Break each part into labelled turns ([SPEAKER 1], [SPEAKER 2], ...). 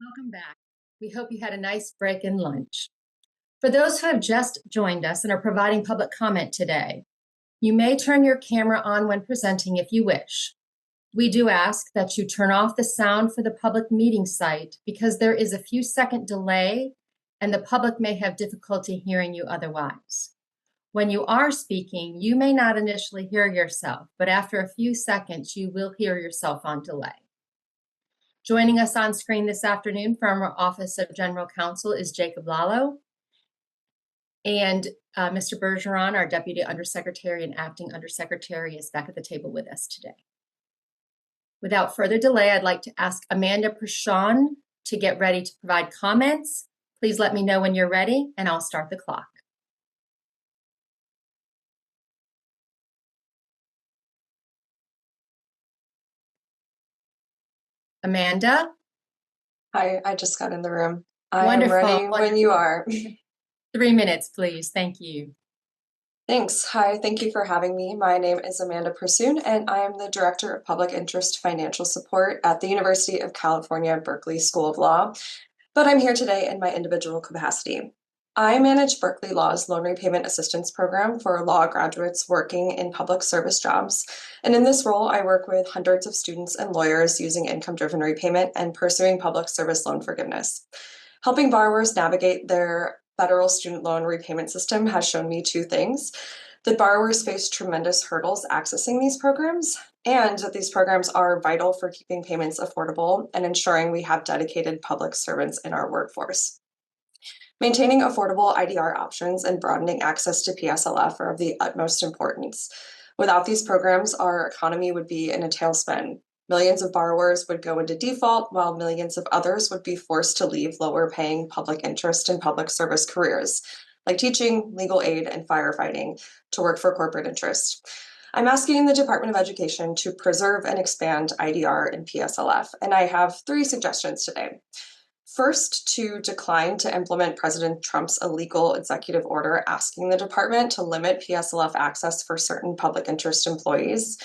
[SPEAKER 1] Welcome back. We hope you had a nice break in lunch. For those who have just joined us and are providing public comment today, you may turn your camera on when presenting if you wish. We do ask that you turn off the sound for the public meeting site because there is a few second delay and the public may have difficulty hearing you otherwise. When you are speaking, you may not initially hear yourself, but after a few seconds, you will hear yourself on delay. Joining us on screen this afternoon from our Office of General Counsel is Jacob Lalo, and Mr. Bergeron, our Deputy Undersecretary and Acting Undersecretary, is back at the table with us today. Without further delay, I'd like to ask Amanda Prashon to get ready to provide comments. Please let me know when you're ready, and I'll start the clock. Amanda?
[SPEAKER 2] Hi, I just got in the room. I
[SPEAKER 1] Wonderful,
[SPEAKER 2] am ready when you are.
[SPEAKER 1] 3 minutes, please. Thank you.
[SPEAKER 2] Thanks. Hi, thank you for having me. My name is Amanda Prasoon, and I am the Director of Public Interest Financial Support at the University of California, Berkeley School of Law, but I'm here today in my individual capacity. I manage Berkeley Law's Loan Repayment Assistance Program for law graduates working in public service jobs. And in this role, I work with hundreds of students and lawyers using income-driven repayment and pursuing public service loan forgiveness. Helping borrowers navigate their federal student loan repayment system has shown me two things: that borrowers face tremendous hurdles accessing these programs, and that these programs are vital for keeping payments affordable and ensuring we have dedicated public servants in our workforce. Maintaining affordable IDR options and broadening access to PSLF are of the utmost importance. Without these programs, our economy would be in a tailspin. Millions of borrowers would go into default, while millions of others would be forced to leave lower-paying public interest and public service careers, like teaching, legal aid, and firefighting, to work for corporate interest. I'm asking the Department of Education to preserve and expand IDR and PSLF, and I have three suggestions today. First, to decline to implement President Trump's illegal executive order asking the department to limit PSLF access for certain public interest employees.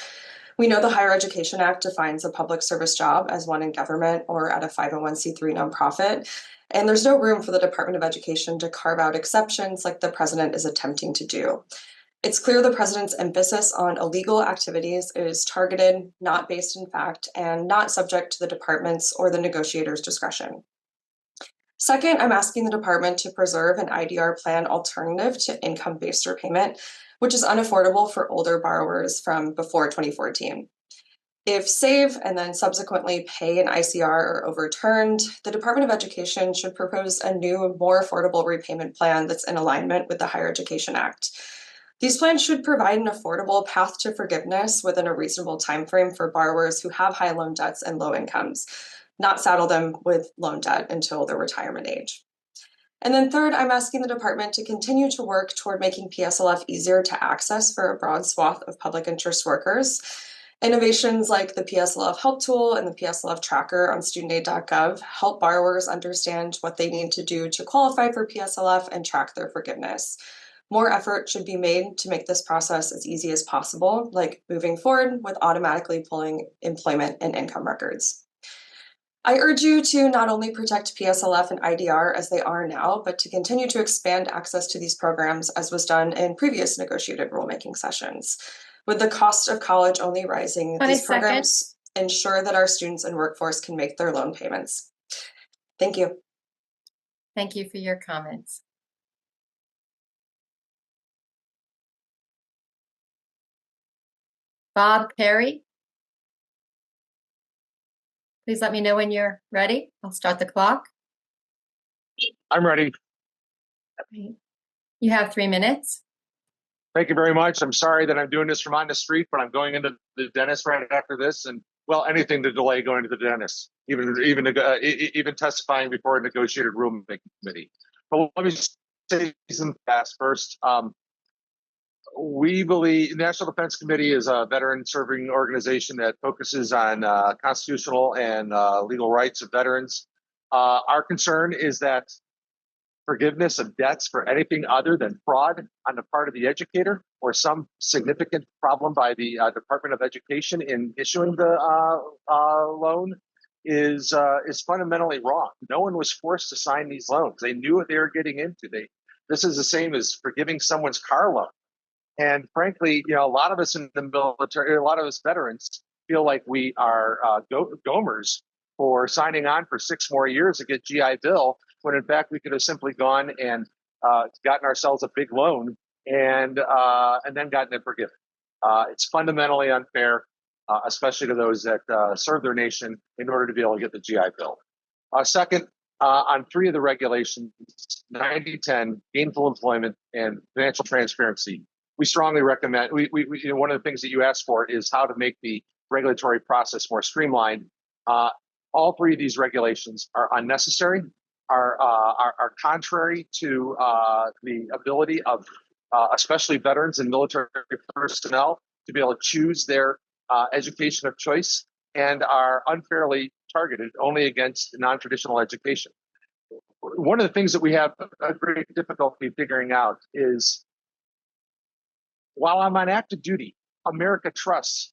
[SPEAKER 2] We know the Higher Education Act defines a public service job as one in government or at a 501c3 nonprofit, and there's no room for the Department of Education to carve out exceptions like the president is attempting to do. It's clear the president's emphasis on illegal activities is targeted, not based in fact, and not subject to the department's or the negotiator's discretion. Second, I'm asking the department to preserve an IDR plan alternative to income-based repayment, which is unaffordable for older borrowers from before 2014. If SAVE and then subsequently Pay and ICR are overturned, the Department of Education should propose a new, more affordable repayment plan that's in alignment with the Higher Education Act. These plans should provide an affordable path to forgiveness within a reasonable timeframe for borrowers who have high loan debts and low incomes, not saddle them with loan debt until their retirement age. And then third, I'm asking the department to continue to work toward making PSLF easier to access for a broad swath of public interest workers. Innovations like the PSLF Help Tool and the PSLF Tracker on studentaid.gov help borrowers understand what they need to do to qualify for PSLF and track their forgiveness. More effort should be made to make this process as easy as possible, like moving forward with automatically pulling employment and income records. I urge you to not only protect PSLF and IDR as they are now, but to continue to expand access to these programs as was done in previous negotiated rulemaking sessions. With the cost of college only rising, these programs ensure that our students and workforce can make their loan payments. Thank you.
[SPEAKER 1] Thank you for your comments. Bob Perry? Please let me know when you're ready. I'll start the clock.
[SPEAKER 3] I'm ready.
[SPEAKER 1] Okay. You have 3 minutes.
[SPEAKER 3] Thank you very much. I'm sorry that I'm doing this from on the street, but I'm going into the dentist right after this, and well, anything to delay going to the dentist, even testifying before a negotiated rulemaking committee. But let me say some fast first. We believe National Defense Committee is a veteran-serving organization that focuses on constitutional and legal rights of veterans. Our concern is that forgiveness of debts for anything other than fraud on the part of the educator or some significant problem by the Department of Education in issuing the loan is fundamentally wrong. No one was forced to sign these loans. They knew what they were getting into. This is the same as forgiving someone's car loan. And frankly, a lot of us in the military, a lot of us veterans feel like we are gomers for signing on for 6 more years to get GI Bill, when in fact we could have simply gone and gotten ourselves a big loan and then gotten it forgiven. It's fundamentally unfair, especially to those that serve their nation in order to be able to get the GI Bill. Second, on 3 of the regulations, 90-10, gainful employment and financial transparency, we strongly recommend. One of the things that you asked for is how to make the regulatory process more streamlined. All 3 of these regulations are unnecessary, are contrary to the ability of especially veterans and military personnel to be able to choose their education of choice, and are unfairly targeted only against non-traditional education. One of the things that we have a great difficulty figuring out is, while I'm on active duty, America trusts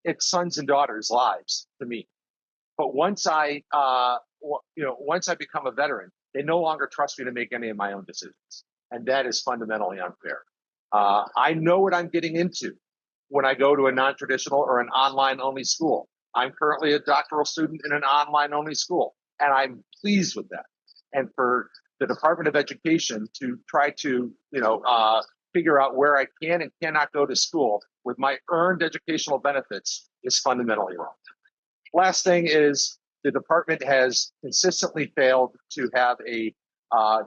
[SPEAKER 3] its sons and daughters' lives to me. But once I become a veteran, they no longer trust me to make any of my own decisions, and that is fundamentally unfair. I know what I'm getting into when I go to a non-traditional or an online-only school. I'm currently a doctoral student in an online-only school, and I'm pleased with that. And for the Department of Education to try to, figure out where I can and cannot go to school with my earned educational benefits is fundamentally wrong. Last thing is, the department has consistently failed to have a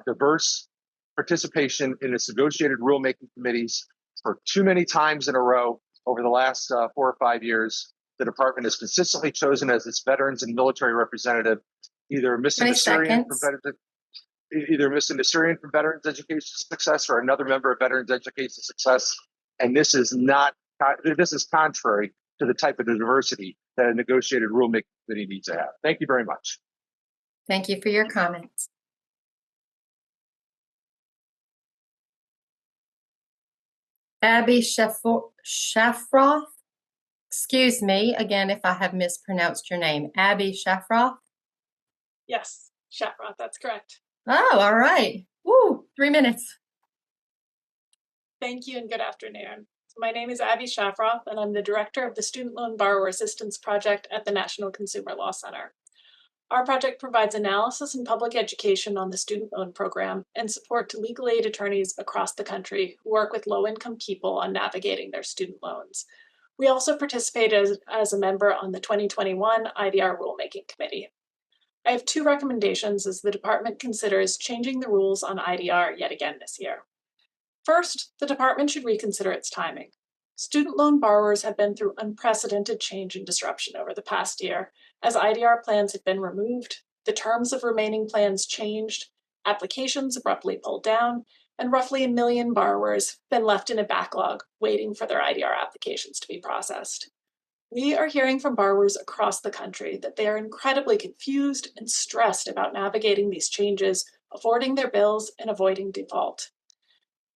[SPEAKER 3] diverse participation in its negotiated rulemaking committees for too many times in a row over the last 4 or 5 years. The department has consistently chosen as its veterans and military representative either Mr. Nasirian from Veterans Education Success or another member of Veterans Education Success. And this is contrary to the type of diversity that a negotiated rulemaking committee needs to have. Thank you very much.
[SPEAKER 1] Thank you for your comments. Abby Shafroth. Excuse me again if I have mispronounced your name. Abby Shafroth.
[SPEAKER 4] Yes, Shafroth, that's correct.
[SPEAKER 1] Oh, all right. Woo, 3 minutes.
[SPEAKER 4] Thank you and good afternoon. My name is Abby Shafroth, and I'm the director of the Student Loan Borrower Assistance Project at the National Consumer Law Center. Our project provides analysis and public education on the student loan program and support to legal aid attorneys across the country who work with low-income people on navigating their student loans. We also participate as a member on the 2021 IDR Rulemaking Committee. I have 2 recommendations as the department considers changing the rules on IDR yet again this year. First, the department should reconsider its timing. Student loan borrowers have been through unprecedented change and disruption over the past year, as IDR plans have been removed, the terms of remaining plans changed, applications abruptly pulled down, and roughly 1 million borrowers have been left in a backlog waiting for their IDR applications to be processed. We are hearing from borrowers across the country that they are incredibly confused and stressed about navigating these changes, affording their bills, and avoiding default.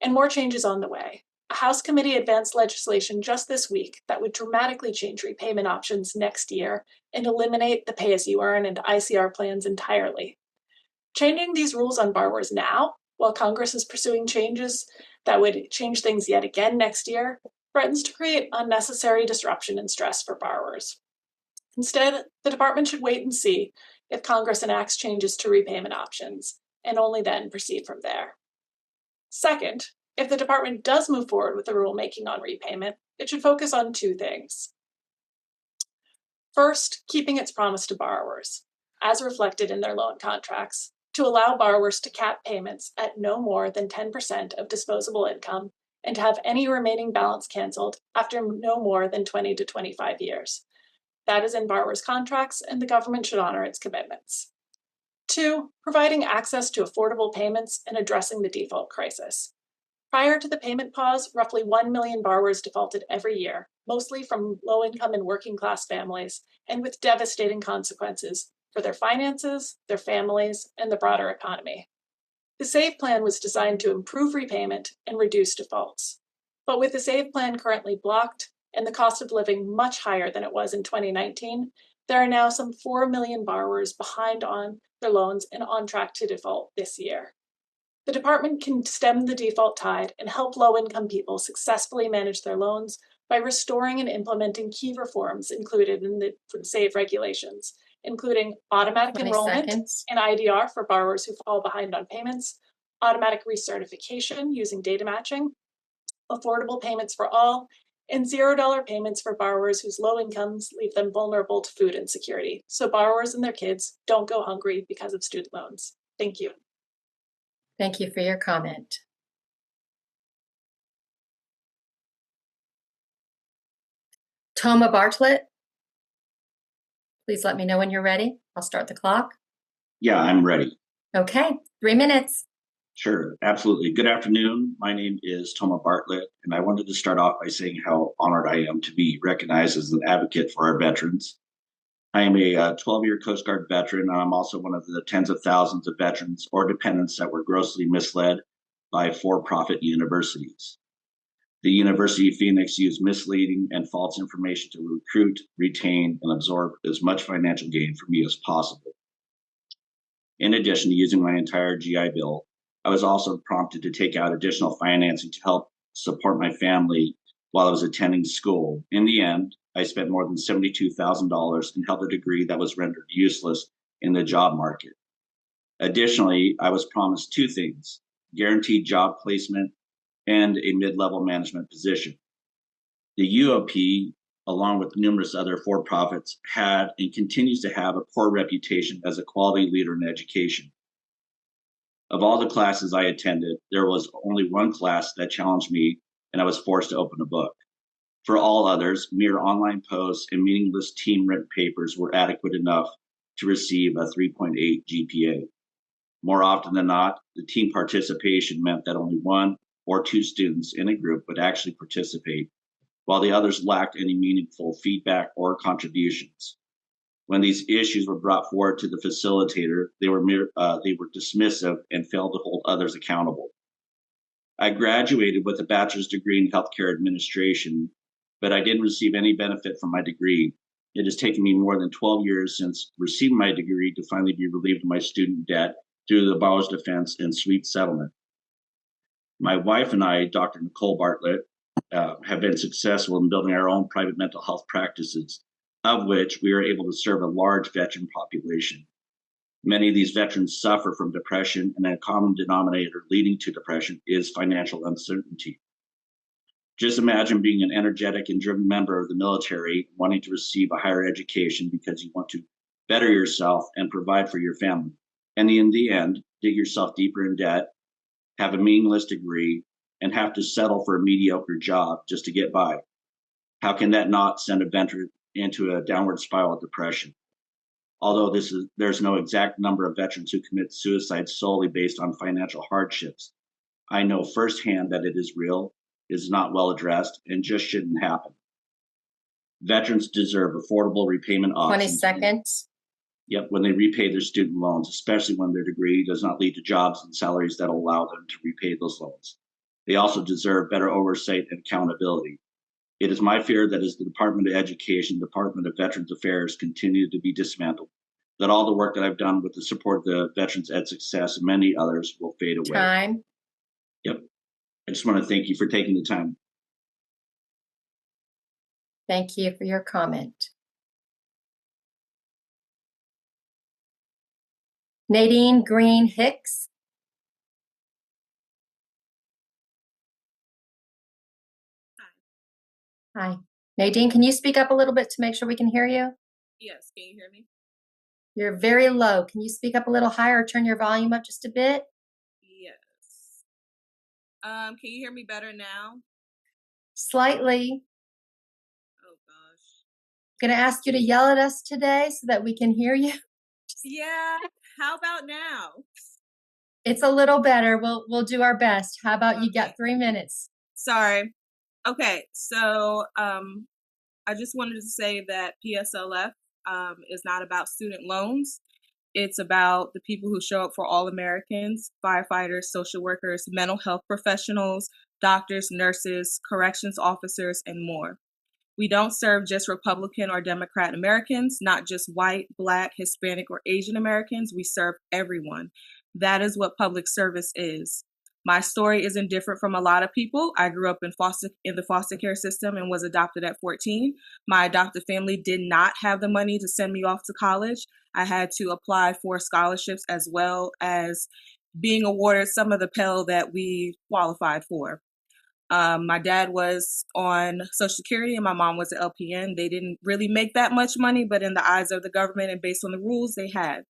[SPEAKER 4] And more changes on the way. A House committee advanced legislation just this week that would dramatically change repayment options next year and eliminate the pay-as-you-earn and ICR plans entirely. Changing these rules on borrowers now, while Congress is pursuing changes that would change things yet again next year, threatens to create unnecessary disruption and stress for borrowers. Instead, the department should wait and see if Congress enacts changes to repayment options, and only then proceed from there. Second, if the department does move forward with the rulemaking on repayment, it should focus on 2 things. First, keeping its promise to borrowers, as reflected in their loan contracts, to allow borrowers to cap payments at no more than 10% of disposable income and to have any remaining balance canceled after no more than 20 to 25 years. That is in borrowers' contracts, and the government should honor its commitments. 2, providing access to affordable payments and addressing the default crisis. Prior to the payment pause, roughly 1 million borrowers defaulted every year, mostly from low-income and working-class families, and with devastating consequences for their finances, their families, and the broader economy. The SAVE plan was designed to improve repayment and reduce defaults. But with the SAVE plan currently blocked and the cost of living much higher than it was in 2019, There are now some 4 million borrowers behind on their loans and on track to default this year. The department can stem the default tide and help low-income people successfully manage their loans by restoring and implementing key reforms included in the SAVE regulations, including automatic
[SPEAKER 1] 20
[SPEAKER 4] enrollment
[SPEAKER 1] seconds.
[SPEAKER 4] and IDR for borrowers who fall behind on payments, automatic recertification using data matching, affordable payments for all, and $0 payments for borrowers whose low incomes leave them vulnerable to food insecurity, so borrowers and their kids don't go hungry because of student loans. Thank you.
[SPEAKER 1] Thank you for your comment. Toma Bartlett, please let me know when you're ready. I'll start the clock.
[SPEAKER 5] Yeah, I'm ready.
[SPEAKER 1] Okay, 3 minutes.
[SPEAKER 5] Sure, absolutely. Good afternoon. My name is Toma Bartlett, and I wanted to start off by saying how honored I am to be recognized as an advocate for our veterans. I am a 12-year Coast Guard veteran, and I'm also one of the tens of thousands of veterans or dependents that were grossly misled by for-profit universities. The University of Phoenix used misleading and false information to recruit, retain, and absorb as much financial gain from me as possible. In addition to using my entire GI Bill, I was also prompted to take out additional financing to help support my family while I was attending school. In the end, I spent more than $72,000 and held a degree that was rendered useless in the job market. Additionally, I was promised two things: guaranteed job placement and a mid-level management position. The UOP, along with numerous other for-profits, had and continues to have a poor reputation as a quality leader in education. Of all the classes I attended, there was only one class that challenged me, and I was forced to open a book. For all others, mere online posts and meaningless team-written papers were adequate enough to receive a 3.8 GPA. More often than not, the team participation meant that only one or two students in a group would actually participate, while the others lacked any meaningful feedback or contributions. When these issues were brought forward to the facilitator, they were dismissive and failed to hold others accountable. I graduated with a bachelor's degree in healthcare administration, but I didn't receive any benefit from my degree. It has taken me more than 12 years since receiving my degree to finally be relieved of my student debt through the borrower's defense and sweet settlement. My wife and I, Dr. Nicole Bartlett, have been successful in building our own private mental health practices, of which we are able to serve a large veteran population. Many of these veterans suffer from depression, and a common denominator leading to depression is financial uncertainty. Just imagine being an energetic and driven member of the military, wanting to receive a higher education because you want to better yourself and provide for your family, and in the end, dig yourself deeper in debt, have a meaningless degree, and have to settle for a mediocre job just to get by. How can that not send a veteran into a downward spiral of depression? Although there's no exact number of veterans who commit suicide solely based on financial hardships, I know firsthand that it is real, is not well addressed, and just shouldn't happen. Veterans deserve affordable repayment
[SPEAKER 1] 20
[SPEAKER 5] options.
[SPEAKER 1] seconds.
[SPEAKER 5] Yep, when they repay their student loans, especially when their degree does not lead to jobs and salaries that allow them to repay those loans. They also deserve better oversight and accountability. It is my fear that as the Department of Education, Department of Veterans Affairs continue to be dismantled, that all the work that I've done with the support of the Veterans Ed Success and many others will fade away.
[SPEAKER 1] Time.
[SPEAKER 5] Yep. I just want to thank you for taking the time.
[SPEAKER 1] Thank you for your comment. Nadine Green Hicks. Hi. Nadine, can you speak up a little bit to make sure we can hear you?
[SPEAKER 6] Yes, can you hear me?
[SPEAKER 1] You're very low. Can you speak up a little higher or turn your volume up just a bit?
[SPEAKER 6] Yes. Can you hear me better now?
[SPEAKER 1] Slightly.
[SPEAKER 6] Oh gosh.
[SPEAKER 1] Going to ask you to yell at us today so that we can hear you.
[SPEAKER 6] Yeah. How about now?
[SPEAKER 1] It's a little better. We'll do our best. How about you got 3 minutes?
[SPEAKER 6] Sorry. Okay, so I just wanted to say that PSLF is not about student loans. It's about the people who show up for all Americans: firefighters, social workers, mental health professionals, doctors, nurses, corrections officers, and more. We don't serve just Republican or Democrat Americans, not just white, Black, Hispanic, or Asian Americans. We serve everyone. That is what public service is. My story isn't different from a lot of people. I grew up in the foster care system and was adopted at 14. My adopted family did not have the money to send me off to college. I had to apply for scholarships as well as being awarded some of the Pell that we qualified for. My dad was on Social Security and my mom was an LPN. They didn't really make that much money, but in the eyes of the government and based on the rules, they had.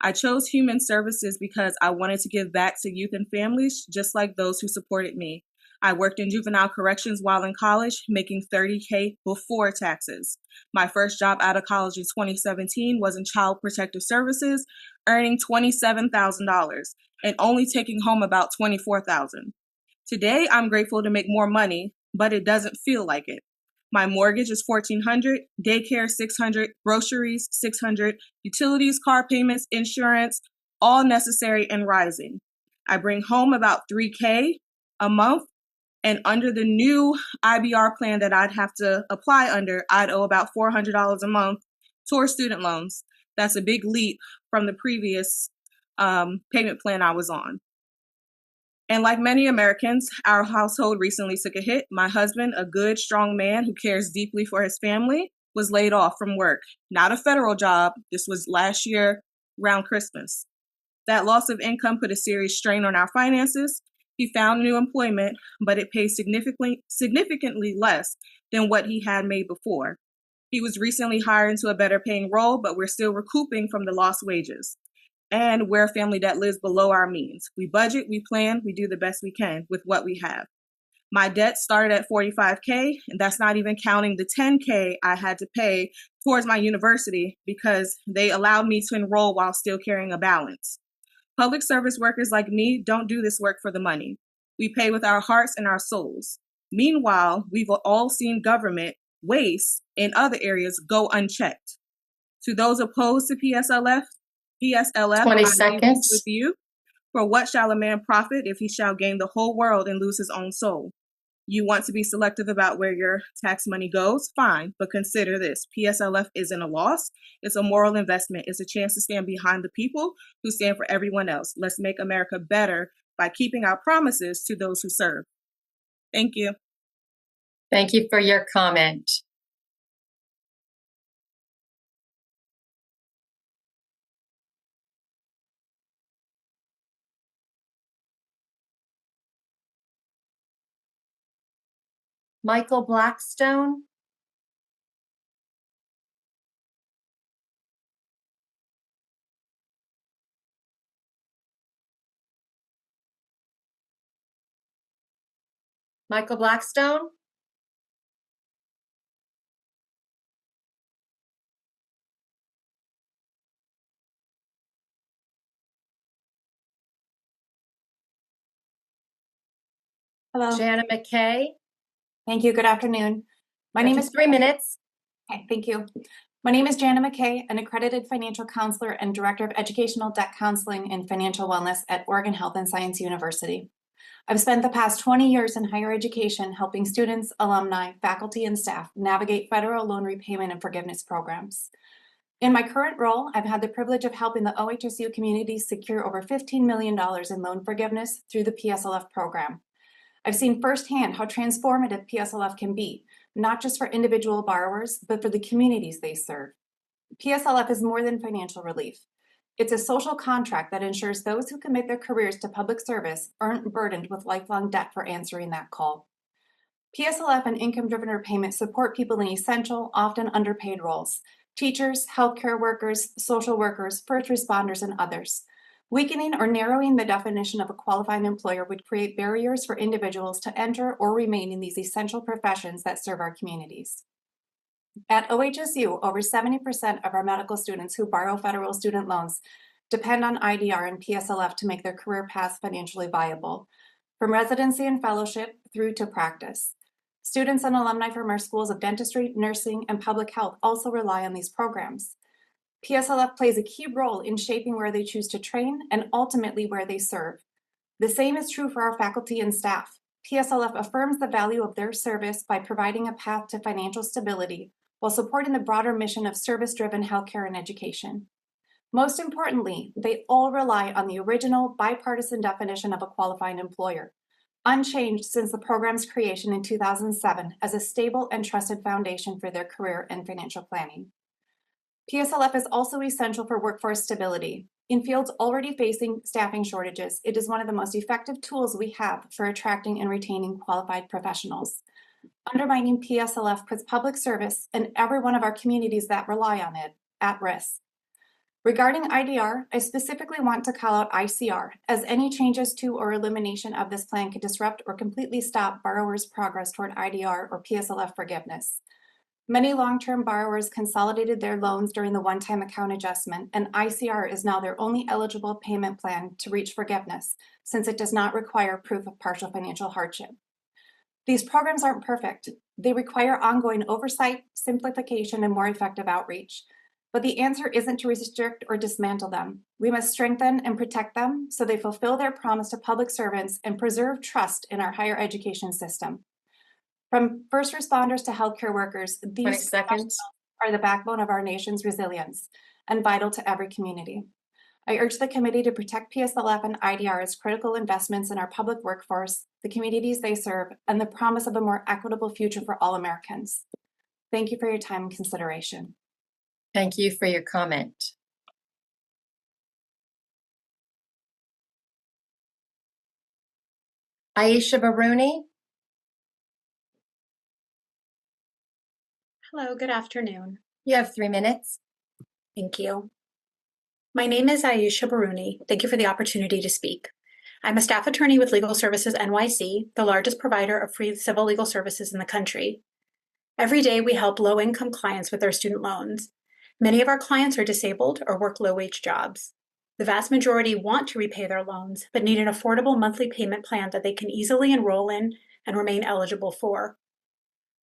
[SPEAKER 6] I chose human services because I wanted to give back to youth and families just like those who supported me. I worked in juvenile corrections while in college, making $30K before taxes. My first job out of college in 2017 was in Child Protective Services, earning $27,000 and only taking home about $24,000. Today, I'm grateful to make more money, but it doesn't feel like it. My mortgage is $1,400, daycare $600, groceries $600, utilities, car payments, insurance, all necessary and rising. I bring home about $3K a month, and under the new IBR plan that I'd have to apply under, I'd owe about $400 a month towards student loans. That's a big leap from the previous payment plan I was on. And like many Americans, our household recently took a hit. My husband, a good, strong man who cares deeply for his family, was laid off from work. Not a federal job. This was last year around Christmas. That loss of income put a serious strain on our finances. He found new employment, but it pays significantly less than what he had made before. He was recently hired into a better paying role, but we're still recouping from the lost wages. And we're a family that lives below our means. We budget, we plan, we do the best we can with what we have. My debt started at $45K, and that's not even counting the $10K I had to pay towards my university because they allowed me to enroll while still carrying a balance. Public service workers like me don't do this work for the money. We pay with our hearts and our souls. Meanwhile, we've all seen government waste in other areas go unchecked. To those opposed to PSLF,
[SPEAKER 1] 20
[SPEAKER 6] I leave this
[SPEAKER 1] seconds.
[SPEAKER 6] with you. For what shall a man profit if he shall gain the whole world and lose his own soul? You want to be selective about where your tax money goes? Fine, but consider this. PSLF isn't a loss. It's a moral investment. It's a chance to stand behind the people who stand for everyone else. Let's make America better by keeping our promises to those who serve. Thank you.
[SPEAKER 1] Thank you for your comment. Michael Blackstone. Michael Blackstone.
[SPEAKER 7] Hello.
[SPEAKER 1] Jana McKay.
[SPEAKER 7] Thank you. Good afternoon. My name is
[SPEAKER 1] 3 minutes.
[SPEAKER 7] Okay, thank you. My name is Jana McKay, an accredited financial counselor and director of educational debt counseling and financial wellness at Oregon Health and Science University. I've spent the past 20 years in higher education helping students, alumni, faculty, and staff navigate federal loan repayment and forgiveness programs. In my current role, I've had the privilege of helping the OHSU community secure over $15 million in loan forgiveness through the PSLF program. I've seen firsthand how transformative PSLF can be, not just for individual borrowers, but for the communities they serve. PSLF is more than financial relief. It's a social contract that ensures those who commit their careers to public service aren't burdened with lifelong debt for answering that call. PSLF and income-driven repayment support people in essential, often underpaid roles: teachers, healthcare workers, social workers, first responders, and others. Weakening or narrowing the definition of a qualified employer would create barriers for individuals to enter or remain in these essential professions that serve our communities. At OHSU, over 70% of our medical students who borrow federal student loans depend on IDR and PSLF to make their career paths financially viable, from residency and fellowship through to practice. Students and alumni from our schools of dentistry, nursing, and public health also rely on these programs. PSLF plays a key role in shaping where they choose to train and ultimately where they serve. The same is true for our faculty and staff. PSLF affirms the value of their service by providing a path to financial stability while supporting the broader mission of service-driven healthcare and education. Most importantly, they all rely on the original bipartisan definition of a qualifying employer, unchanged since the program's creation in 2007 as a stable and trusted foundation for their career and financial planning. PSLF is also essential for workforce stability. In fields already facing staffing shortages, it is one of the most effective tools we have for attracting and retaining qualified professionals. Undermining PSLF puts public service and every one of our communities that rely on it at risk. Regarding IDR, I specifically want to call out ICR, as any changes to or elimination of this plan could disrupt or completely stop borrowers' progress toward IDR or PSLF forgiveness. Many long-term borrowers consolidated their loans during the one-time account adjustment, and ICR is now their only eligible payment plan to reach forgiveness, since it does not require proof of partial financial hardship. These programs aren't perfect. They require ongoing oversight, simplification, and more effective outreach. But the answer isn't to restrict or dismantle them. We must strengthen and protect them so they fulfill their promise to public servants and preserve trust in our higher education system. From first responders to healthcare workers, these
[SPEAKER 1] seconds
[SPEAKER 7] are the backbone of our nation's resilience and vital to every community. I urge the committee to protect PSLF and IDR as critical investments in our public workforce, the communities they serve, and the promise of a more equitable future for all Americans. Thank you for your time and consideration.
[SPEAKER 1] Thank you for your comment. Aisha Baruni.
[SPEAKER 8] Hello, good afternoon.
[SPEAKER 1] You have 3 minutes.
[SPEAKER 8] Thank you. My name is Aisha Baruni. Thank you for the opportunity to speak. I'm a staff attorney with Legal Services NYC, the largest provider of free civil legal services in the country. Every day, we help low-income clients with their student loans. Many of our clients are disabled or work low-wage jobs. The vast majority want to repay their loans, but need an affordable monthly payment plan that they can easily enroll in and remain eligible for.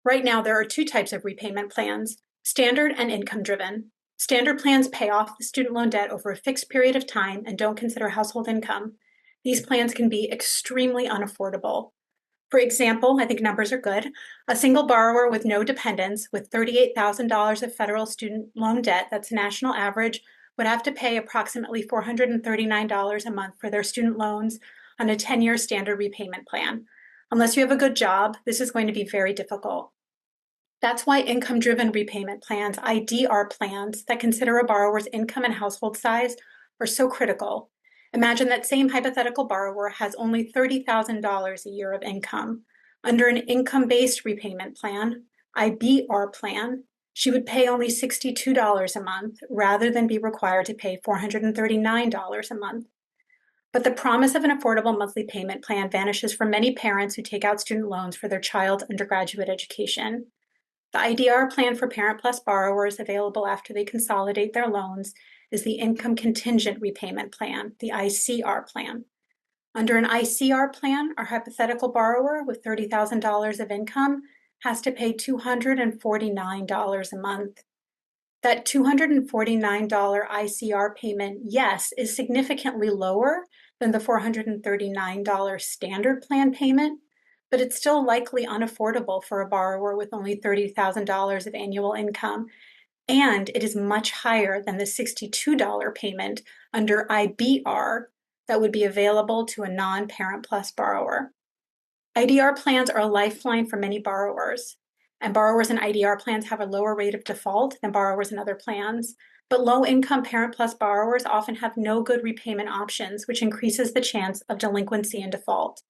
[SPEAKER 8] Right now, there are 2 types of repayment plans, standard and income-driven. Standard plans pay off the student loan debt over a fixed period of time and don't consider household income. These plans can be extremely unaffordable. For example, I think numbers are good. A single borrower with no dependents with $38,000 of federal student loan debt, that's national average, would have to pay approximately $439 a month for their student loans on a 10-year standard repayment plan. Unless you have a good job, this is going to be very difficult. That's why income-driven repayment plans, IDR plans, that consider a borrower's income and household size are so critical. Imagine that same hypothetical borrower has only $30,000 a year of income. Under an income-based repayment plan, IBR plan, she would pay only $62 a month rather than be required to pay $439 a month. But the promise of an affordable monthly payment plan vanishes for many parents who take out student loans for their child's undergraduate education. The IDR plan for Parent Plus borrowers available after they consolidate their loans is the Income Contingent Repayment Plan, the ICR plan. Under an ICR plan, our hypothetical borrower with $30,000 of income has to pay $249 a month. That $249 ICR payment, yes, is significantly lower than the $439 standard plan payment, but it's still likely unaffordable for a borrower with only $30,000 of annual income, and it is much higher than the $62 payment under IBR that would be available to a non-Parent Plus borrower. IDR plans are a lifeline for many borrowers, and borrowers in IDR plans have a lower rate of default than borrowers in other plans, but low-income Parent Plus borrowers often have no good repayment options, which increases the chance of delinquency and default.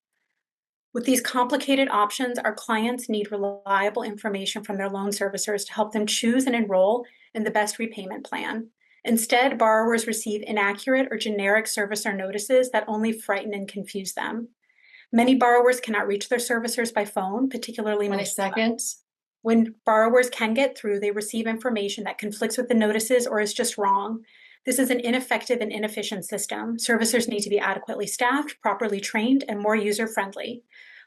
[SPEAKER 8] With these complicated options, our clients need reliable information from their loan servicers to help them choose and enroll in the best repayment plan. Instead, borrowers receive inaccurate or generic servicer notices that only frighten and confuse them. Many borrowers cannot reach their servicers by phone, particularly
[SPEAKER 1] 20 seconds.
[SPEAKER 8] When borrowers can get through, they receive information that conflicts with the notices or is just wrong. This is an ineffective and inefficient system. Servicers need to be adequately staffed, properly trained, and more user-friendly.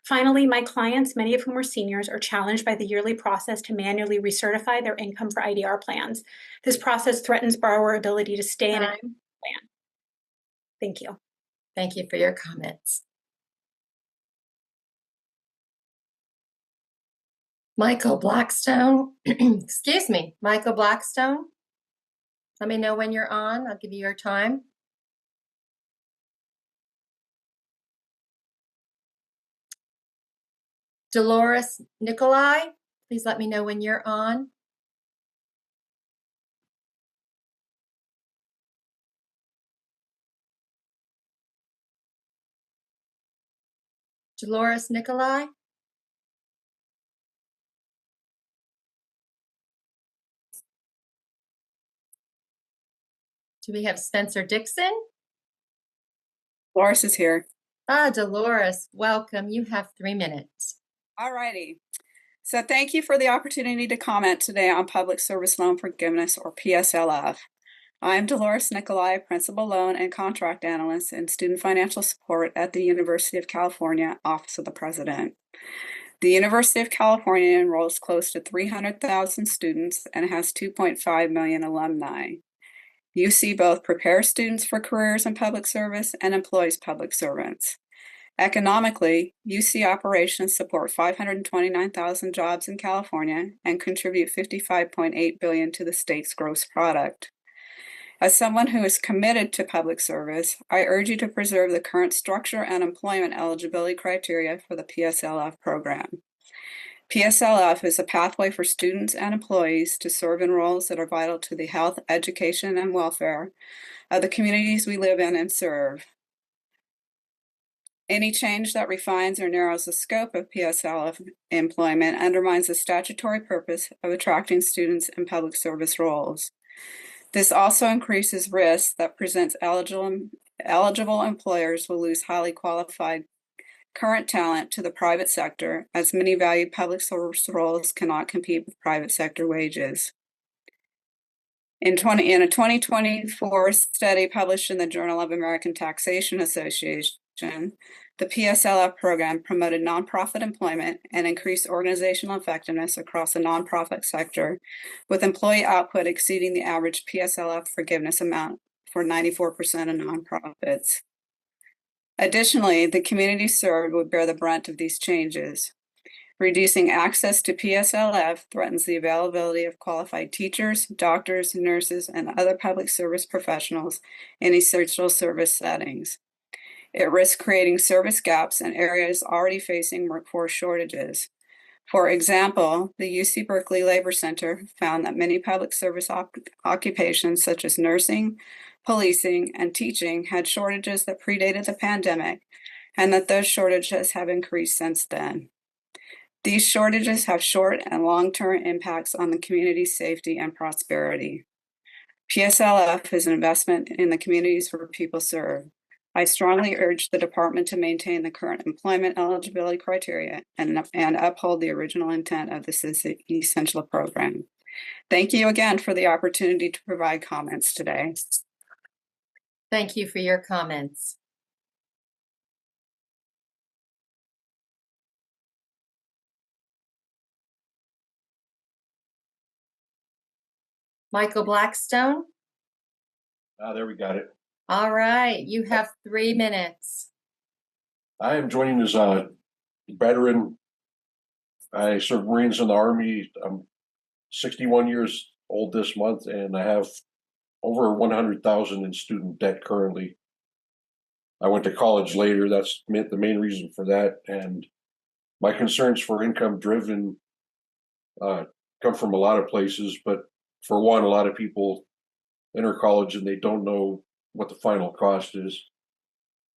[SPEAKER 8] Finally, my clients, many of whom are seniors, are challenged by the yearly process to manually recertify their income for IDR plans. This process threatens borrower ability to stay in a plan. Thank you.
[SPEAKER 1] Thank you for your comments. Michael Blackstone, excuse me, Michael Blackstone. Let me know when you're on. I'll give you your time. Dolores Nikolai, please let me know when you're on. Dolores Nikolai. Do we have Spencer Dixon?
[SPEAKER 9] Dolores is here.
[SPEAKER 1] Dolores, welcome. You have 3 minutes.
[SPEAKER 9] All righty. So thank you for the opportunity to comment today on Public Service Loan Forgiveness, or PSLF. I'm Dolores Nikolai, Principal Loan and Contract Analyst in Student Financial Support at the University of California, Office of the President. The University of California enrolls close to 300,000 students and has 2.5 million alumni. UC both prepares students for careers in public service and employs public servants. Economically, UC operations support 529,000 jobs in California and contribute $55.8 billion to the state's gross product. As someone who is committed to public service, I urge you to preserve the current structure and employment eligibility criteria for the PSLF program. PSLF is a pathway for students and employees to serve in roles that are vital to the health, education, and welfare of the communities we live in and serve. Any change that refines or narrows the scope of PSLF employment undermines the statutory purpose of attracting students in public service roles. This also increases risk that presents eligible employers will lose highly qualified current talent to the private sector, as many valued public service roles cannot compete with private sector wages. In a 2024 study published in the Journal of American Taxation Association, the PSLF program promoted nonprofit employment and increased organizational effectiveness across the nonprofit sector, with employee output exceeding the average PSLF forgiveness amount for 94% of nonprofits. Additionally, the community served would bear the brunt of these changes. Reducing access to PSLF threatens the availability of qualified teachers, doctors, nurses, and other public service professionals in essential service settings. It risks creating service gaps in areas already facing workforce shortages. For example, the UC Berkeley Labor Center found that many public service occupations such as nursing, policing, and teaching had shortages that predated the pandemic, and that those shortages have increased since then. These shortages have short and long-term impacts on the community's safety and prosperity. PSLF is an investment in the communities where people serve. I strongly urge the department to maintain the current employment eligibility criteria and uphold the original intent of this essential program. Thank you again for the opportunity to provide comments today.
[SPEAKER 1] Thank you for your comments. Michael Blackstone.
[SPEAKER 10] There we got it.
[SPEAKER 1] All right, you have 3 minutes.
[SPEAKER 10] I am joining as a veteran. I served Marines in the Army. I'm 61 years old this month, and I have over 100,000 in student debt currently. I went to college later. That's the main reason for that. And my concerns for income driven come from a lot of places. But for one, a lot of people enter college and they don't know what the final cost is.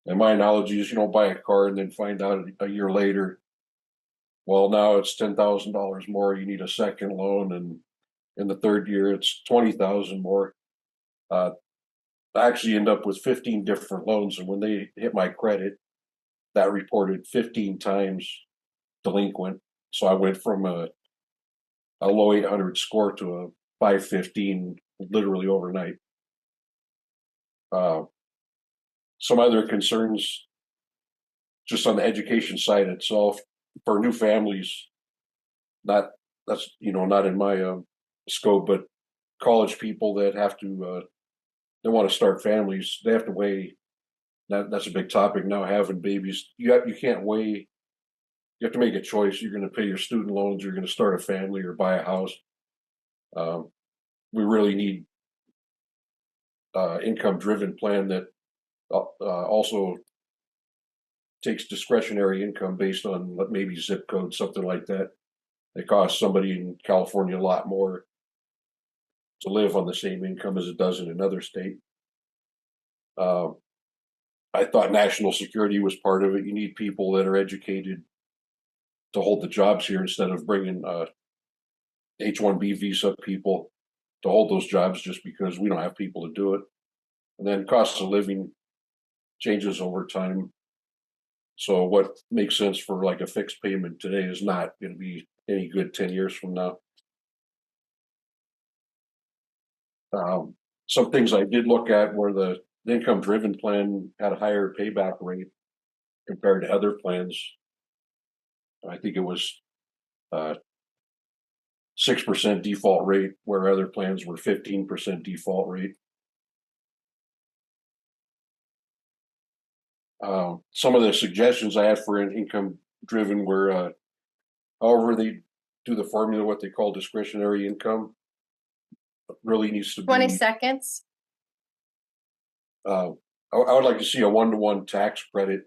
[SPEAKER 10] And my analogy is, buy a car and then find out a year later, well, now it's $10,000 more. You need a second loan. And in the third year, it's $20,000 more. I actually end up with 15 different loans. And when they hit my credit, that reported 15 times delinquent. So I went from a low 800 score to a 515 literally overnight. Some other concerns just on the education side itself for new families, that's not in my scope, but college people that have to they want to start families, they have to weigh that's a big topic now, having babies. You can't weigh you have to make a choice. You're going to pay your student loans, you're going to start a family or buy a house. We really need income-driven plan that also takes discretionary income based on maybe zip code, something like that. It costs somebody in California a lot more to live on the same income as it does in another state. I thought national security was part of it. You need people that are educated to hold the jobs here instead of bringing H-1B visa people to hold those jobs just because we don't have people to do it. And then cost of living changes over time. So what makes sense for like a fixed payment today is not going to be any good 10 years from now. Some things I did look at were the income-driven plan had a higher payback rate compared to other plans. I think it was 6% default rate, where other plans were 15% default rate. Some of the suggestions I had for an income-driven were, however they do the formula, what they call discretionary income, really needs to be
[SPEAKER 1] 20 seconds.
[SPEAKER 10] I would like to see a 1-to-1 tax credit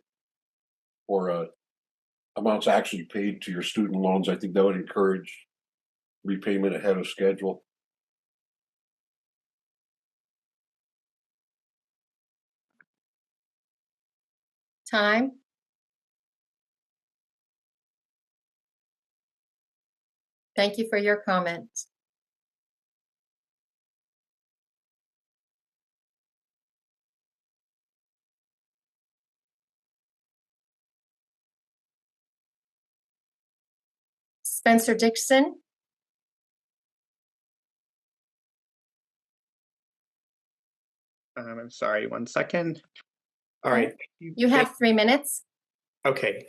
[SPEAKER 10] for amounts actually paid to your student loans. I think that would encourage repayment ahead of schedule.
[SPEAKER 1] Time. Thank you for your comments. Spencer Dixon.
[SPEAKER 11] I'm sorry, 1 second. All right.
[SPEAKER 1] You have 3 minutes.
[SPEAKER 11] Okay.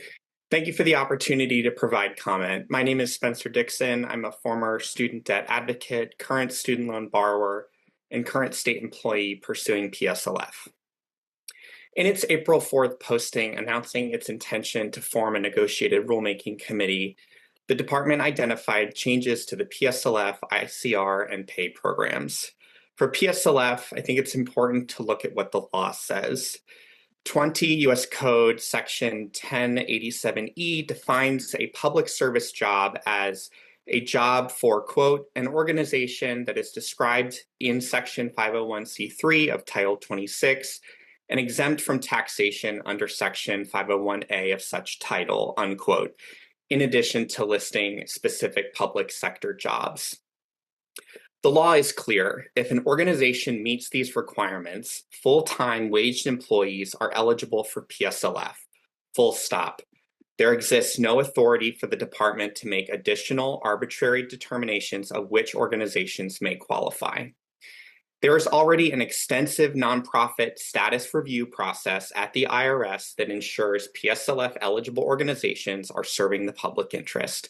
[SPEAKER 11] Thank you for the opportunity to provide comment. My name is Spencer Dixon. I'm a former student debt advocate, current student loan borrower, and current state employee pursuing PSLF. In its April 4th posting announcing its intention to form a negotiated rulemaking committee, the department identified changes to the PSLF, ICR, and pay programs. For PSLF, I think it's important to look at what the law says. 20 U.S. Code Section 1087E defines a public service job as a job for, quote, an organization that is described in Section 501c3 of Title 26 and exempt from taxation under Section 501A of such title, unquote, in addition to listing specific public sector jobs. The law is clear. If an organization meets these requirements, full-time waged employees are eligible for PSLF, full stop. There exists no authority for the department to make additional arbitrary determinations of which organizations may qualify. There is already an extensive nonprofit status review process at the IRS that ensures PSLF eligible organizations are serving the public interest.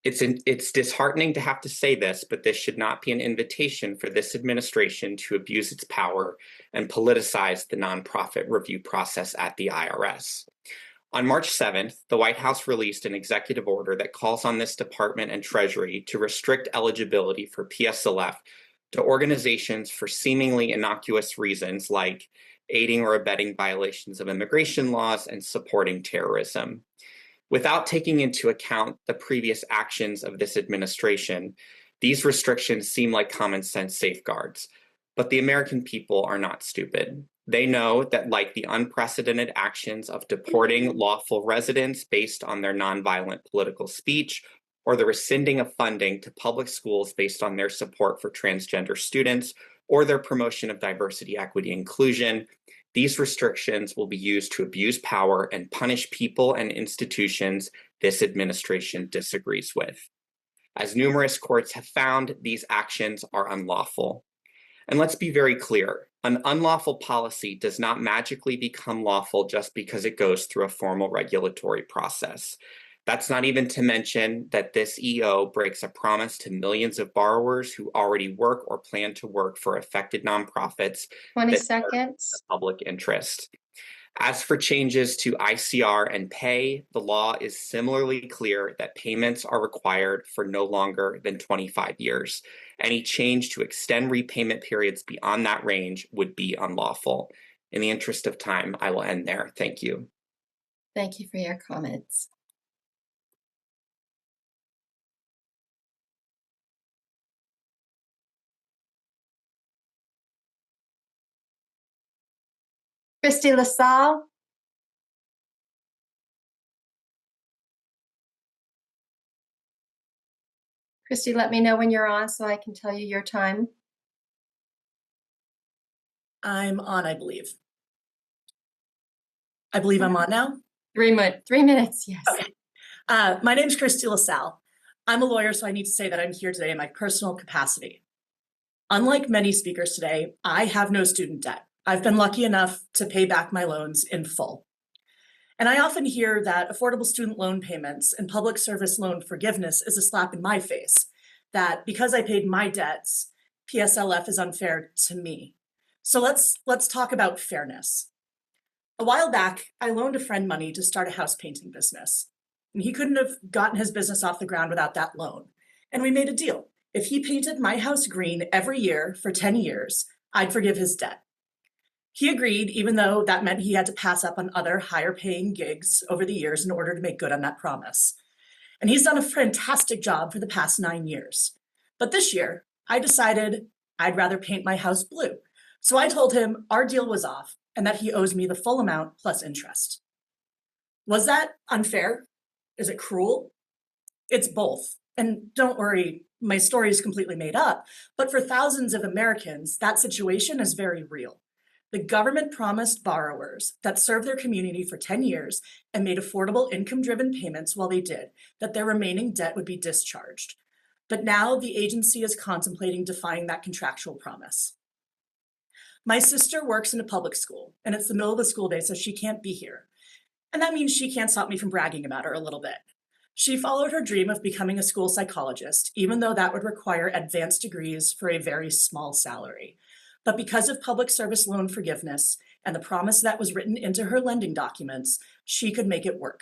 [SPEAKER 11] It's disheartening to have to say this, but this should not be an invitation for this administration to abuse its power and politicize the nonprofit review process at the IRS. On March 7th, the White House released an executive order that calls on this department and Treasury to restrict eligibility for PSLF to organizations for seemingly innocuous reasons like aiding or abetting violations of immigration laws and supporting terrorism. Without taking into account the previous actions of this administration, these restrictions seem like common sense safeguards. But the American people are not stupid. They know that, like the unprecedented actions of deporting lawful residents based on their nonviolent political speech, or the rescinding of funding to public schools based on their support for transgender students, or their promotion of diversity, equity, inclusion, these restrictions will be used to abuse power and punish people and institutions this administration disagrees with. As numerous courts have found, these actions are unlawful. And let's be very clear, an unlawful policy does not magically become lawful just because it goes through a formal regulatory process. That's not even to mention that this EO breaks a promise to millions of borrowers who already work or plan to work for affected nonprofits.
[SPEAKER 1] 20
[SPEAKER 11] that
[SPEAKER 1] seconds.
[SPEAKER 11] serve the public interest. As for changes to ICR and pay, the law is similarly clear that payments are required for no longer than 25 years. Any change to extend repayment periods beyond that range would be unlawful. In the interest of time, I will end there. Thank you.
[SPEAKER 1] Thank you for your comments. Christy LaSalle. Christy, let me know when you're on so I can tell you your time.
[SPEAKER 12] I'm on, I believe. I believe I'm on now.
[SPEAKER 1] 3 minutes, yes.
[SPEAKER 12] Okay. My name is Christy LaSalle. I'm a lawyer, so I need to say that I'm here today in my personal capacity. Unlike many speakers today, I have no student debt. I've been lucky enough to pay back my loans in full. And I often hear that affordable student loan payments and public service loan forgiveness is a slap in my face, that because I paid my debts, PSLF is unfair to me. So let's talk about fairness. A while back, I loaned a friend money to start a house painting business. And he couldn't have gotten his business off the ground without that loan. And we made a deal. If he painted my house green every year for 10 years, I'd forgive his debt. He agreed, even though that meant he had to pass up on other higher paying gigs over the years in order to make good on that promise. And he's done a fantastic job for the past 9 years. But this year, I decided I'd rather paint my house blue. So I told him our deal was off and that he owes me the full amount plus interest. Was that unfair? Is it cruel? It's both. And don't worry, my story is completely made up, but for thousands of Americans, that situation is very real. The government promised borrowers that served their community for 10 years and made affordable income-driven payments while they did, that their remaining debt would be discharged. But now the agency is contemplating defying that contractual promise. My sister works in a public school, and it's the middle of the school day, so she can't be here. And that means she can't stop me from bragging about her a little bit. She followed her dream of becoming a school psychologist, even though that would require advanced degrees for a very small salary. But because of public service loan forgiveness and the promise that was written into her lending documents, she could make it work.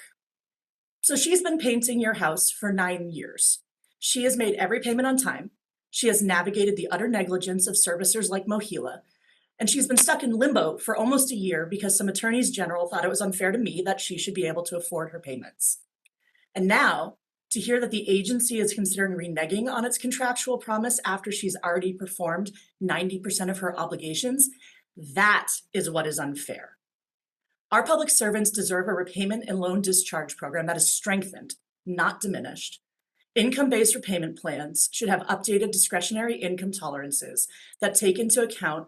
[SPEAKER 12] So she's been painting your house for 9 years. She has made every payment on time. She has navigated the utter negligence of servicers like Mohila, and she's been stuck in limbo for almost a year because some attorneys general thought it was unfair to me that she should be able to afford her payments. And now, to hear that the agency is considering reneging on its contractual promise after she's already performed 90% of her obligations, that is what is unfair. Our public servants deserve a repayment and loan discharge program that is strengthened, not diminished. Income-based repayment plans should have updated discretionary income tolerances that take into account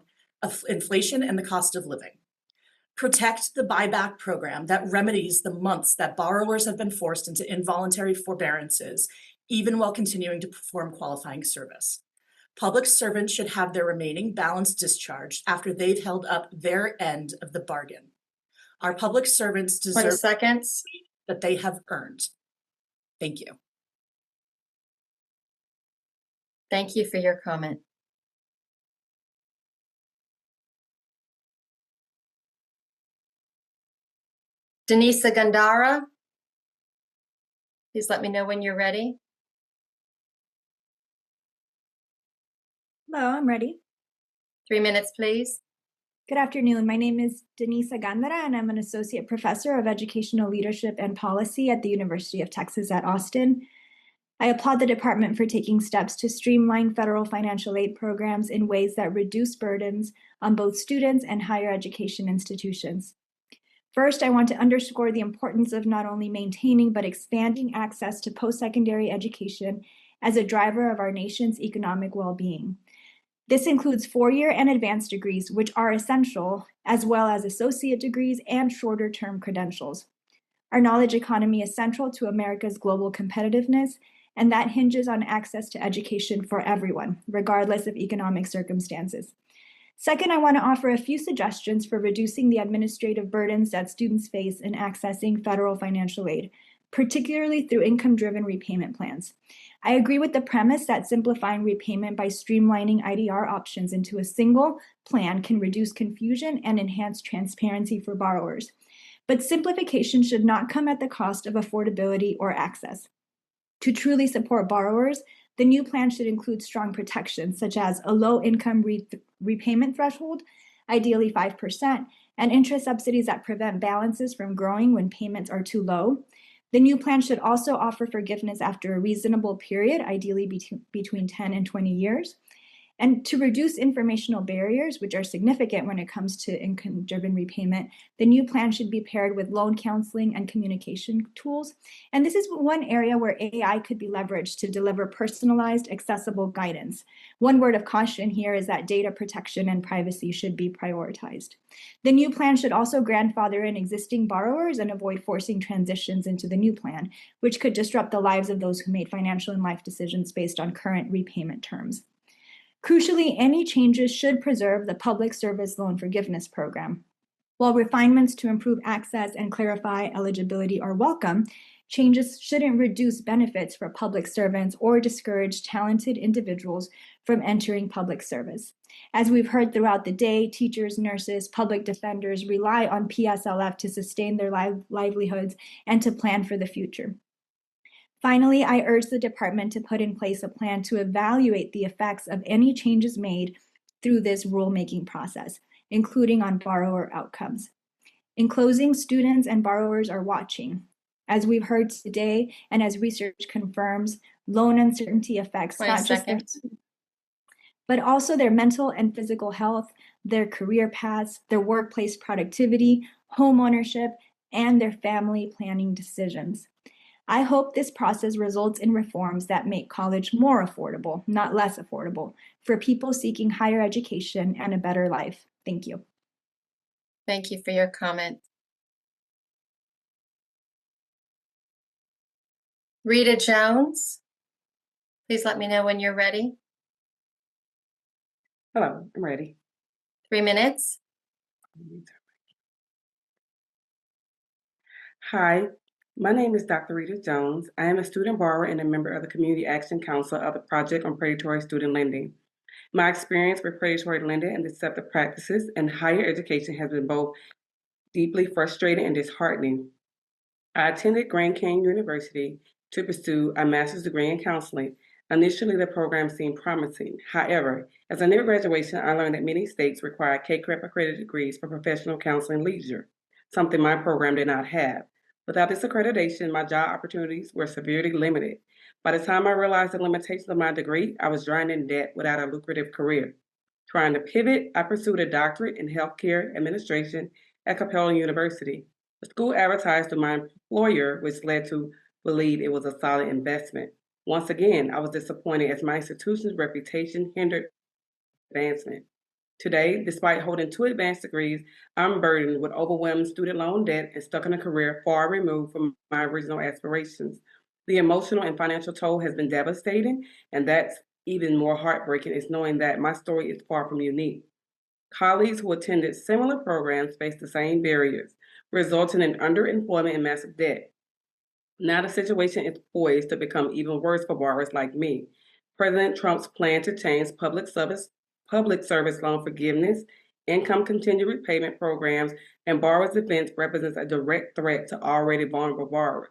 [SPEAKER 12] inflation and the cost of living. Protect the buyback program that remedies the months that borrowers have been forced into involuntary forbearances, even while continuing to perform qualifying service. Public servants should have their remaining balance discharged after they've held up their end of the bargain. Our public servants
[SPEAKER 1] 20
[SPEAKER 12] deserve
[SPEAKER 1] seconds.
[SPEAKER 12] that they have earned. Thank you.
[SPEAKER 1] Thank you for your comment. Denisa Gandara, please let me know when you're ready.
[SPEAKER 13] Hello, I'm ready.
[SPEAKER 1] 3 minutes, please.
[SPEAKER 13] Good afternoon. My name is Denisa Gandara, and I'm an associate professor of educational leadership and policy at the University of Texas at Austin. I applaud the department for taking steps to streamline federal financial aid programs in ways that reduce burdens on both students and higher education institutions. First, I want to underscore the importance of not only maintaining but expanding access to post-secondary education as a driver of our nation's economic well-being. This includes four-year and advanced degrees, which are essential, as well as associate degrees and shorter-term credentials. Our knowledge economy is central to America's global competitiveness, and that hinges on access to education for everyone, regardless of economic circumstances. Second, I want to offer a few suggestions for reducing the administrative burdens that students face in accessing federal financial aid, particularly through income-driven repayment plans. I agree with the premise that simplifying repayment by streamlining IDR options into a single plan can reduce confusion and enhance transparency for borrowers. But simplification should not come at the cost of affordability or access. To truly support borrowers, the new plan should include strong protections, such as a low-income repayment threshold, ideally 5%, and interest subsidies that prevent balances from growing when payments are too low. The new plan should also offer forgiveness after a reasonable period, ideally between 10 and 20 years. And to reduce informational barriers, which are significant when it comes to income-driven repayment, the new plan should be paired with loan counseling and communication tools. And this is one area where AI could be leveraged to deliver personalized, accessible guidance. One word of caution here is that data protection and privacy should be prioritized. The new plan should also grandfather in existing borrowers and avoid forcing transitions into the new plan, which could disrupt the lives of those who made financial and life decisions based on current repayment terms. Crucially, any changes should preserve the Public Service Loan Forgiveness Program. While refinements to improve access and clarify eligibility are welcome, changes shouldn't reduce benefits for public servants or discourage talented individuals from entering public service. As we've heard throughout the day, teachers, nurses, public defenders rely on PSLF to sustain their livelihoods and to plan for the future. Finally, I urge the department to put in place a plan to evaluate the effects of any changes made through this rulemaking process, including on borrower outcomes. In closing, students and borrowers are watching. As we've heard today, and as research confirms, loan uncertainty affects not just their, but also their mental and physical health, their career paths, their workplace productivity, home ownership, and their family planning decisions. I hope this process results in reforms that make college more affordable, not less affordable, for people seeking higher education and a better life. Thank you.
[SPEAKER 1] Thank you for your comment. Rita Jones, please let me know when you're ready.
[SPEAKER 14] Hello, I'm ready.
[SPEAKER 1] 3 minutes.
[SPEAKER 14] Hi, my name is Dr. Rita Jones. I am a student borrower and a member of the Community Action Council of the Project on Predatory Student Lending. My experience with predatory lending and deceptive practices in higher education has been both deeply frustrating and disheartening. I attended Grand Canyon University to pursue a master's degree in counseling. Initially, the program seemed promising. However, as I near graduation, I learned that many states require CACREP accredited degrees for professional counseling leisure, something my program did not have. Without this accreditation, my job opportunities were severely limited. By the time I realized the limitations of my degree, I was drowning in debt without a lucrative career. Trying to pivot, I pursued a doctorate in healthcare administration at Capella University. The school advertised to my employer, which led to believe it was a solid investment. Once again, I was disappointed as my institution's reputation hindered advancement. Today, despite holding 2 advanced degrees, I'm burdened with overwhelming student loan debt and stuck in a career far removed from my original aspirations. The emotional and financial toll has been devastating, and that's even more heartbreaking is knowing that my story is far from unique. Colleagues who attended similar programs face the same barriers, resulting in underemployment and massive debt. Now the situation is poised to become even worse for borrowers like me. President Trump's plan to change public service loan forgiveness, income continued repayment programs, and borrowers' defense represents a direct threat to already vulnerable borrowers.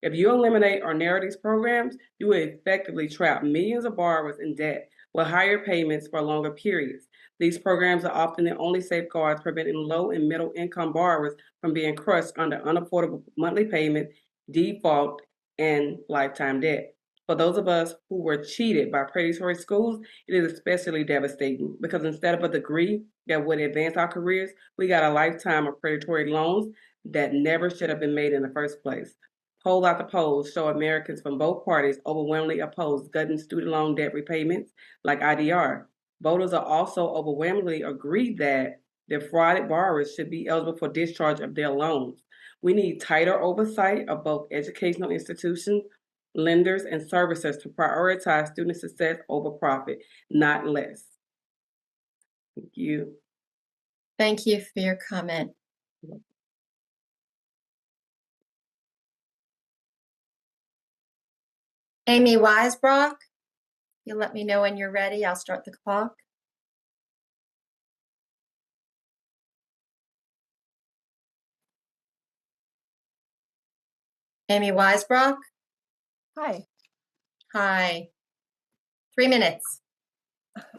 [SPEAKER 14] If you eliminate or narrow these programs, you will effectively trap millions of borrowers in debt with higher payments for longer periods. These programs are often the only safeguards preventing low and middle income borrowers from being crushed under unaffordable monthly payment, default, and lifetime debt. For those of us who were cheated by predatory schools, it is especially devastating because instead of a degree that would advance our careers, we got a lifetime of predatory loans that never should have been made in the first place. Poll after polls show Americans from both parties overwhelmingly oppose gutting student loan debt repayments like IDR. Voters are also overwhelmingly agreed that defrauded borrowers should be eligible for discharge of their loans. We need tighter oversight of both educational institutions, lenders, and servicers to prioritize student success over profit, not less. Thank you.
[SPEAKER 1] Thank you for your comment. Amy Weisbrock, you'll let me know when you're ready. I'll start the clock. Amy Weisbrock.
[SPEAKER 15] Hi,
[SPEAKER 1] Hi. 3 minutes.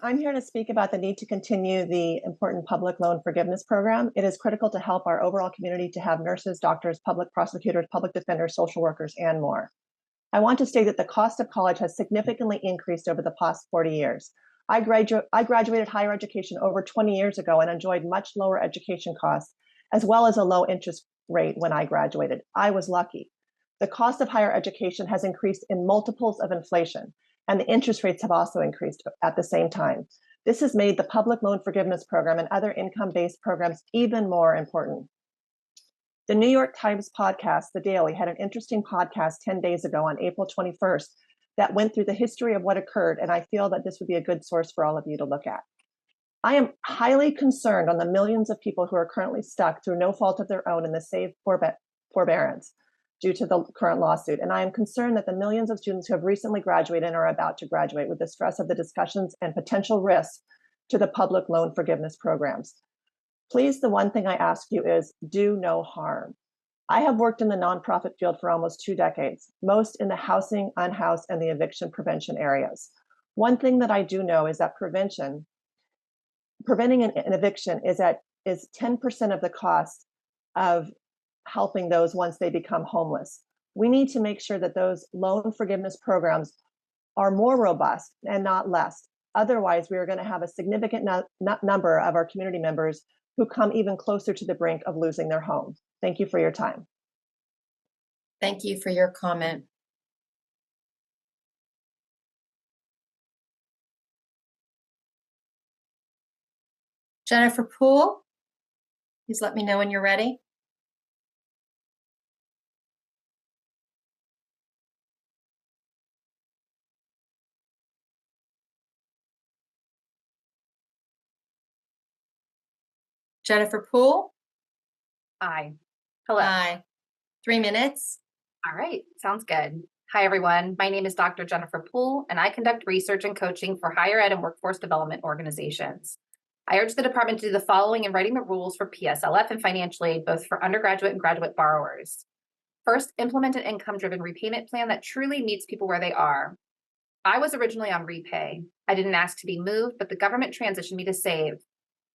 [SPEAKER 15] I'm here to speak about the need to continue the important public loan forgiveness program. It is critical to help our overall community to have nurses, doctors, public prosecutors, public defenders, social workers, and more. I want to state that the cost of college has significantly increased over the past 40 years. I graduated higher education over 20 years ago and enjoyed much lower education costs, as well as a low interest rate when I graduated. I was lucky. The cost of higher education has increased in multiples of inflation, and the interest rates have also increased at the same time. This has made the public loan forgiveness program and other income-based programs even more important. The New York Times podcast, The Daily, had an interesting podcast 10 days ago on April 21st that went through the history of what occurred, and I feel that this would be a good source for all of you to look at. I am highly concerned on the millions of people who are currently stuck through no fault of their own in the SAVE forbearance due to the current lawsuit. And I am concerned that the millions of students who have recently graduated and are about to graduate with the stress of the discussions and potential risks to the public loan forgiveness programs. Please, the one thing I ask you is do no harm. I have worked in the nonprofit field for almost 2 decades, most in the housing, unhoused, and the eviction prevention areas. One thing that I do know is that preventing an eviction is 10% of the cost of helping those once they become homeless. We need to make sure that those loan forgiveness programs are more robust and not less. Otherwise, we are going to have a significant number of our community members who come even closer to the brink of losing their home. Thank you for your time.
[SPEAKER 1] Thank you for your comment. Jennifer Poole, please let me know when you're ready. Jennifer Poole.
[SPEAKER 16] Hi. Hello.
[SPEAKER 1] Hi. 3 minutes.
[SPEAKER 16] All right. Sounds good. Hi, everyone. My name is Dr. Jennifer Poole, and I conduct research and coaching for higher ed and workforce development organizations. I urge the department to do the following in writing the rules for PSLF and financial aid, both for undergraduate and graduate borrowers. First, implement an income-driven repayment plan that truly meets people where they are. I was originally on Repay. I didn't ask to be moved, but the government transitioned me to Save.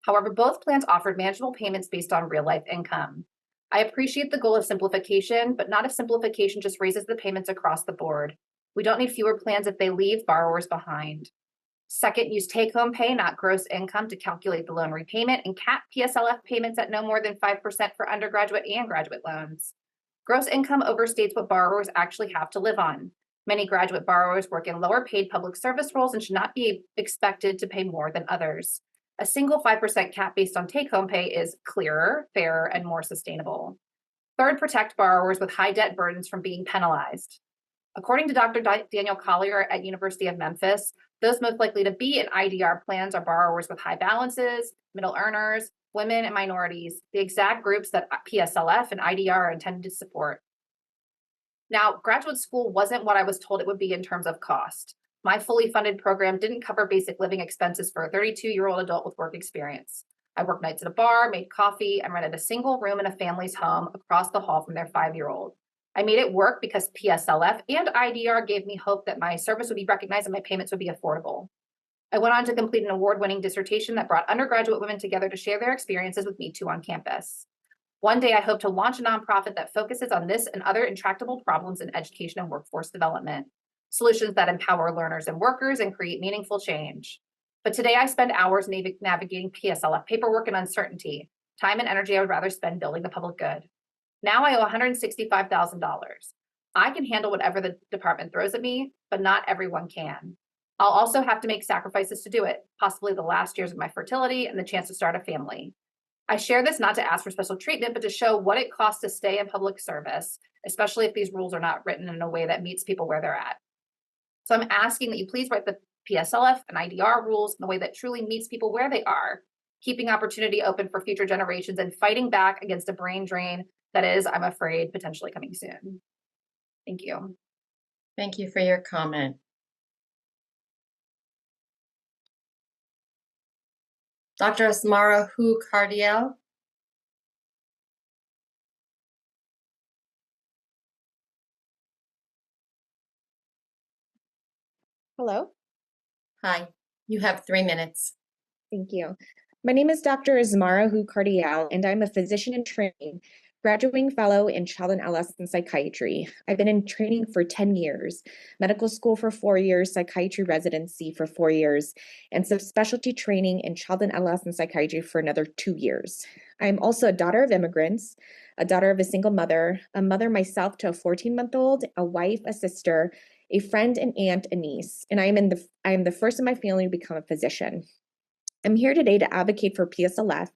[SPEAKER 16] However, both plans offered manageable payments based on real-life income. I appreciate the goal of simplification, but not if simplification just raises the payments across the board. We don't need fewer plans if they leave borrowers behind. Second, use take-home pay, not gross income, to calculate the loan repayment and cap PSLF payments at no more than 5% for undergraduate and graduate loans. Gross income overstates what borrowers actually have to live on. Many graduate borrowers work in lower-paid public service roles and should not be expected to pay more than others. A single 5% cap based on take-home pay is clearer, fairer, and more sustainable. Third, protect borrowers with high debt burdens from being penalized. According to Dr. Daniel Collier at University of Memphis, those most likely to be in IDR plans are borrowers with high balances, middle earners, women, and minorities, the exact groups that PSLF and IDR are intended to support. Now, graduate school wasn't what I was told it would be in terms of cost. My fully funded program didn't cover basic living expenses for a 32-year-old adult with work experience. I worked nights at a bar, made coffee, and rented a single room in a family's home across the hall from their 5-year-old. I made it work because PSLF and IDR gave me hope that my service would be recognized and my payments would be affordable. I went on to complete an award-winning dissertation that brought undergraduate women together to share their experiences with Me Too on campus. One day, I hope to launch a nonprofit that focuses on this and other intractable problems in education and workforce development. Solutions that empower learners and workers and create meaningful change. But today I spend hours navigating PSLF paperwork and uncertainty, time and energy I would rather spend building the public good. Now I owe $165,000. I can handle whatever the department throws at me, but not everyone can. I'll also have to make sacrifices to do it, possibly the last years of my fertility and the chance to start a family. I share this not to ask for special treatment, but to show what it costs to stay in public service, especially if these rules are not written in a way that meets people where they're at. So I'm asking that you please write the PSLF and IDR rules in a way that truly meets people where they are, keeping opportunity open for future generations and fighting back against a brain drain that is, I'm afraid, potentially coming soon. Thank you.
[SPEAKER 1] Thank you for your comment. Dr. Asmara Hu Cardiel.
[SPEAKER 17] Hello.
[SPEAKER 1] Hi, you have 3 minutes.
[SPEAKER 17] Thank you. My name is Dr. Ismara Hu Cardiel, and I'm a physician in training, graduating fellow in child and adolescent psychiatry. I've been in training for 10 years, medical school for 4 years, psychiatry residency for 4 years, and subspecialty training in child and adolescent psychiatry for another 2 years. I'm also a daughter of immigrants, a daughter of a single mother, a mother myself to a 14-month-old, a wife, a sister, a friend, an aunt, a niece, and I am the first in my family to become a physician. I'm here today to advocate for PSLF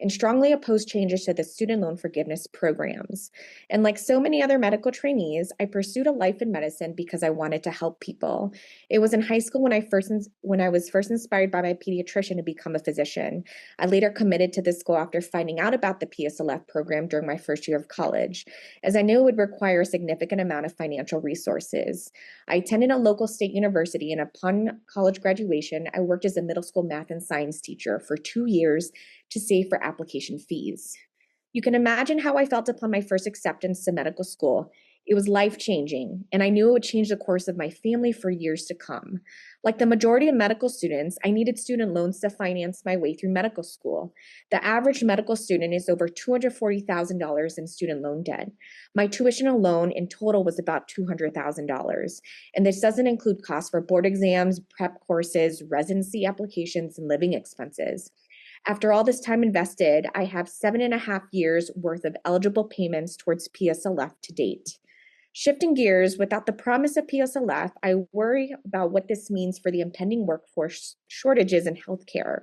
[SPEAKER 17] and strongly oppose changes to the student loan forgiveness programs. And like so many other medical trainees, I pursued a life in medicine because I wanted to help people. It was in high school when I was first inspired by my pediatrician to become a physician. I later committed to this school after finding out about the PSLF program during my first year of college, as I knew it would require a significant amount of financial resources. I attended a local state university, and upon college graduation, I worked as a middle school math and science teacher for 2 years to save for application fees. You can imagine how I felt upon my first acceptance to medical school. It was life-changing, and I knew it would change the course of my family for years to come. Like the majority of medical students, I needed student loans to finance my way through medical school. The average medical student is over $240,000 in student loan debt. My tuition alone in total was about $200,000, and this doesn't include costs for board exams, prep courses, residency applications, and living expenses. After all this time invested, I have 7.5 years worth of eligible payments towards PSLF to date. Shifting gears, without the promise of PSLF, I worry about what this means for the impending workforce shortages in healthcare.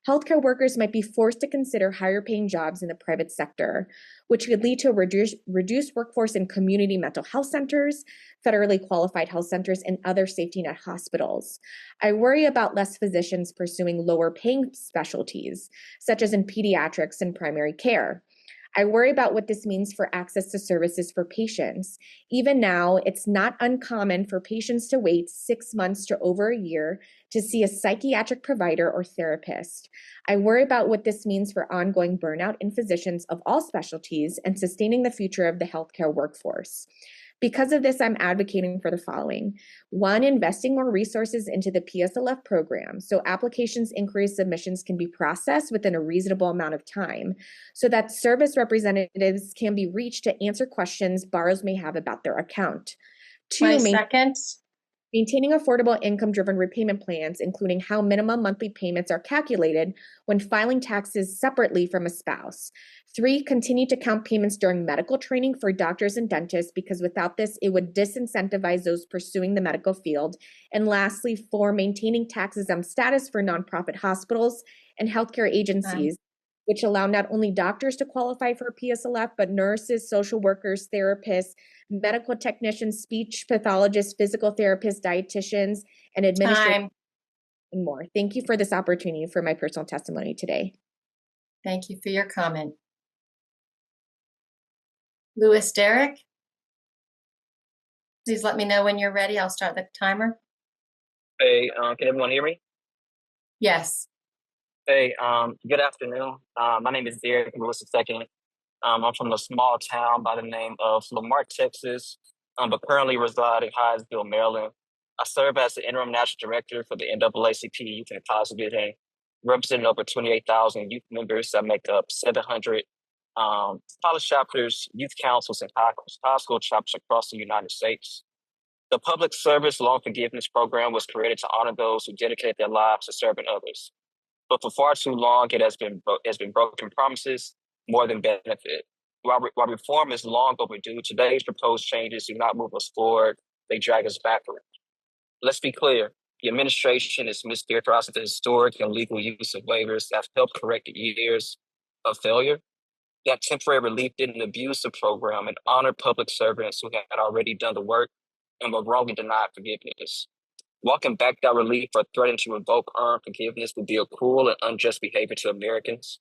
[SPEAKER 17] Healthcare workers might be forced to consider higher paying jobs in the private sector, which could lead to a reduced workforce in community mental health centers, federally qualified health centers, and other safety net hospitals. I worry about less physicians pursuing lower paying specialties, such as in pediatrics and primary care. I worry about what this means for access to services for patients. Even now, it's not uncommon for patients to wait 6 months to over a year to see a psychiatric provider or therapist. I worry about what this means for ongoing burnout in physicians of all specialties and sustaining the future of the healthcare workforce. Because of this, I'm advocating for the following. 1, investing more resources into the PSLF program so applications, inquiries, submissions can be processed within a reasonable amount of time so that service representatives can be reached to answer questions borrowers may have about their account. 2,
[SPEAKER 1] 20 seconds.
[SPEAKER 17] Maintaining affordable income-driven repayment plans, including how minimum monthly payments are calculated when filing taxes separately from a spouse. 3, continue to count payments during medical training for doctors and dentists, because without this, it would disincentivize those pursuing the medical field. And lastly, 4, maintaining tax-exempt status for nonprofit hospitals and healthcare agencies, which allow not only doctors to qualify for PSLF, but nurses, social workers, therapists, medical technicians, speech pathologists, physical therapists, dietitians, and administrators, and more. Thank you for this opportunity for my personal testimony today.
[SPEAKER 1] Thank you for your comment. Louis Derrick, please let me know when you're ready. I'll start the timer.
[SPEAKER 18] Hey, can everyone hear me?
[SPEAKER 1] Yes.
[SPEAKER 18] Hey, good afternoon. My name is Derek Lewis II. I'm from a small town by the name of Lamar, Texas, but currently reside in Hyattsville, Maryland. I serve as the interim national director for the NAACP Youth and College Division, representing over 28,000 youth members that make up 700 college chapters, youth councils, and high school chapters across the United States. The Public Service Loan Forgiveness Program was created to honor those who dedicated their lives to serving others. But for far too long, it has been broken promises more than benefit. While reform is long overdue, today's proposed changes do not move us forward, they drag us backward. Let's be clear, the administration is mischaracterizing the historic and legal use of waivers that have helped correct years of failure. That temporary relief didn't abuse the program and honor public servants who had already done the work and were wrongly denied forgiveness. Walking back that relief or threatening to revoke earned forgiveness would be a cruel and unjust behavior to Americans.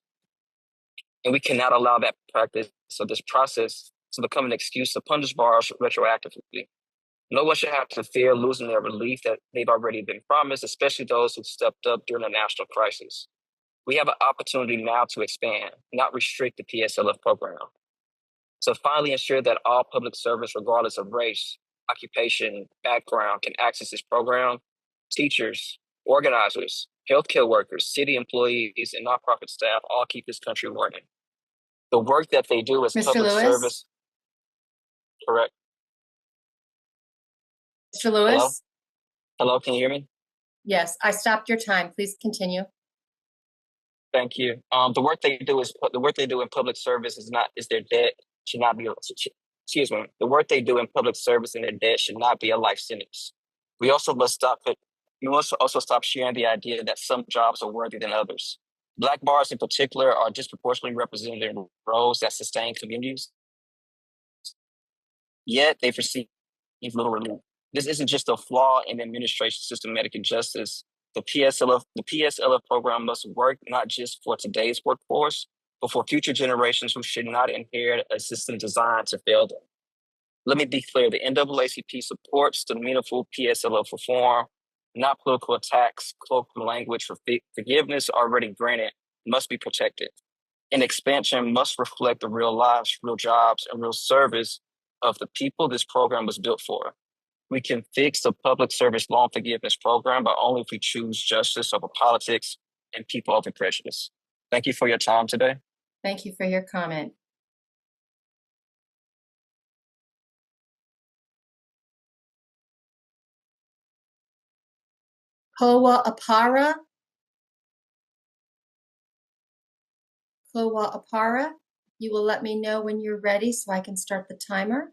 [SPEAKER 18] And we cannot allow that practice or this process to become an excuse to punish borrowers retroactively. No one should have to fear losing their relief that they've already been promised, especially those who stepped up during a national crisis. We have an opportunity now to expand, not restrict the PSLF program. So finally ensure that all public servants, regardless of race, occupation, background, can access this program. Teachers, organizers, healthcare workers, city employees, and nonprofit staff all keep this country running. The work that they do is
[SPEAKER 1] Mr.
[SPEAKER 18] public
[SPEAKER 1] Lewis?
[SPEAKER 18] service. Correct.
[SPEAKER 1] Mr. Lewis?
[SPEAKER 18] Hello? Hello, can you hear me?
[SPEAKER 1] Yes, I stopped your time. Please continue.
[SPEAKER 18] Thank you. The work they do in public service is their debt should not be. Excuse me. The work they do in public service and their debt should not be a life sentence. We must also stop sharing the idea that some jobs are worthy than others. Black bars in particular are disproportionately represented in roles that sustain communities. Yet they've received little relief. This isn't just a flaw in the administration systematic injustice. The PSLF program must work not just for today's workforce, but for future generations who should not inherit a system designed to fail them. Let me be clear, the NAACP supports the meaningful PSLF reform, not political attacks, colloquial language for forgiveness already granted must be protected. And expansion must reflect the real lives, real jobs, and real service of the people this program was built for. We can fix the public service loan forgiveness program, but only if we choose justice over politics and people over prejudice. Thank you for your time today.
[SPEAKER 1] Thank you for your comment. Kowa Apara. Kowa Apara, you will let me know when you're ready so I can start the timer.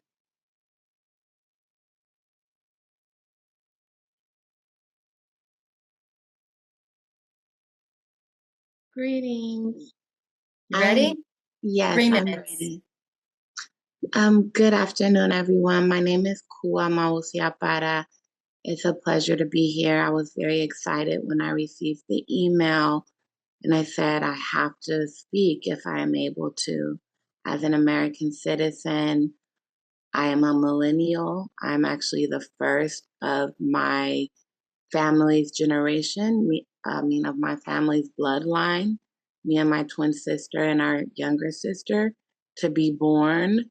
[SPEAKER 19] Greetings.
[SPEAKER 1] You ready?
[SPEAKER 19] Yes,
[SPEAKER 1] 3
[SPEAKER 19] I'm
[SPEAKER 1] minutes.
[SPEAKER 19] ready. Good afternoon, everyone. My name is Kua Mausi Apara. It's a pleasure to be here. I was very excited when I received the email, and I said I have to speak if I am able to. As an American citizen, I am a millennial. I'm actually the first of my family's generation, of my family's bloodline, me and my twin sister and our younger sister, to be born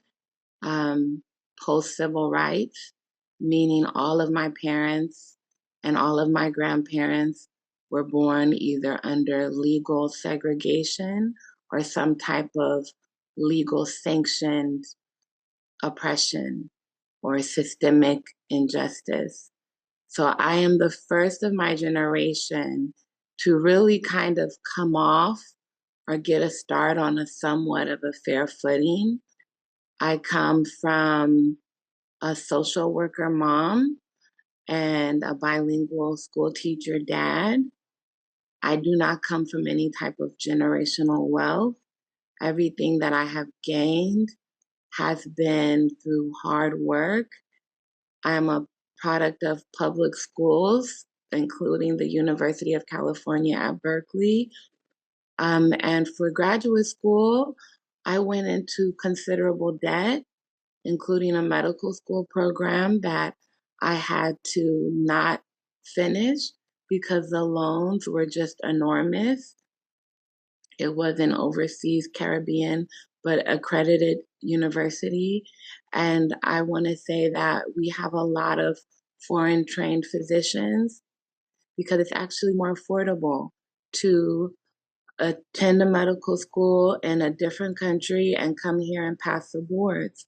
[SPEAKER 19] post-civil rights, meaning all of my parents and all of my grandparents were born either under legal segregation or some type of legal sanctioned oppression or systemic injustice. So I am the first of my generation to really kind of come off or get a start on a somewhat of a fair footing. I come from a social worker mom and a bilingual school teacher dad. I do not come from any type of generational wealth. Everything that I have gained has been through hard work. I'm a product of public schools, including the University of California at Berkeley. And for graduate school, I went into considerable debt, including a medical school program that I had to not finish because the loans were just enormous. It was an overseas Caribbean, but accredited university. And I want to say that we have a lot of foreign trained physicians because it's actually more affordable to attend a medical school in a different country and come here and pass the boards.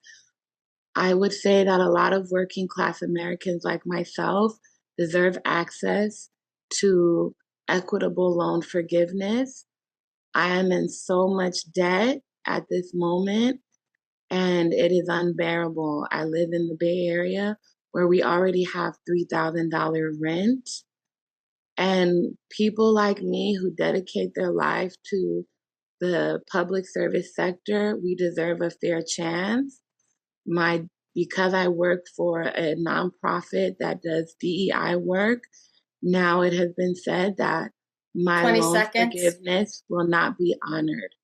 [SPEAKER 19] I would say that a lot of working class Americans like myself deserve access to equitable loan forgiveness. I am in so much debt at this moment, and it is unbearable. I live in the Bay Area where we already have $3,000 rent. And people like me who dedicate their life to the public service sector, we deserve a fair chance. Because I work for a nonprofit that does DEI work, now it has been said that my
[SPEAKER 1] 20
[SPEAKER 19] loan
[SPEAKER 1] seconds.
[SPEAKER 19] forgiveness will not be honored.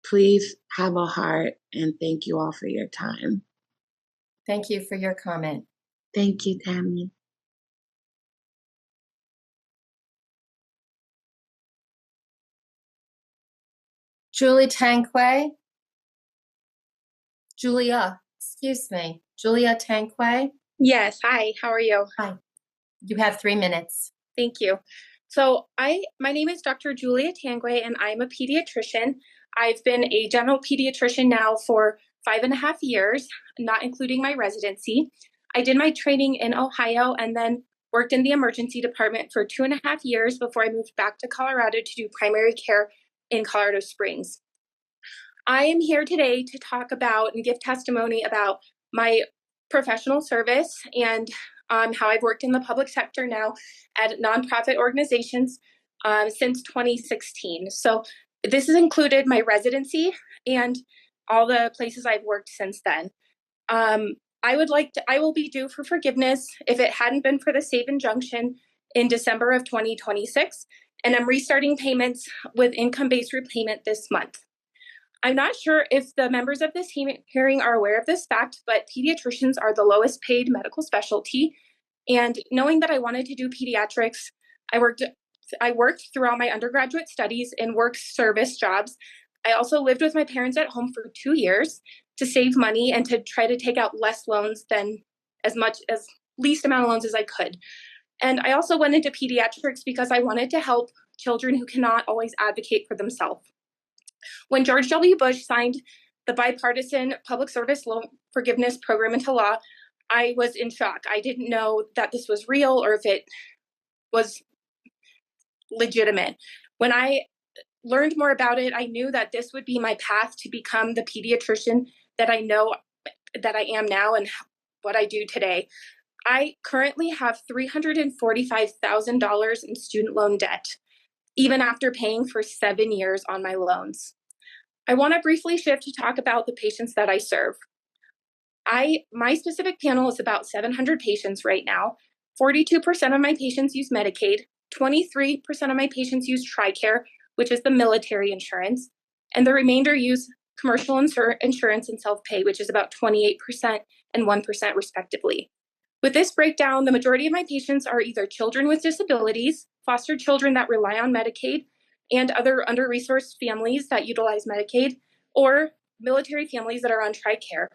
[SPEAKER 19] Please have a heart, and thank you all for your time.
[SPEAKER 1] Thank you for your comment.
[SPEAKER 19] Thank you, Tammy.
[SPEAKER 1] Julie Tanquay. Julia Tanquay.
[SPEAKER 20] Yes, hi, how are you?
[SPEAKER 1] Hi. You have 3 minutes.
[SPEAKER 20] Thank you. So my name is Dr. Julia Tanguay, and I'm a pediatrician. I've been a general pediatrician now for 5.5 years, not including my residency. I did my training in Ohio and then worked in the emergency department for 2.5 years before I moved back to Colorado to do primary care in Colorado Springs. I am here today to talk about and give testimony about my professional service and how I've worked in the public sector now at nonprofit organizations since 2016. So this has included my residency and all the places I've worked since then. I will be due for forgiveness if it hadn't been for the SAVE injunction in December of 2026, and I'm restarting payments with income-based repayment this month. I'm not sure if the members of this hearing are aware of this fact, but pediatricians are the lowest paid medical specialty. And knowing that I wanted to do pediatrics, I worked throughout my undergraduate studies in work service jobs. I also lived with my parents at home for 2 years to save money and to try to take out less loans than least amount of loans as I could. And I also went into pediatrics because I wanted to help children who cannot always advocate for themselves. When George W. Bush signed the bipartisan public service loan forgiveness program into law, I was in shock. I didn't know that this was real or if it was legitimate. When I learned more about it, I knew that this would be my path to become the pediatrician that I know that I am now and what I do today. I currently have $345,000 in student loan debt, even after paying for 7 years on my loans. I want to briefly shift to talk about the patients that I serve. My specific panel is about 700 patients right now. 42% of my patients use Medicaid, 23% of my patients use TRICARE, which is the military insurance, and the remainder use commercial insurance and self-pay, which is about 28% and 1% respectively. With this breakdown, the majority of my patients are either children with disabilities, foster children that rely on Medicaid, and other under-resourced families that utilize Medicaid, or military families that are on TRICARE.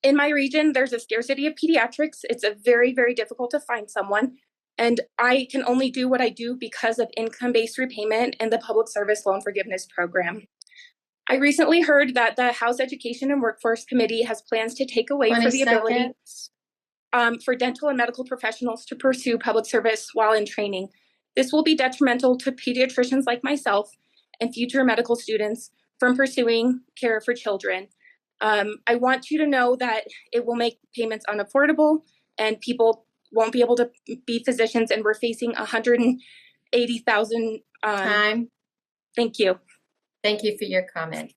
[SPEAKER 20] In my region, there's a scarcity of pediatrics. It's a very, very difficult to find someone. And I can only do what I do because of income-based repayment and the Public Service Loan Forgiveness Program. I recently heard that the House Education and Workforce Committee has plans to take away for the ability for dental and medical professionals to pursue public service while in training. This will be detrimental to pediatricians like myself and future medical students from pursuing care for children. I want you to know that it will make payments unaffordable and people won't be able to be physicians, and we're facing 180,000.
[SPEAKER 1] Time.
[SPEAKER 20] Thank you.
[SPEAKER 1] Thank you for your comment.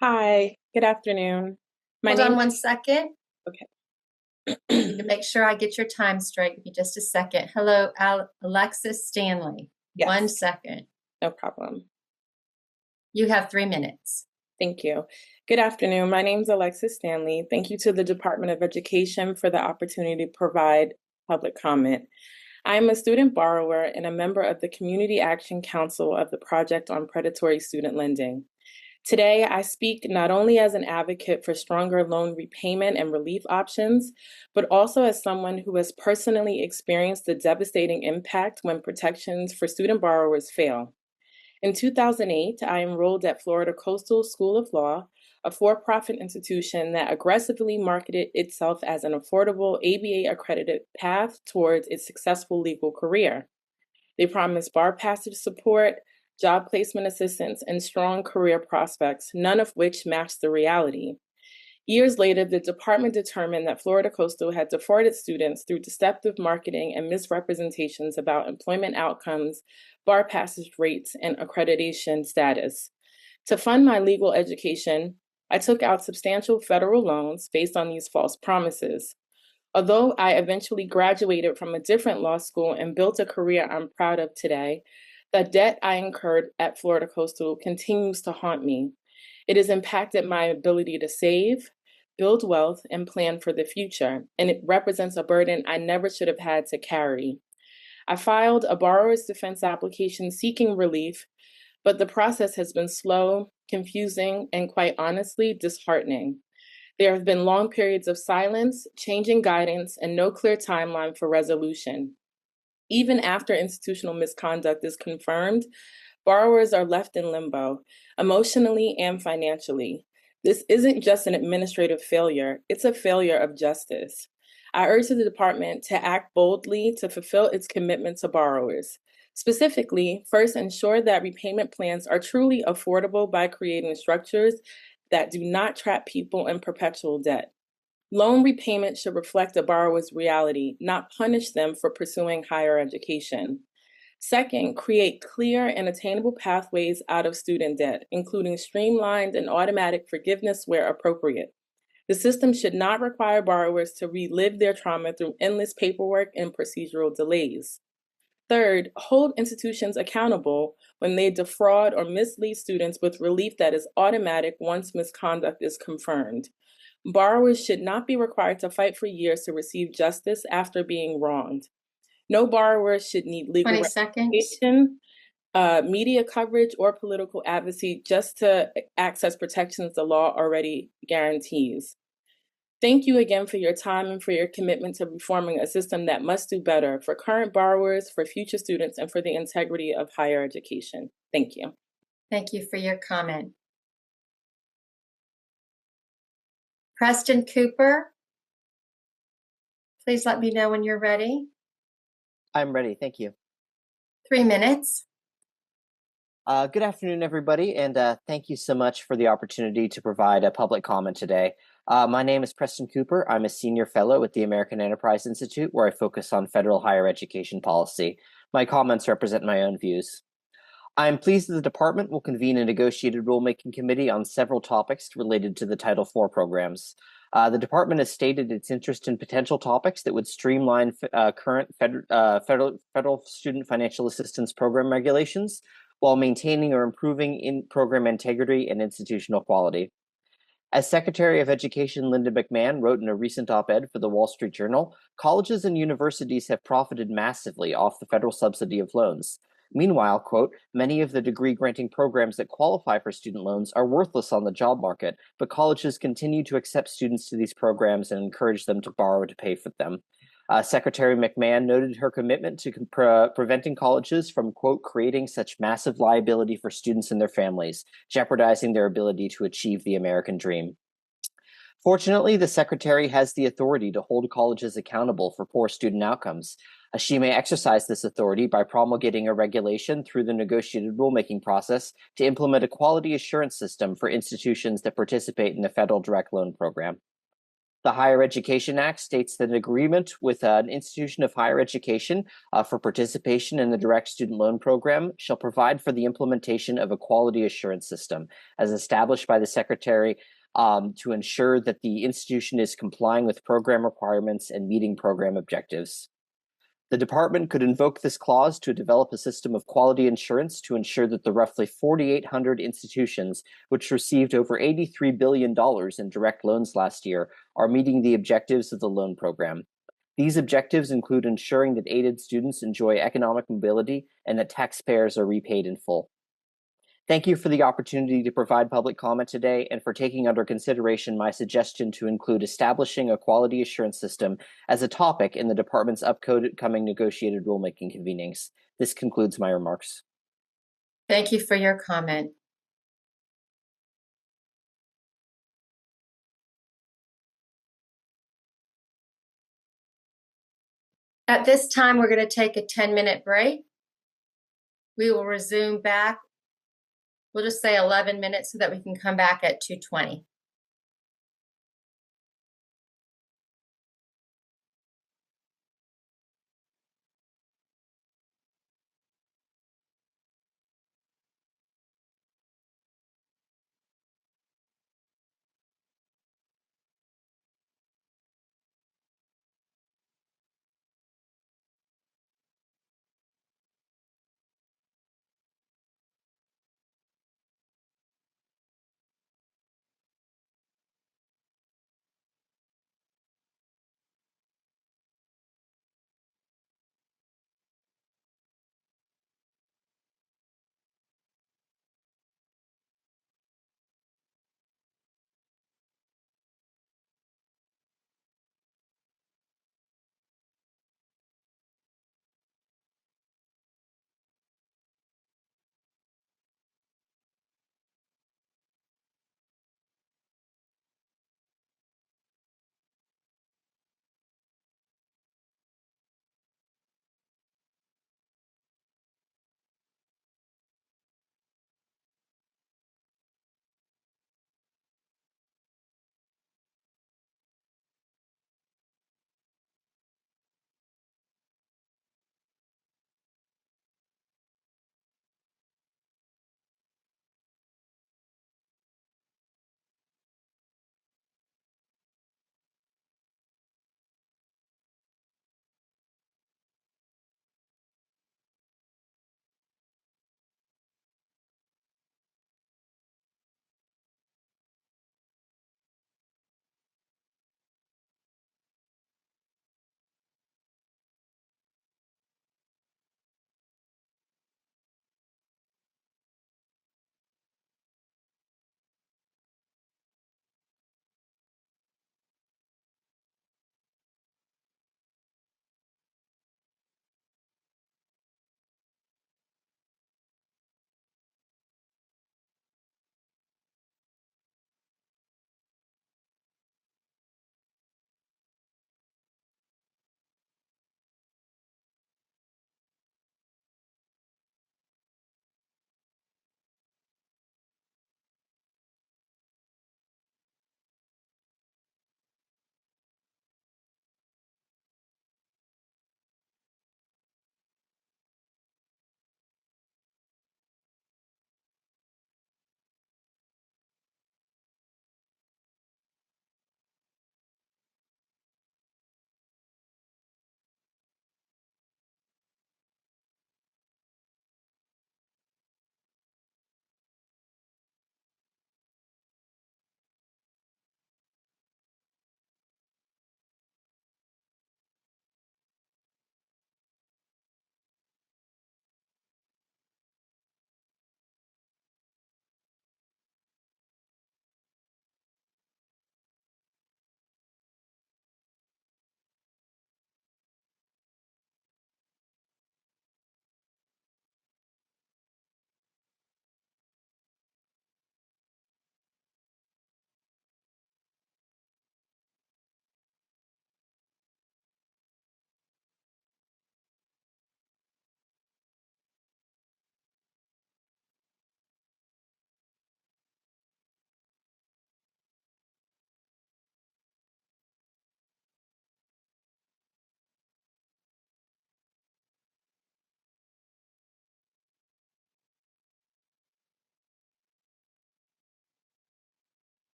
[SPEAKER 21] Hi, good afternoon.
[SPEAKER 1] Hold on 1 second.
[SPEAKER 21] Okay.
[SPEAKER 1] To make sure I get your time straight, give me just a second. Hello, Alexis Stanley.
[SPEAKER 21] Yes.
[SPEAKER 1] 1 second.
[SPEAKER 21] No problem.
[SPEAKER 1] You have 3 minutes.
[SPEAKER 21] Thank you. Good afternoon. My name is Alexis Stanley. Thank you to the Department of Education for the opportunity to provide public comment. I am a student borrower and a member of the Community Action Council of the Project on Predatory Student Lending. Today, I speak not only as an advocate for stronger loan repayment and relief options, but also as someone who has personally experienced the devastating impact when protections for student borrowers fail. In 2008, I enrolled at Florida Coastal School of Law, a for-profit institution that aggressively marketed itself as an affordable ABA-accredited path towards its successful legal career. They promised bar passage support, job placement assistance, and strong career prospects, none of which matched the reality. Years later, the department determined that Florida Coastal had defrauded students through deceptive marketing and misrepresentations about employment outcomes, bar passage rates, and accreditation status. To fund my legal education, I took out substantial federal loans based on these false promises. Although I eventually graduated from a different law school and built a career I'm proud of today, The debt I incurred at Florida Coastal continues to haunt me. It has impacted my ability to save, build wealth, and plan for the future, and it represents a burden I never should have had to carry. I filed a borrower's defense application seeking relief, but the process has been slow, confusing, and quite honestly, disheartening. There have been long periods of silence, changing guidance, and no clear timeline for resolution. Even after institutional misconduct is confirmed, borrowers are left in limbo, emotionally and financially. This isn't just an administrative failure, it's a failure of justice. I urge the department to act boldly to fulfill its commitment to borrowers. Specifically, first, ensure that repayment plans are truly affordable by creating structures that do not trap people in perpetual debt. Loan repayment should reflect a borrower's reality, not punish them for pursuing higher education. Second, create clear and attainable pathways out of student debt, including streamlined and automatic forgiveness where appropriate. The system should not require borrowers to relive their trauma through endless paperwork and procedural delays. Third, hold institutions accountable when they defraud or mislead students with relief that is automatic once misconduct is confirmed. Borrowers should not be required to fight for years to receive justice after being wronged. No borrower should need legal
[SPEAKER 1] 20 seconds.
[SPEAKER 21] representation, media coverage, or political advocacy just to access protections the law already guarantees. Thank you again for your time and for your commitment to reforming a system that must do better for current borrowers, for future students, and for the integrity of higher education. Thank you.
[SPEAKER 1] Thank you for your comment. Preston Cooper, please let me know when you're ready.
[SPEAKER 2] I'm ready. Thank you.
[SPEAKER 1] 3 minutes.
[SPEAKER 2] Good afternoon, everybody, and thank you so much for the opportunity to provide a public comment today. My name is Preston Cooper. I'm a senior fellow at the American Enterprise Institute, where I focus on federal higher education policy. My comments represent my own views. I'm pleased that the department will convene a negotiated rulemaking committee on several topics related to the Title IV programs. The department has stated its interest in potential topics that would streamline current federal student financial assistance program regulations while maintaining or improving in-program integrity and institutional quality. As Secretary of Education Linda McMahon wrote in a recent op-ed for the Wall Street Journal, colleges and universities have profited massively off the federal subsidy of loans. Meanwhile, quote, many of the degree-granting programs that qualify for student loans are worthless on the job market, but colleges continue to accept students to these programs and encourage them to borrow to pay for them. Secretary McMahon noted her commitment to preventing colleges from, quote, creating such massive liability for students and their families, jeopardizing their ability to achieve the American dream. Fortunately, the Secretary has the authority to hold colleges accountable for poor student outcomes. She may exercise this authority by promulgating a regulation through the negotiated rulemaking process to implement a quality assurance system for institutions that participate in the federal direct loan program. The Higher Education Act states that an agreement with an institution of higher education for participation in the direct student loan program shall provide for the implementation of a quality assurance system as established by the Secretary to ensure that the institution is complying with program requirements and meeting program objectives. The department could invoke this clause to develop a system of quality assurance to ensure that the roughly 4,800 institutions, which received over $83 billion in direct loans last year, are meeting the objectives of the loan program. These objectives include ensuring that aided students enjoy economic mobility and that taxpayers are repaid in full. Thank you for the opportunity to provide public comment today and for taking under consideration my suggestion to include establishing a quality assurance system as a topic in the department's upcoming negotiated rulemaking convenings. This concludes my remarks.
[SPEAKER 1] Thank you for your comment. At this time, we're going to take a 10-minute break. We will resume back. We'll just say 11 minutes so that we can come back at 2:20.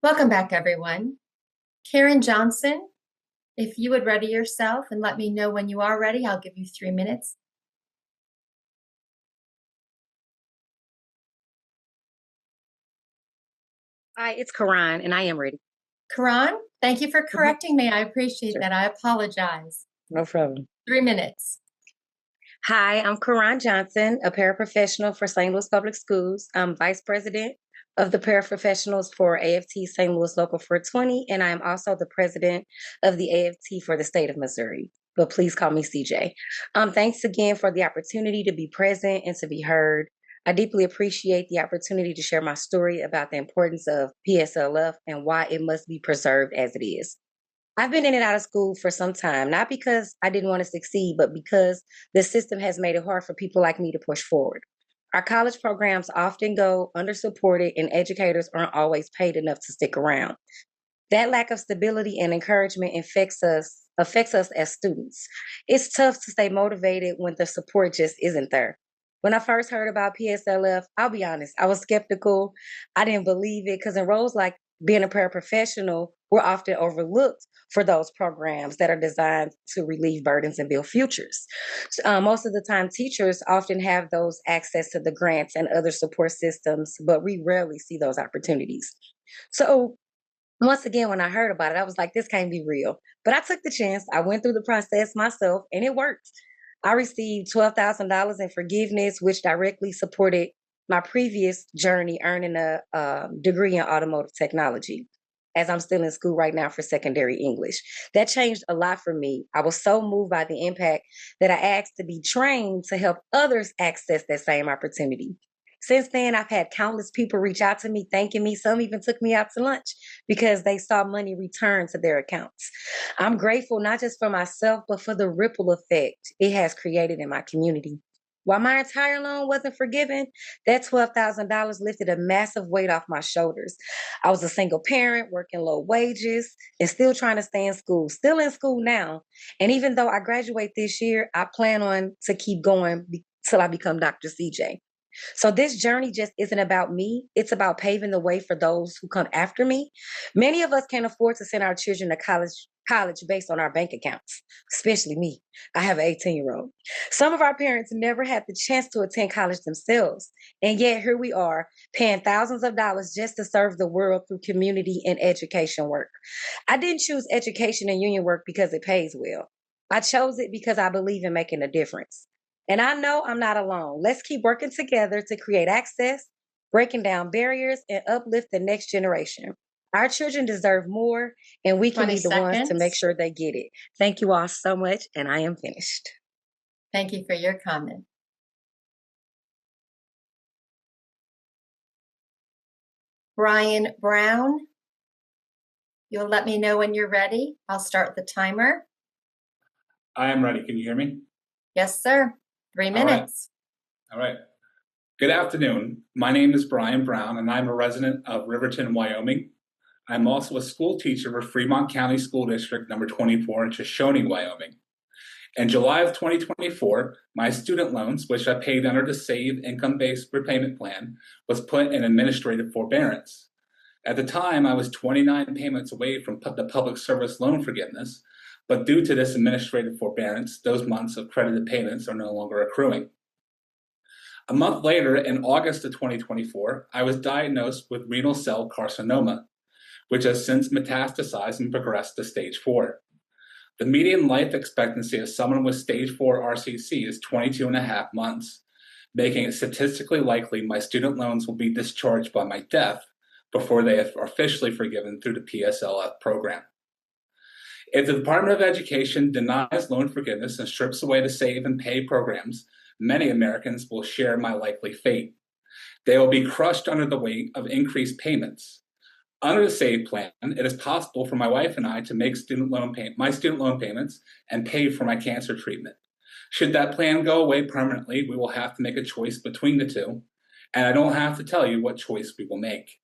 [SPEAKER 1] Welcome back, everyone. Karen Johnson, if you would ready yourself and let me know when you are ready, I'll give you 3 minutes.
[SPEAKER 3] Hi, it's Karan, and I am ready.
[SPEAKER 1] Karan, thank you for correcting me. I appreciate that. I apologize.
[SPEAKER 3] No problem.
[SPEAKER 1] 3 minutes.
[SPEAKER 3] Hi, I'm Karan Johnson, a paraprofessional for St. Louis Public Schools. I'm Vice President of the Paraprofessionals for AFT St. Louis Local 420, and I am also the President of the AFT for the state of Missouri. But please call me CJ. Thanks again for the opportunity to be present and to be heard. I deeply appreciate the opportunity to share my story about the importance of PSLF and why it must be preserved as it is. I've been in and out of school for some time, not because I didn't want to succeed, but because the system has made it hard for people like me to push forward. Our college programs often go undersupported, and educators aren't always paid enough to stick around. That lack of stability and encouragement affects us as students. It's tough to stay motivated when the support just isn't there. When I first heard about PSLF, I'll be honest, I was skeptical. I didn't believe it because in roles like being a paraprofessional, we're often overlooked for those programs that are designed to relieve burdens and build futures. Most of the time, teachers often have those access to the grants and other support systems, but we rarely see those opportunities. So once again, when I heard about it, I was like, this can't be real. But I took the chance. I went through the process myself, and it worked. I received $12,000 in forgiveness, which directly supported my previous journey earning a degree in automotive technology, as I'm still in school right now for secondary English. That changed a lot for me. I was so moved by the impact that I asked to be trained to help others access that same opportunity. Since then, I've had countless people reach out to me, thanking me. Some even took me out to lunch because they saw money return to their accounts. I'm grateful not just for myself, but for the ripple effect it has created in my community. While my entire loan wasn't forgiven, that $12,000 lifted a massive weight off my shoulders. I was a single parent, working low wages, and still trying to stay in school. Still in school now. And even though I graduate this year, I plan on to keep going till I become Dr. CJ. So this journey just isn't about me. It's about paving the way for those who come after me. Many of us can't afford to send our children to college based on our bank accounts, especially me. I have an 18-year-old. Some of our parents never had the chance to attend college themselves. And yet here we are paying thousands of dollars just to serve the world through community and education work. I didn't choose education and union work because it pays well. I chose it because I believe in making a difference. And I know I'm not alone. Let's keep working together to create access, breaking down barriers, and uplift the next generation. Our children deserve more, and we can be the ones to make sure they get it. Thank you all so much, and I am finished.
[SPEAKER 1] Thank you for your comment. Brian Brown, you'll let me know when you're ready. I'll start the timer.
[SPEAKER 22] I am ready. Can you hear me?
[SPEAKER 1] Yes, sir. 3 minutes.
[SPEAKER 22] All right. Good afternoon. My name is Brian Brown, and I'm a resident of Riverton, Wyoming. I'm also a school teacher for Fremont County School District number 24 in Shoshone, Wyoming. In July of 2024, my student loans, which I paid under the SAVE income-based repayment plan, was put in administrative forbearance. At the time, I was 29 payments away from the public service loan forgiveness, but due to this administrative forbearance, those months of credited payments are no longer accruing. A month later, in August of 2024, I was diagnosed with renal cell carcinoma, which has since metastasized and progressed to stage 4. The median life expectancy of someone with stage 4 RCC is 22 and a half months, making it statistically likely my student loans will be discharged by my death before they are officially forgiven through the PSLF program. If the Department of Education denies loan forgiveness and strips away the Save and Pay programs, many Americans will share my likely fate. They will be crushed under the weight of increased payments. Under the SAVE plan, it is possible for my wife and I to make my student loan payments and pay for my cancer treatment. Should that plan go away permanently, we will have to make a choice between the two, and I don't have to tell you what choice we will make.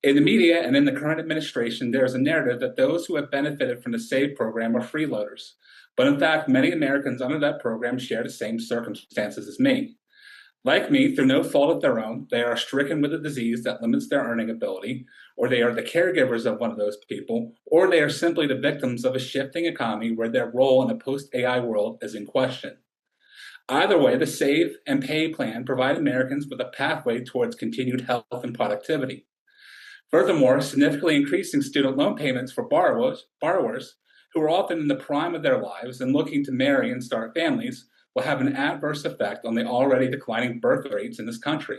[SPEAKER 22] In the media and in the current administration, there is a narrative that those who have benefited from the SAVE program are freeloaders. But in fact, many Americans under that program share the same circumstances as me. Like me, through no fault of their own, they are stricken with a disease that limits their earning ability, or they are the caregivers of one of those people, or they are simply the victims of a shifting economy where their role in a post-AI world is in question. Either way, the Save and Pay plan provide Americans with a pathway towards continued health and productivity. Furthermore, significantly increasing student loan payments for borrowers who are often in the prime of their lives and looking to marry and start families will have an adverse effect on the already declining birth rates in this country.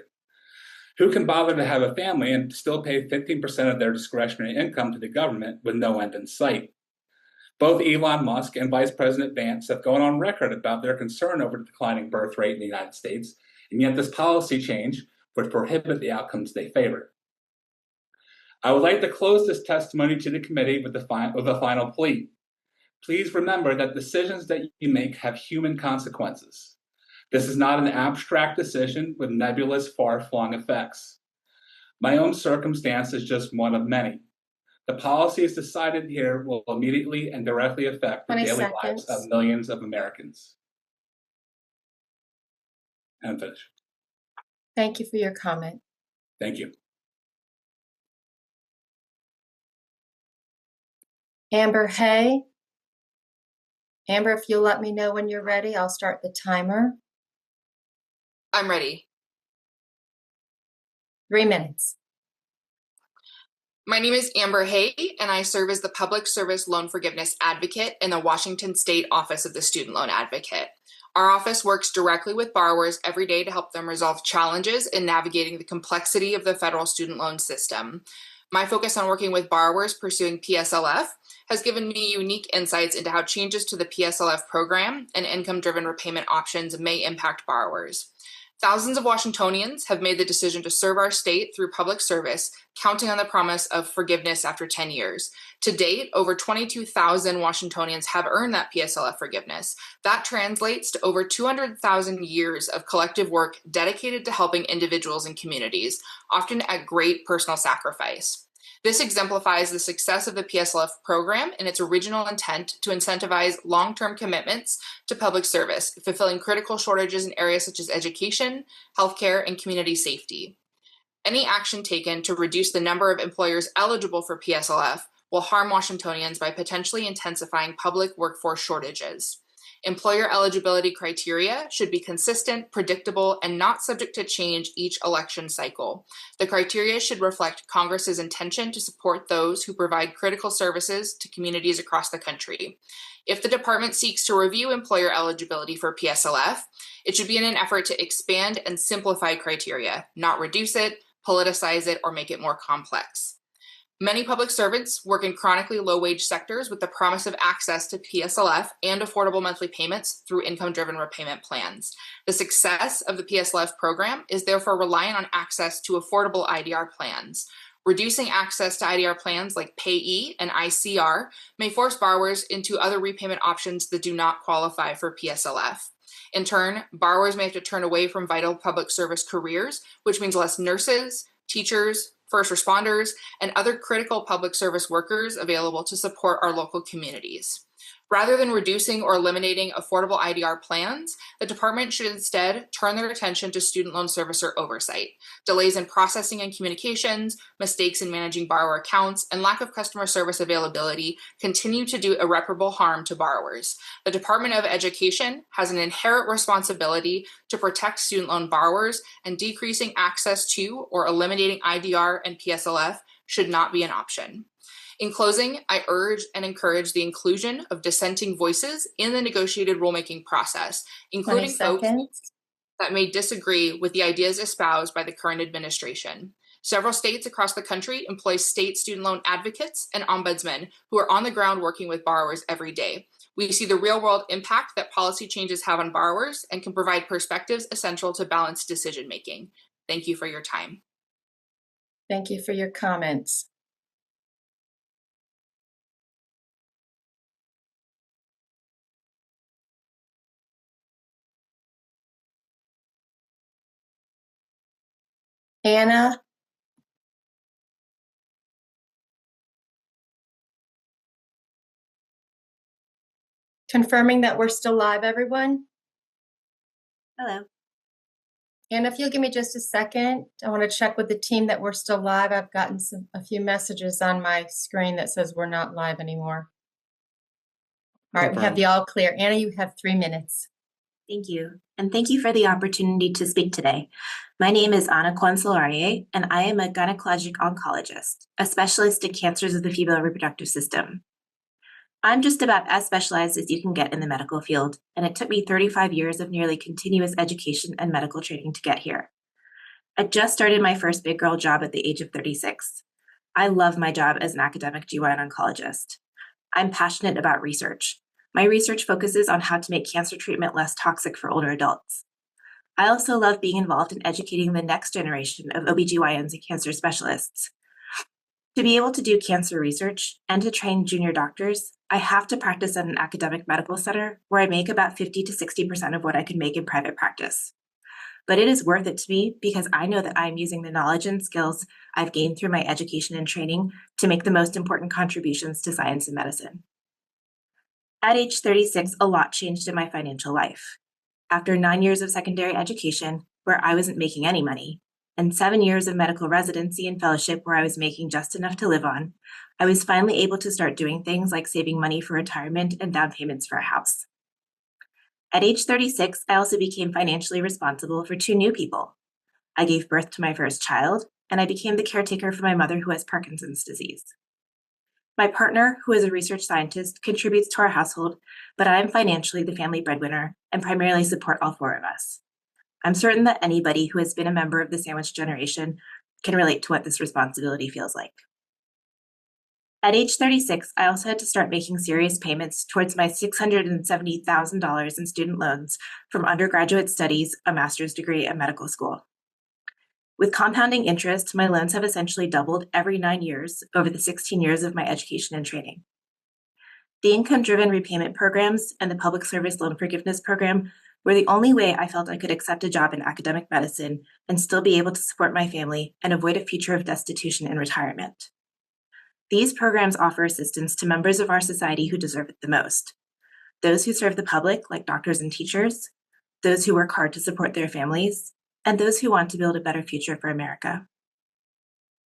[SPEAKER 22] Who can bother to have a family and still pay 15% of their discretionary income to the government with no end in sight? Both Elon Musk and Vice President Vance have gone on record about their concern over the declining birth rate in the United States, and yet this policy change would prohibit the outcomes they favor. I would like to close this testimony to the committee with a final plea. Please remember that decisions that you make have human consequences. This is not an abstract decision with nebulous, far-flung effects. My own circumstance is just one of many. The policies decided here will immediately and directly affect the
[SPEAKER 1] 20
[SPEAKER 22] daily
[SPEAKER 1] seconds.
[SPEAKER 22] lives of millions of Americans. And finish.
[SPEAKER 1] Thank you for your comment.
[SPEAKER 22] Thank you.
[SPEAKER 1] Amber Hay. Amber, if you'll let me know when you're ready, I'll start the timer.
[SPEAKER 4] I'm ready.
[SPEAKER 1] 3 minutes.
[SPEAKER 4] My name is Amber Hay, and I serve as the Public Service Loan Forgiveness Advocate in the Washington State Office of the Student Loan Advocate. Our office works directly with borrowers every day to help them resolve challenges in navigating the complexity of the federal student loan system. My focus on working with borrowers pursuing PSLF has given me unique insights into how changes to the PSLF program and income-driven repayment options may impact borrowers. Thousands of Washingtonians have made the decision to serve our state through public service, counting on the promise of forgiveness after 10 years. To date, over 22,000 Washingtonians have earned that PSLF forgiveness. That translates to over 200,000 years of collective work dedicated to helping individuals and communities, often at great personal sacrifice. This exemplifies the success of the PSLF program in its original intent to incentivize long-term commitments to public service, fulfilling critical shortages in areas such as education, healthcare, and community safety. Any action taken to reduce the number of employers eligible for PSLF will harm Washingtonians by potentially intensifying public workforce shortages. Employer eligibility criteria should be consistent, predictable, and not subject to change each election cycle. The criteria should reflect Congress's intention to support those who provide critical services to communities across the country. If the department seeks to review employer eligibility for PSLF, it should be in an effort to expand and simplify criteria, not reduce it, politicize it, or make it more complex. Many public servants work in chronically low-wage sectors with the promise of access to PSLF and affordable monthly payments through income-driven repayment plans. The success of the PSLF program is therefore reliant on access to affordable IDR plans. Reducing access to IDR plans like Payee and ICR may force borrowers into other repayment options that do not qualify for PSLF. In turn, borrowers may have to turn away from vital public service careers, which means less nurses, teachers, first responders, and other critical public service workers available to support our local communities. Rather than reducing or eliminating affordable IDR plans, the department should instead turn their attention to student loan servicer oversight. Delays in processing and communications, mistakes in managing borrower accounts, and lack of customer service availability continue to do irreparable harm to borrowers. The Department of Education has an inherent responsibility to protect student loan borrowers, and decreasing access to or eliminating IDR and PSLF should not be an option. In closing, I urge and encourage the inclusion of dissenting voices in the negotiated rulemaking process, including folks that may disagree with the ideas espoused by the current administration. Several states across the country employ state student loan advocates and ombudsmen who are on the ground working with borrowers every day. We see the real-world impact that policy changes have on borrowers and can provide perspectives essential to balanced decision-making. Thank you for your time.
[SPEAKER 1] Thank you for your comments. Anna? Confirming that we're still live, everyone?
[SPEAKER 5] Hello.
[SPEAKER 1] And if you'll give me just a second, I want to check with the team that we're still live. I've gotten a few messages on my screen that says we're not live anymore. All right, we have the all clear. Anna, you have 3 minutes.
[SPEAKER 5] Thank you. And thank you for the opportunity to speak today. My name is Ana Consolarie, and I am a gynecologic oncologist, a specialist in cancers of the female reproductive system. I'm just about as specialized as you can get in the medical field, and it took me 35 years of nearly continuous education and medical training to get here. I just started my first big girl job at the age of 36. I love my job as an academic GYN oncologist. I'm passionate about research. My research focuses on how to make cancer treatment less toxic for older adults. I also love being involved in educating the next generation of OBGYNs and cancer specialists. To be able to do cancer research and to train junior doctors, I have to practice at an academic medical center where I make about 50 to 60% of what I could make in private practice. But it is worth it to me because I know that I'm using the knowledge and skills I've gained through my education and training to make the most important contributions to science and medicine. At age 36, a lot changed in my financial life. After 9 years of secondary education, where I wasn't making any money, and 7 years of medical residency and fellowship where I was making just enough to live on, I was finally able to start doing things like saving money for retirement and down payments for a house. At age 36, I also became financially responsible for 2 new people. I gave birth to my first child, and I became the caretaker for my mother who has Parkinson's disease. My partner, who is a research scientist, contributes to our household, but I am financially the family breadwinner and primarily support all 4 of us. I'm certain that anybody who has been a member of the sandwich generation can relate to what this responsibility feels like. At age 36, I also had to start making serious payments towards my $670,000 in student loans from undergraduate studies, a master's degree, and medical school. With compounding interest, my loans have essentially doubled every 9 years over the 16 years of my education and training. The income-driven repayment programs and the public service loan forgiveness program were the only way I felt I could accept a job in academic medicine and still be able to support my family and avoid a future of destitution and retirement. These programs offer assistance to members of our society who deserve it the most. Those who serve the public, like doctors and teachers, those who work hard to support their families, and those who want to build a better future for America.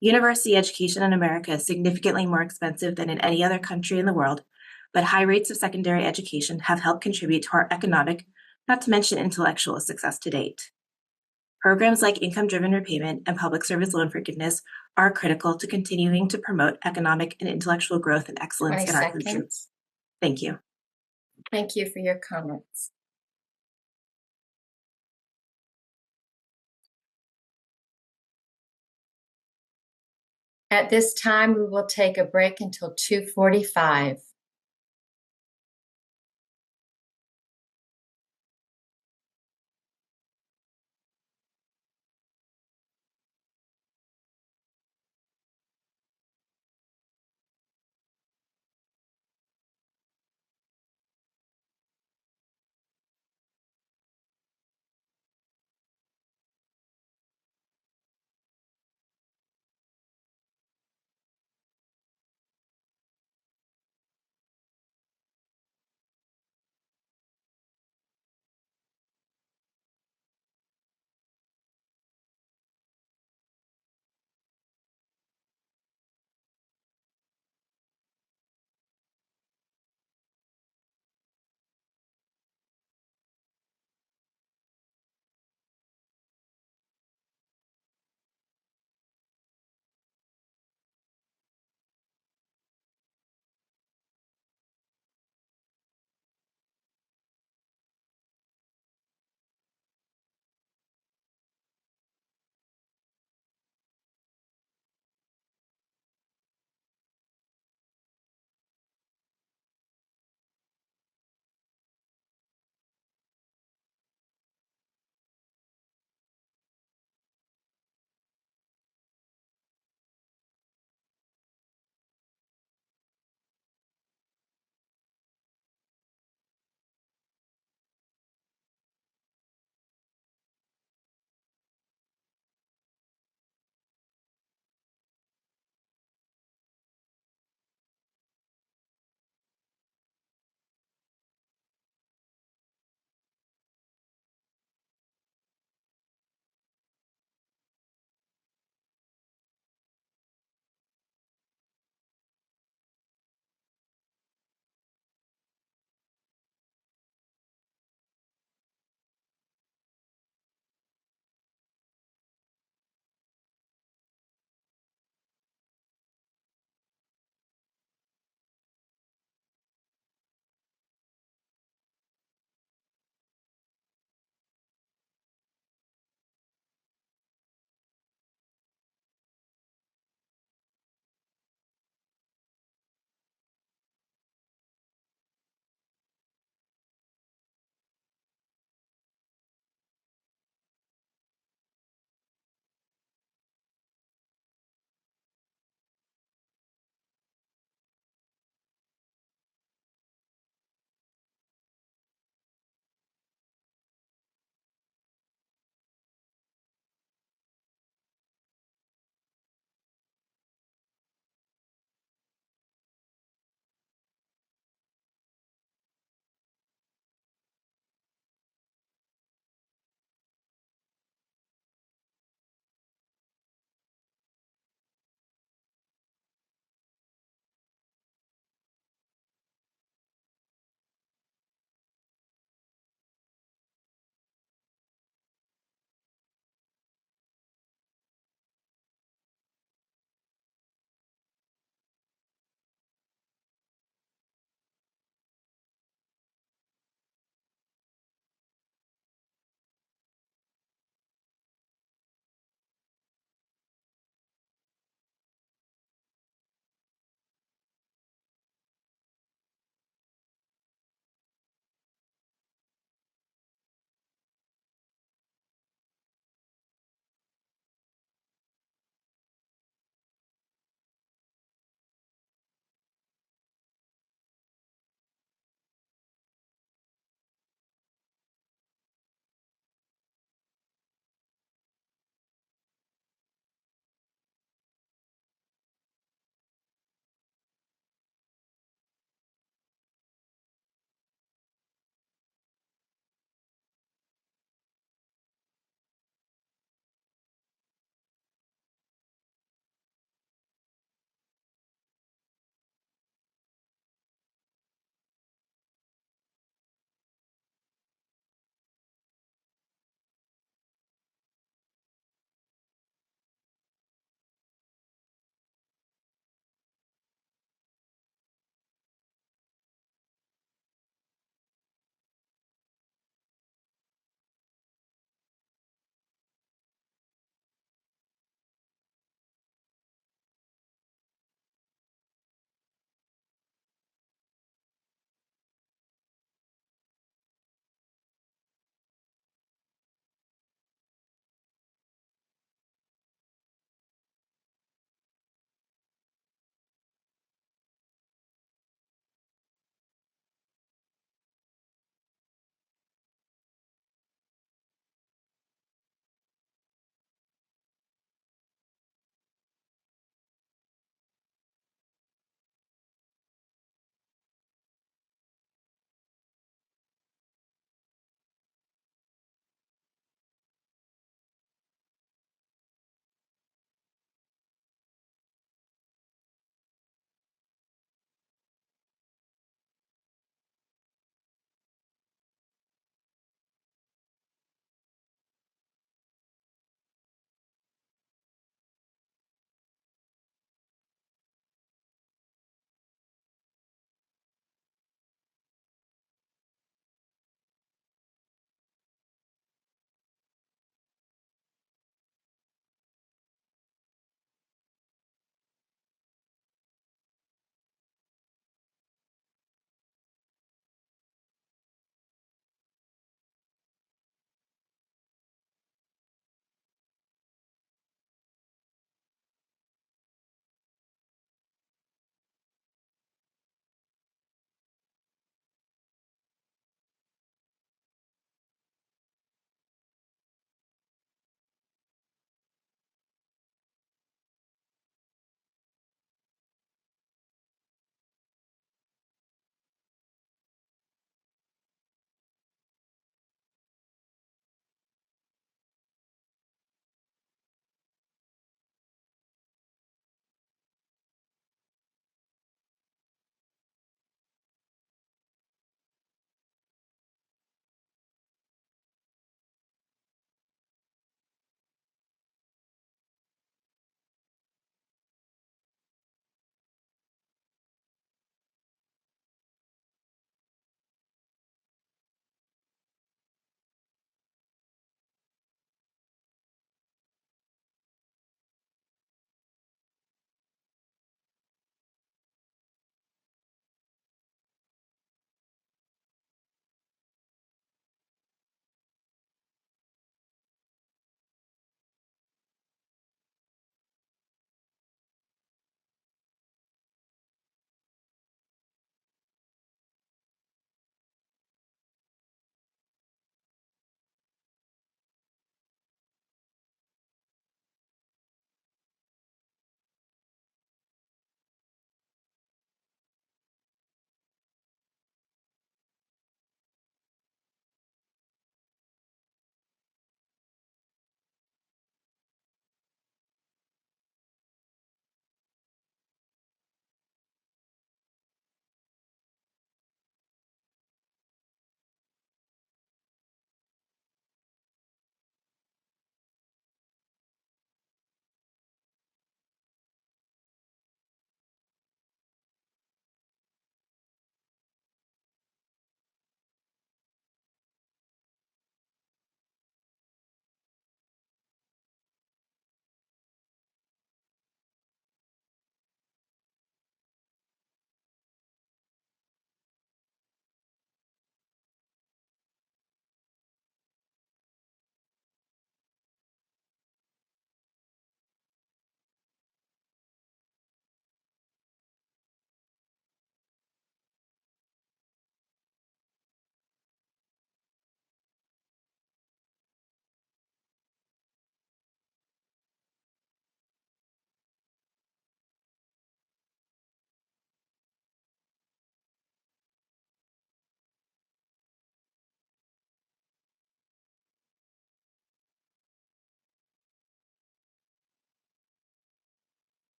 [SPEAKER 5] University education in America is significantly more expensive than in any other country in the world, but high rates of secondary education have helped contribute to our economic, not to mention intellectual success to date. Programs like income-driven repayment and public service loan forgiveness are critical to continuing to promote economic and intellectual growth and excellence in our country. Thank you.
[SPEAKER 1] Thank you for your comments. At this time, we will take a break until 2:45.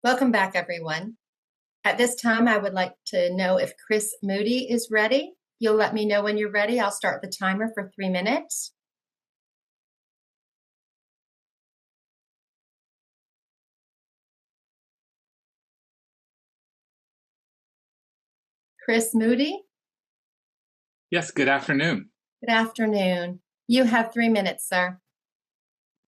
[SPEAKER 1] Welcome back, everyone. At this time, I would like to know if Chris Moody is ready. You'll let me know when you're ready. I'll start the timer for 3 minutes. Chris Moody?
[SPEAKER 6] Yes, good afternoon.
[SPEAKER 1] Good afternoon. You have 3 minutes, sir.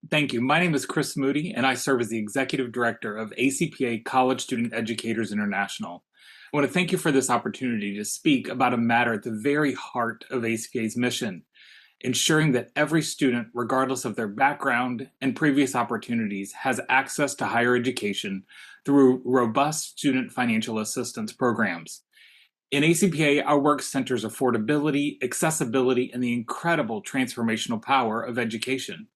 [SPEAKER 6] Thank you. My name is Chris Moody, and I serve as the Executive Director of ACPA College Student Educators International. I want to thank you for this opportunity to speak about a matter at the very heart of ACPA's mission, ensuring that every student, regardless of their background and previous opportunities, has access to higher education through robust student financial assistance programs. In ACPA, our work centers affordability, accessibility, and the incredible transformational power of education.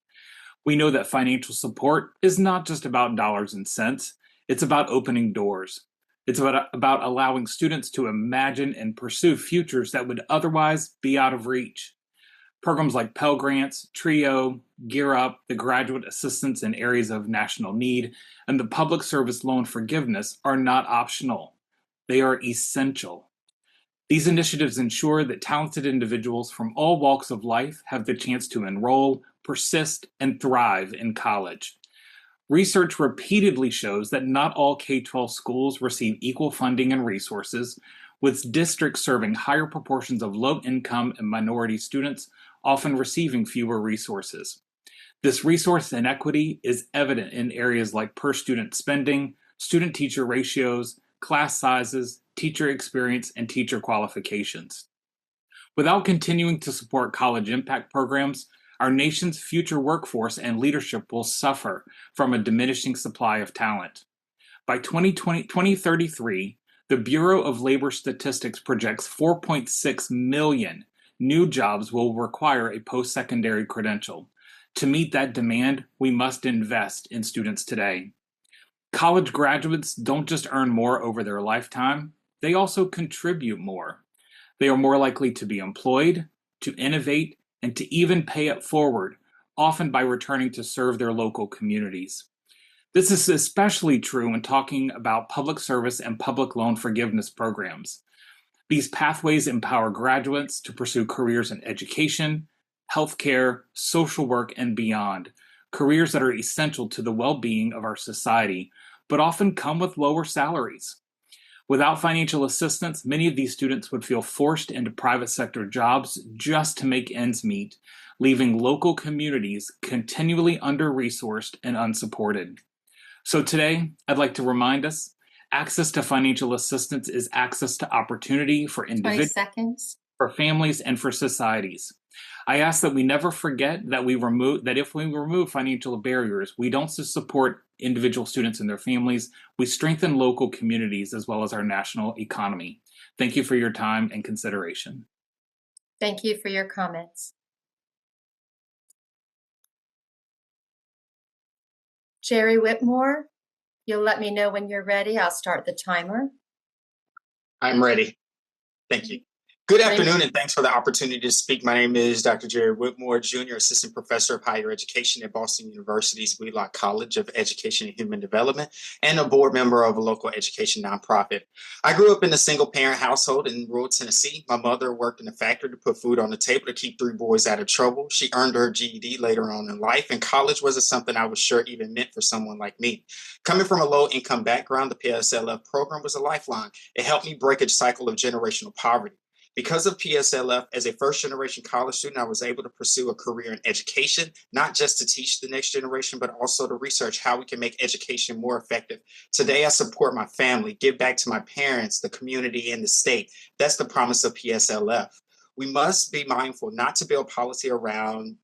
[SPEAKER 6] We know that financial support is not just about dollars and cents, it's about opening doors. It's about allowing students to imagine and pursue futures that would otherwise be out of reach. Programs like Pell Grants, TRIO, Gear Up, the Graduate Assistance in Areas of National Need, and the Public Service Loan Forgiveness are not optional. They are essential. These initiatives ensure that talented individuals from all walks of life have the chance to enroll, persist, and thrive in college. Research repeatedly shows that not all K-12 schools receive equal funding and resources, with districts serving higher proportions of low-income and minority students often receiving fewer resources. This resource inequity is evident in areas like per-student spending, student-teacher ratios, class sizes, teacher experience, and teacher qualifications. Without continuing to support college impact programs, our nation's future workforce and leadership will suffer from a diminishing supply of talent. By 2033, the Bureau of Labor Statistics projects 4.6 million new jobs will require a post-secondary credential. To meet that demand, we must invest in students today. College graduates don't just earn more over their lifetime, they also contribute more. They are more likely to be employed, to innovate, and to even pay it forward, often by returning to serve their local communities. This is especially true when talking about public service and public loan forgiveness programs. These pathways empower graduates to pursue careers in education, healthcare, social work, and beyond, careers that are essential to the well-being of our society, but often come with lower salaries. Without financial assistance, many of these students would feel forced into private sector jobs just to make ends meet, leaving local communities continually under-resourced and unsupported. So today, I'd like to remind us, access to financial assistance is access to opportunity for
[SPEAKER 1] 20
[SPEAKER 6] individuals,
[SPEAKER 1] seconds.
[SPEAKER 6] for families, and for societies. I ask that we never forget that if we remove financial barriers, we don't just support individual students and their families, we strengthen local communities as well as our national economy. Thank you for your time and consideration.
[SPEAKER 1] Thank you for your comments. Jerry Whitmore, you'll let me know when you're ready. I'll start the timer.
[SPEAKER 7] I'm ready. Thank you. Good afternoon, and thanks for the opportunity to speak. My name is Dr. Jerry Whitmore, Jr., Assistant Professor of Higher Education at Boston University's Wheelock College of Education and Human Development, and a board member of a local education nonprofit. I grew up in a single-parent household in rural Tennessee. My mother worked in a factory to put food on the table to keep 3 boys out of trouble. She earned her GED later on in life, and college wasn't something I was sure even meant for someone like me. Coming from a low-income background, the PSLF program was a lifeline. It helped me break a cycle of generational poverty. Because of PSLF, as a first-generation college student, I was able to pursue a career in education, not just to teach the next generation, but also to research how we can make education more effective. Today, I support my family, give back to my parents, the community, and the state. That's the promise of PSLF. We must be mindful not to build policy around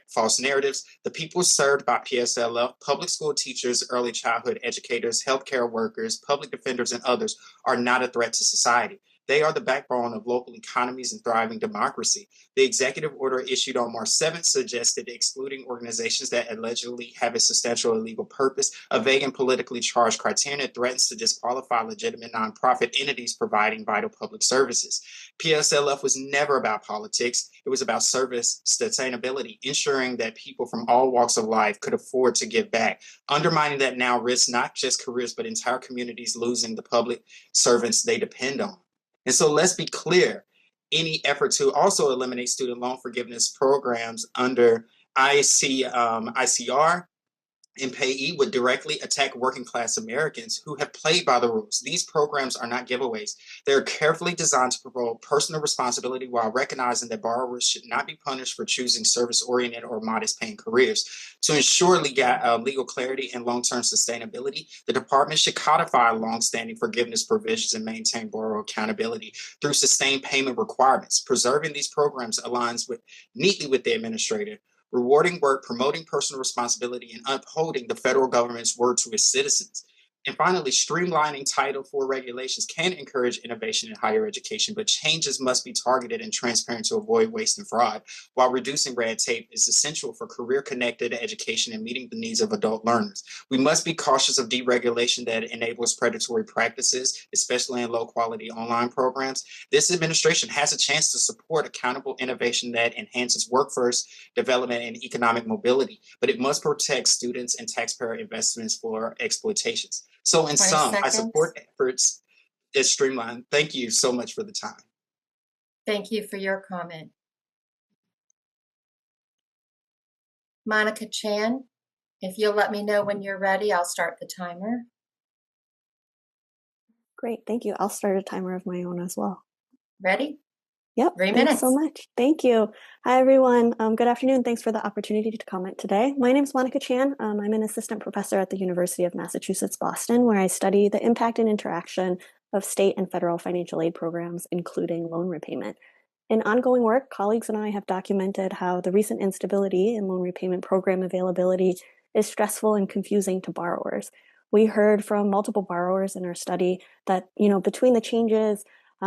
[SPEAKER 7] false narratives. The people served by PSLF, public school teachers, early childhood educators, healthcare workers, public defenders, and others are not a threat to society. They are the backbone of local economies and thriving democracy. The executive order issued on March 7th suggested excluding organizations that allegedly have a substantial illegal purpose, a vague and politically charged criterion that threatens to disqualify legitimate nonprofit entities providing vital public services. PSLF was never about politics. It was about service sustainability, ensuring that people from all walks of life could afford to give back. Undermining that now risks not just careers, but entire communities losing the public servants they depend on. And so let's be clear, any effort to also eliminate student loan forgiveness programs under ICR and PAYE would directly attack working class Americans who have played by the rules. These programs are not giveaways. They're carefully designed to promote personal responsibility while recognizing that borrowers should not be punished for choosing service-oriented or modest-paying careers. To ensure legal clarity and long-term sustainability, the department should codify long-standing forgiveness provisions and maintain borrower accountability through sustained payment requirements. Preserving these programs aligns neatly with the administrator, rewarding work, promoting personal responsibility, and upholding the federal government's word to its citizens. And finally, streamlining Title IV regulations can encourage innovation in higher education, but changes must be targeted and transparent to avoid waste and fraud, while reducing red tape is essential for career-connected education and meeting the needs of adult learners. We must be cautious of deregulation that enables predatory practices, especially in low-quality online programs. This administration has a chance to support accountable innovation that enhances workforce development and economic mobility, but it must protect students and taxpayer investments for exploitations. So in sum, I support efforts that streamline. Thank you so much for the time.
[SPEAKER 1] Thank you for your comment. Monica Chan, if you'll let me know when you're ready, I'll start the timer.
[SPEAKER 8] Great, thank you. I'll start a timer of my own as well.
[SPEAKER 1] Ready?
[SPEAKER 8] Yep,
[SPEAKER 1] 3
[SPEAKER 8] thanks
[SPEAKER 1] minutes.
[SPEAKER 8] so much. Thank you. Hi, everyone. Good afternoon. Thanks for the opportunity to comment today. My name is Monica Chan. I'm an assistant professor at the University of Massachusetts, Boston, where I study the impact and interaction of state and federal financial aid programs, including loan repayment. In ongoing work, colleagues and I have documented how the recent instability in loan repayment program availability is stressful and confusing to borrowers. We heard from multiple borrowers in our study that, between the changes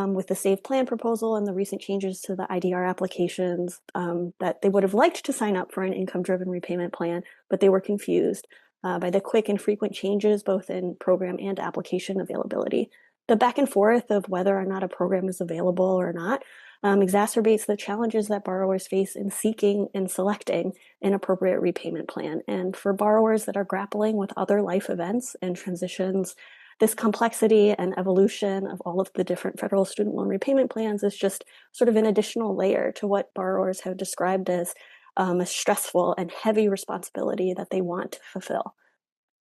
[SPEAKER 8] with the SAVE plan proposal and the recent changes to the IDR applications, that they would have liked to sign up for an income-driven repayment plan, but they were confused by the quick and frequent changes both in program and application availability. The back and forth of whether or not a program is available or not exacerbates the challenges that borrowers face in seeking and selecting an appropriate repayment plan. And for borrowers that are grappling with other life events and transitions, this complexity and evolution of all of the different federal student loan repayment plans is just sort of an additional layer to what borrowers have described as a stressful and heavy responsibility that they want to fulfill.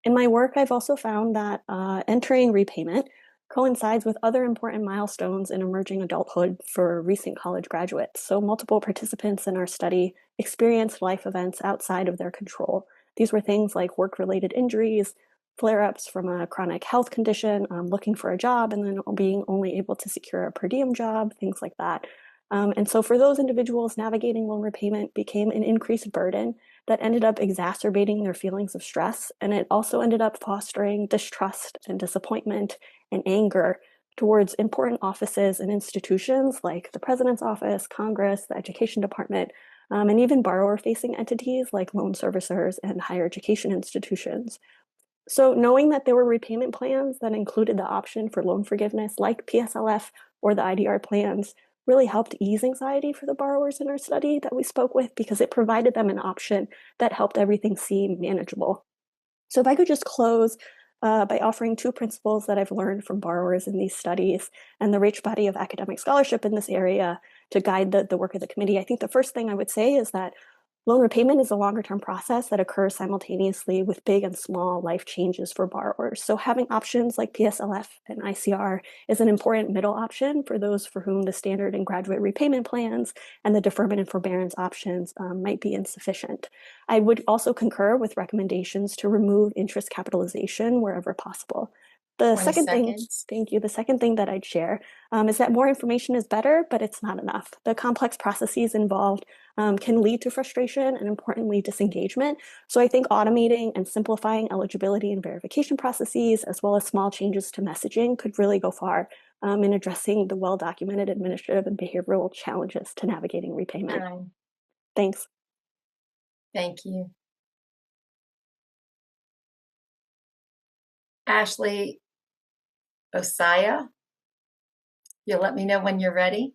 [SPEAKER 8] In my work, I've also found that entering repayment coincides with other important milestones in emerging adulthood for recent college graduates. So multiple participants in our study experienced life events outside of their control. These were things like work-related injuries, flare-ups from a chronic health condition, looking for a job, and then being only able to secure a per diem job, things like that. And so for those individuals, navigating loan repayment became an increased burden that ended up exacerbating their feelings of stress. And it also ended up fostering distrust and disappointment and anger towards important offices and institutions like the President's Office, Congress, the Education Department, and even borrower-facing entities like loan servicers and higher education institutions. So knowing that there were repayment plans that included the option for loan forgiveness like PSLF or the IDR plans really helped ease anxiety for the borrowers in our study that we spoke with, because it provided them an option that helped everything seem manageable. So if I could just close by offering 2 principles that I've learned from borrowers in these studies and the rich body of academic scholarship in this area to guide the work of the committee. I think the first thing I would say is that loan repayment is a longer-term process that occurs simultaneously with big and small life changes for borrowers. So having options like PSLF and ICR is an important middle option for those for whom the standard and graduate repayment plans and the deferment and forbearance options might be insufficient. I would also concur with recommendations to remove interest capitalization wherever possible. The second thing, thank you. The second thing that I'd share is that more information is better, but it's not enough. The complex processes involved can lead to frustration and, importantly, disengagement. So I think automating and simplifying eligibility and verification processes, as well as small changes to messaging, could really go far in addressing the well-documented administrative and behavioral challenges to navigating repayment. Thanks.
[SPEAKER 1] Thank you. Ashley Osaya, you'll let me know when you're ready.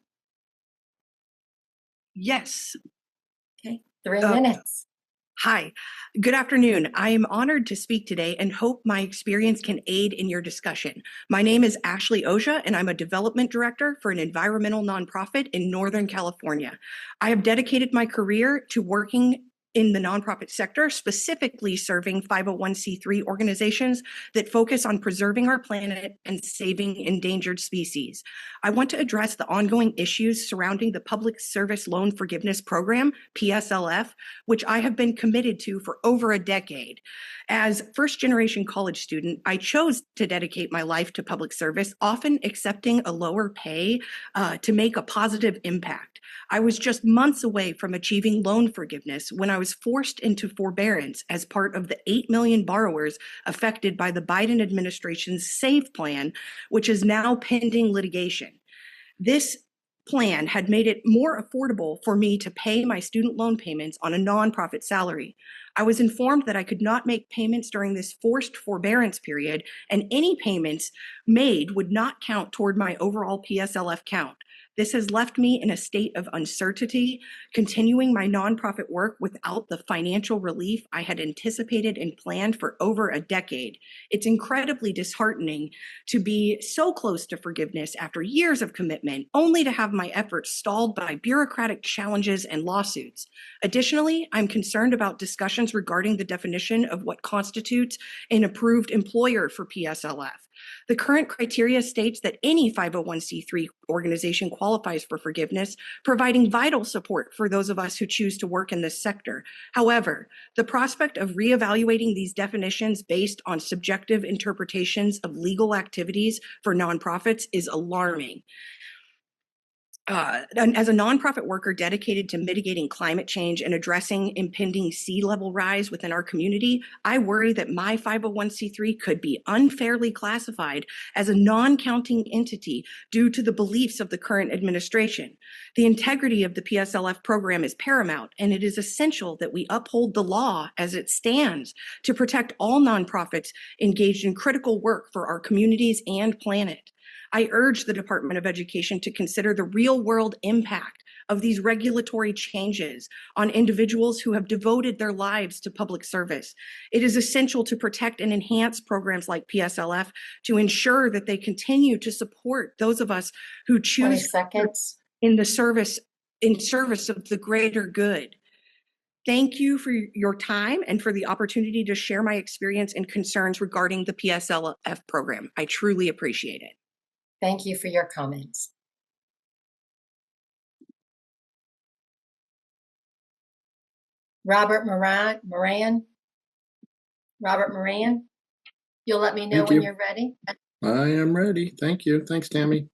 [SPEAKER 9] Yes.
[SPEAKER 1] Okay, 3 minutes.
[SPEAKER 9] Hi, good afternoon. I am honored to speak today and hope my experience can aid in your discussion. My name is Ashley Osha, and I'm a development director for an environmental nonprofit in Northern California. I have dedicated my career to working in the nonprofit sector, specifically serving 501c3 organizations that focus on preserving our planet and saving endangered species. I want to address the ongoing issues surrounding the Public Service Loan Forgiveness Program, PSLF, which I have been committed to for over a decade. As first-generation college student, I chose to dedicate my life to public service, often accepting a lower pay to make a positive impact. I was just months away from achieving loan forgiveness when I was forced into forbearance as part of the 8 million borrowers affected by the Biden administration's SAVE plan, which is now pending litigation. This plan had made it more affordable for me to pay my student loan payments on a nonprofit salary. I was informed that I could not make payments during this forced forbearance period, and any payments made would not count toward my overall PSLF count. This has left me in a state of uncertainty, continuing my nonprofit work without the financial relief I had anticipated and planned for over a decade. It's incredibly disheartening to be so close to forgiveness after years of commitment, only to have my efforts stalled by bureaucratic challenges and lawsuits. Additionally, I'm concerned about discussions regarding the definition of what constitutes an approved employer for PSLF. The current criteria states that any 501c3 organization qualifies for forgiveness, providing vital support for those of us who choose to work in this sector. However, the prospect of reevaluating these definitions based on subjective interpretations of legal activities for nonprofits is alarming. And as a nonprofit worker dedicated to mitigating climate change and addressing impending sea level rise within our community, I worry that my 501c3 could be unfairly classified as a non-counting entity due to the beliefs of the current administration. The integrity of the PSLF program is paramount, and it is essential that we uphold the law as it stands to protect all nonprofits engaged in critical work for our communities and planet. I urge the Department of Education to consider the real-world impact of these regulatory changes on individuals who have devoted their lives to public service. It is essential to protect and enhance programs like PSLF to ensure that they continue to support those of us who choose in service of the greater good. Thank you for your time and for the opportunity to share my experience and concerns regarding the PSLF program. I truly appreciate it.
[SPEAKER 1] Thank you for your comments. Robert Moran, you'll let me know when you're ready.
[SPEAKER 10] I am ready. Thank you. Thanks, Tammy.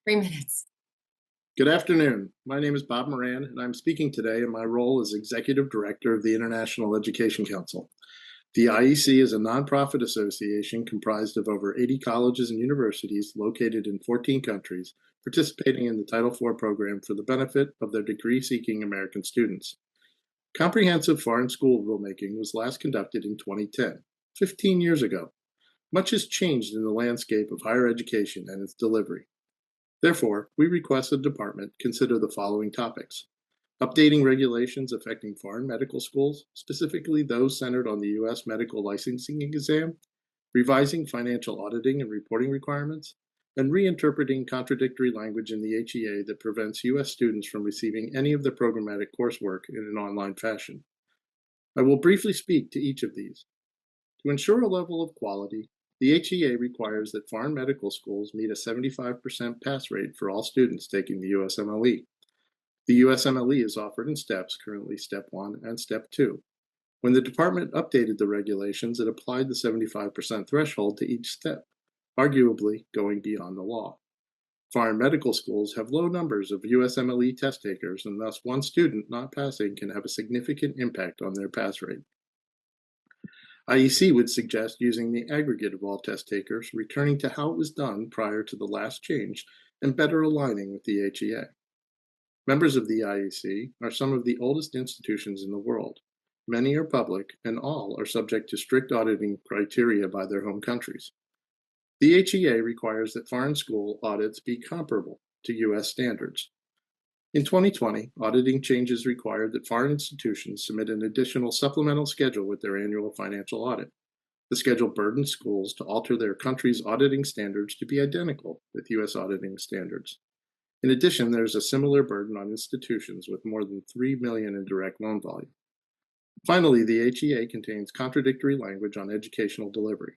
[SPEAKER 1] 3 minutes.
[SPEAKER 10] Good afternoon. My name is Bob Moran, and I'm speaking today in my role as Executive Director of the International Education Council. The IEC is a nonprofit association comprised of over 80 colleges and universities located in 14 countries, participating in the Title IV program for the benefit of their degree-seeking American students. Comprehensive foreign school rulemaking was last conducted in 2010, 15 years ago. Much has changed in the landscape of higher education and its delivery. Therefore, we request the department consider the following topics: updating regulations affecting foreign medical schools, specifically those centered on the U.S. medical licensing exam, revising financial auditing and reporting requirements, and reinterpreting contradictory language in the HEA that prevents U.S. students from receiving any of their programmatic coursework in an online fashion. I will briefly speak to each of these. To ensure a level of quality, the HEA requires that foreign medical schools meet a 75% pass rate for all students taking the USMLE. The USMLE is offered in steps, currently Step 1 and Step 2. When the department updated the regulations, it applied the 75% threshold to each step, arguably going beyond the law. Foreign medical schools have low numbers of USMLE test takers, and thus one student not passing can have a significant impact on their pass rate. IEC would suggest using the aggregate of all test takers, returning to how it was done prior to the last change, and better aligning with the HEA. Members of the IEC are some of the oldest institutions in the world. Many are public, and all are subject to strict auditing criteria by their home countries. The HEA requires that foreign school audits be comparable to U.S. standards. In 2020, auditing changes required that foreign institutions submit an additional supplemental schedule with their annual financial audit. The schedule burdens schools to alter their country's auditing standards to be identical with U.S. auditing standards. In addition, there is a similar burden on institutions with more than $3 million in direct loan volume. Finally, the HEA contains contradictory language on educational delivery.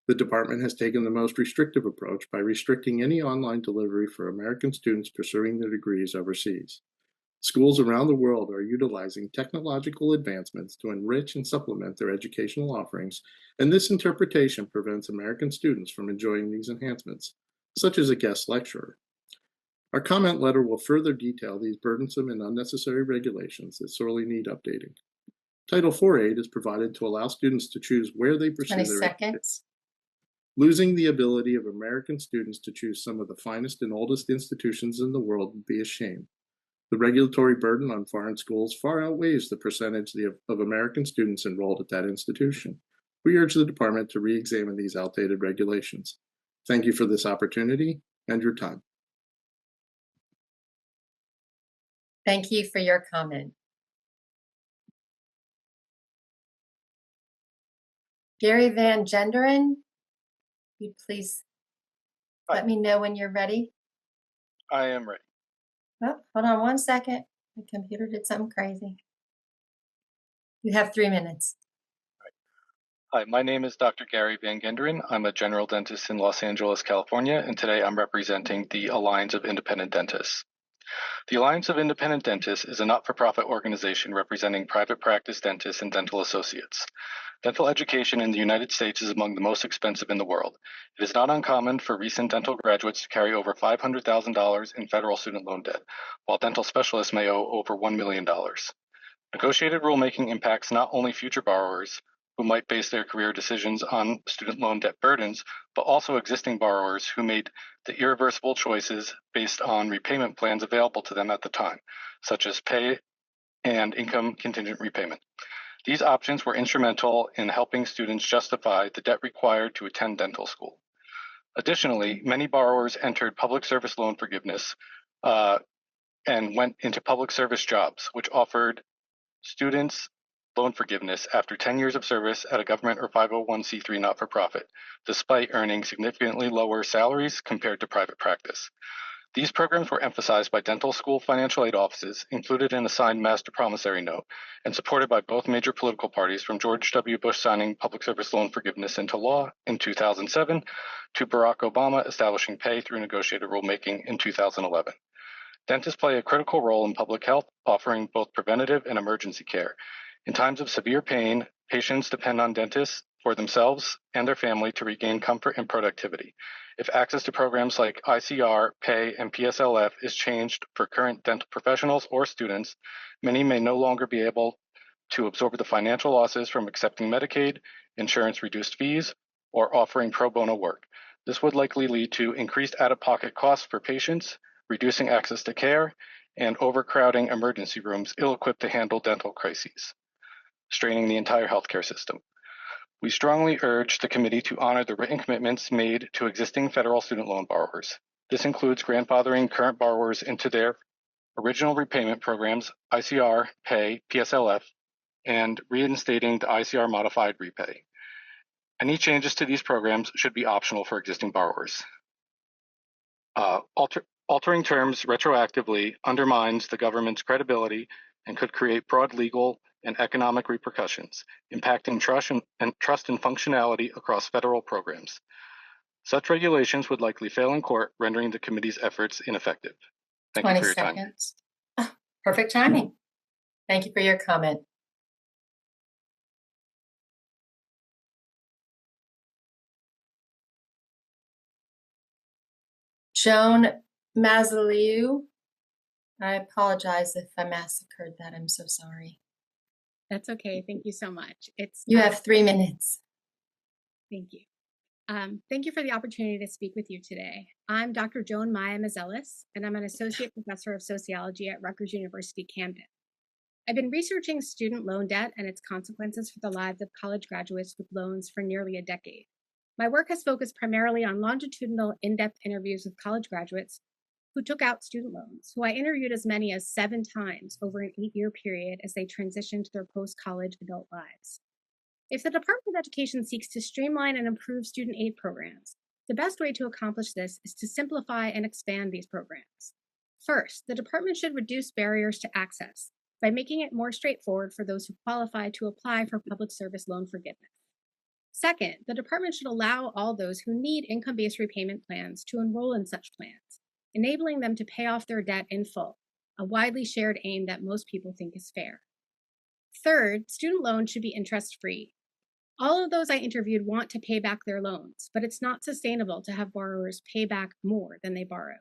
[SPEAKER 10] The department has taken the most restrictive approach by restricting any online delivery for American students pursuing their degrees overseas. Schools around the world are utilizing technological advancements to enrich and supplement their educational offerings, and this interpretation prevents American students from enjoying these enhancements, such as a guest lecturer. Our comment letter will further detail these burdensome and unnecessary regulations that sorely need updating. Title 4.8 is provided to allow students to choose where they pursue
[SPEAKER 1] 20
[SPEAKER 10] their
[SPEAKER 1] seconds.
[SPEAKER 10] Losing the ability of American students to choose some of the finest and oldest institutions in the world would be a shame. The regulatory burden on foreign schools far outweighs the percentage of American students enrolled at that institution. We urge the department to re-examine these outdated regulations. Thank you for this opportunity and your time.
[SPEAKER 1] Thank you for your comment. Gary Van Genderen, you please let me know when you're ready.
[SPEAKER 11] I am ready.
[SPEAKER 1] Oh, hold on one second. My computer did something crazy. You have 3 minutes.
[SPEAKER 11] Hi, my name is Dr. Gary Van Genderen. I'm a general dentist in Los Angeles, California, and today I'm representing the Alliance of Independent Dentists. The Alliance of Independent Dentists is a not-for-profit organization representing private practice dentists and dental associates. Dental education in the United States is among the most expensive in the world. It is not uncommon for recent dental graduates to carry over $500,000 in federal student loan debt, while dental specialists may owe over $1 million. Negotiated rulemaking impacts not only future borrowers, who might base their career decisions on student loan debt burdens, but also existing borrowers who made the irreversible choices based on repayment plans available to them at the time, such as pay and income contingent repayment. These options were instrumental in helping students justify the debt required to attend dental school. Additionally, many borrowers entered public service loan forgiveness and went into public service jobs, which offered students loan forgiveness after 10 years of service at a government or 501c3 not-for-profit, despite earning significantly lower salaries compared to private practice. These programs were emphasized by dental school financial aid offices, included in a signed master promissory note, and supported by both major political parties, from George W. Bush signing public service loan forgiveness into law in 2007 to Barack Obama establishing pay through negotiated rulemaking in 2011. Dentists play a critical role in public health, offering both preventative and emergency care. In times of severe pain, patients depend on dentists for themselves and their family to regain comfort and productivity. If access to programs like ICR, PAY, and PSLF is changed for current dental professionals or students, many may no longer be able to absorb the financial losses from accepting Medicaid, insurance-reduced fees, or offering pro bono work. This would likely lead to increased out-of-pocket costs for patients, reducing access to care, and overcrowding emergency rooms ill-equipped to handle dental crises, straining the entire healthcare system. We strongly urge the committee to honor the written commitments made to existing federal student loan borrowers. This includes grandfathering current borrowers into their original repayment programs, ICR, PAY, PSLF, and reinstating the ICR modified repay. Any changes to these programs should be optional for existing borrowers. Altering terms retroactively undermines the government's credibility and could create broad legal and economic repercussions, impacting trust and functionality across federal programs. Such regulations would likely fail in court, rendering the committee's efforts ineffective. Thank you
[SPEAKER 1] 20
[SPEAKER 11] for your time.
[SPEAKER 1] seconds. Oh, perfect timing. Thank you for your comment. Joan Mazaliu. I apologize if I massacred that. I'm so sorry.
[SPEAKER 12] That's okay. Thank you so much.
[SPEAKER 1] You have 3 minutes.
[SPEAKER 12] Thank you. Thank you for the opportunity to speak with you today. I'm Dr. Joan Maya Mazelis, and I'm an associate professor of sociology at Rutgers University, Camden. I've been researching student loan debt and its consequences for the lives of college graduates with loans for nearly a decade. My work has focused primarily on longitudinal, in-depth interviews with college graduates who took out student loans, who I interviewed as many as 7 times over an 8-year period as they transitioned to their post-college adult lives. If the Department of Education seeks to streamline and improve student aid programs, the best way to accomplish this is to simplify and expand these programs. First, the department should reduce barriers to access by making it more straightforward for those who qualify to apply for public service loan forgiveness. Second, the department should allow all those who need income-based repayment plans to enroll in such plans, enabling them to pay off their debt in full, a widely shared aim that most people think is fair. Third, student loans should be interest-free. All of those I interviewed want to pay back their loans, but it's not sustainable to have borrowers pay back more than they borrowed.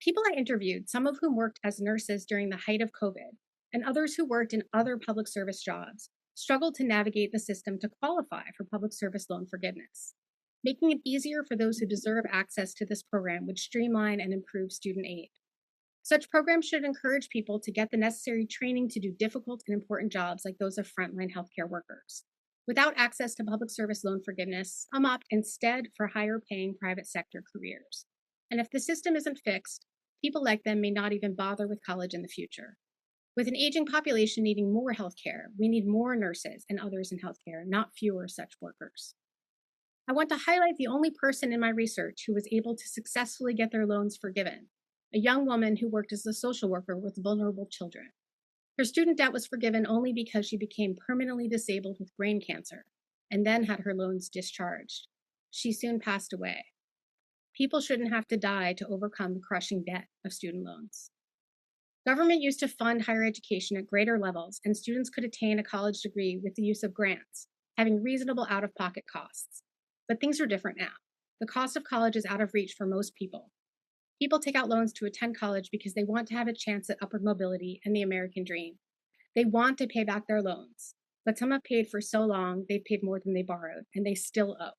[SPEAKER 12] People I interviewed, some of whom worked as nurses during the height of COVID, and others who worked in other public service jobs, struggled to navigate the system to qualify for public service loan forgiveness. Making it easier for those who deserve access to this program would streamline and improve student aid. Such programs should encourage people to get the necessary training to do difficult and important jobs like those of frontline healthcare workers. Without access to public service loan forgiveness, some opt instead for higher paying private sector careers. And if the system isn't fixed, people like them may not even bother with college in the future. With an aging population needing more healthcare, we need more nurses and others in healthcare, not fewer such workers. I want to highlight the only person in my research who was able to successfully get their loans forgiven, a young woman who worked as a social worker with vulnerable children. Her student debt was forgiven only because she became permanently disabled with brain cancer and then had her loans discharged. She soon passed away. People shouldn't have to die to overcome the crushing debt of student loans. Government used to fund higher education at greater levels, and students could attain a college degree with the use of grants, having reasonable out-of-pocket costs. But things are different now. The cost of college is out of reach for most people. People take out loans to attend college because they want to have a chance at upward mobility and the American dream. They want to pay back their loans, but some have paid for so long they've paid more than they borrowed, and they still owe.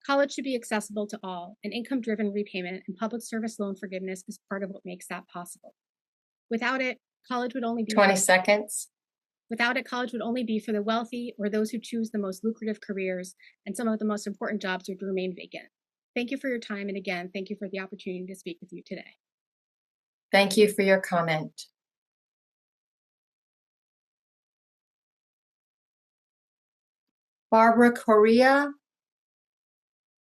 [SPEAKER 12] College should be accessible to all, and income-driven repayment and public service loan forgiveness is part of what makes that possible. Without it, college would only be
[SPEAKER 1] 20 seconds.
[SPEAKER 12] Without it, college would only be for the wealthy or those who choose the most lucrative careers, and some of the most important jobs would remain vacant. Thank you for your time, and again, thank you for the opportunity to speak with you today.
[SPEAKER 1] Thank you for your comment. Barbara Correa,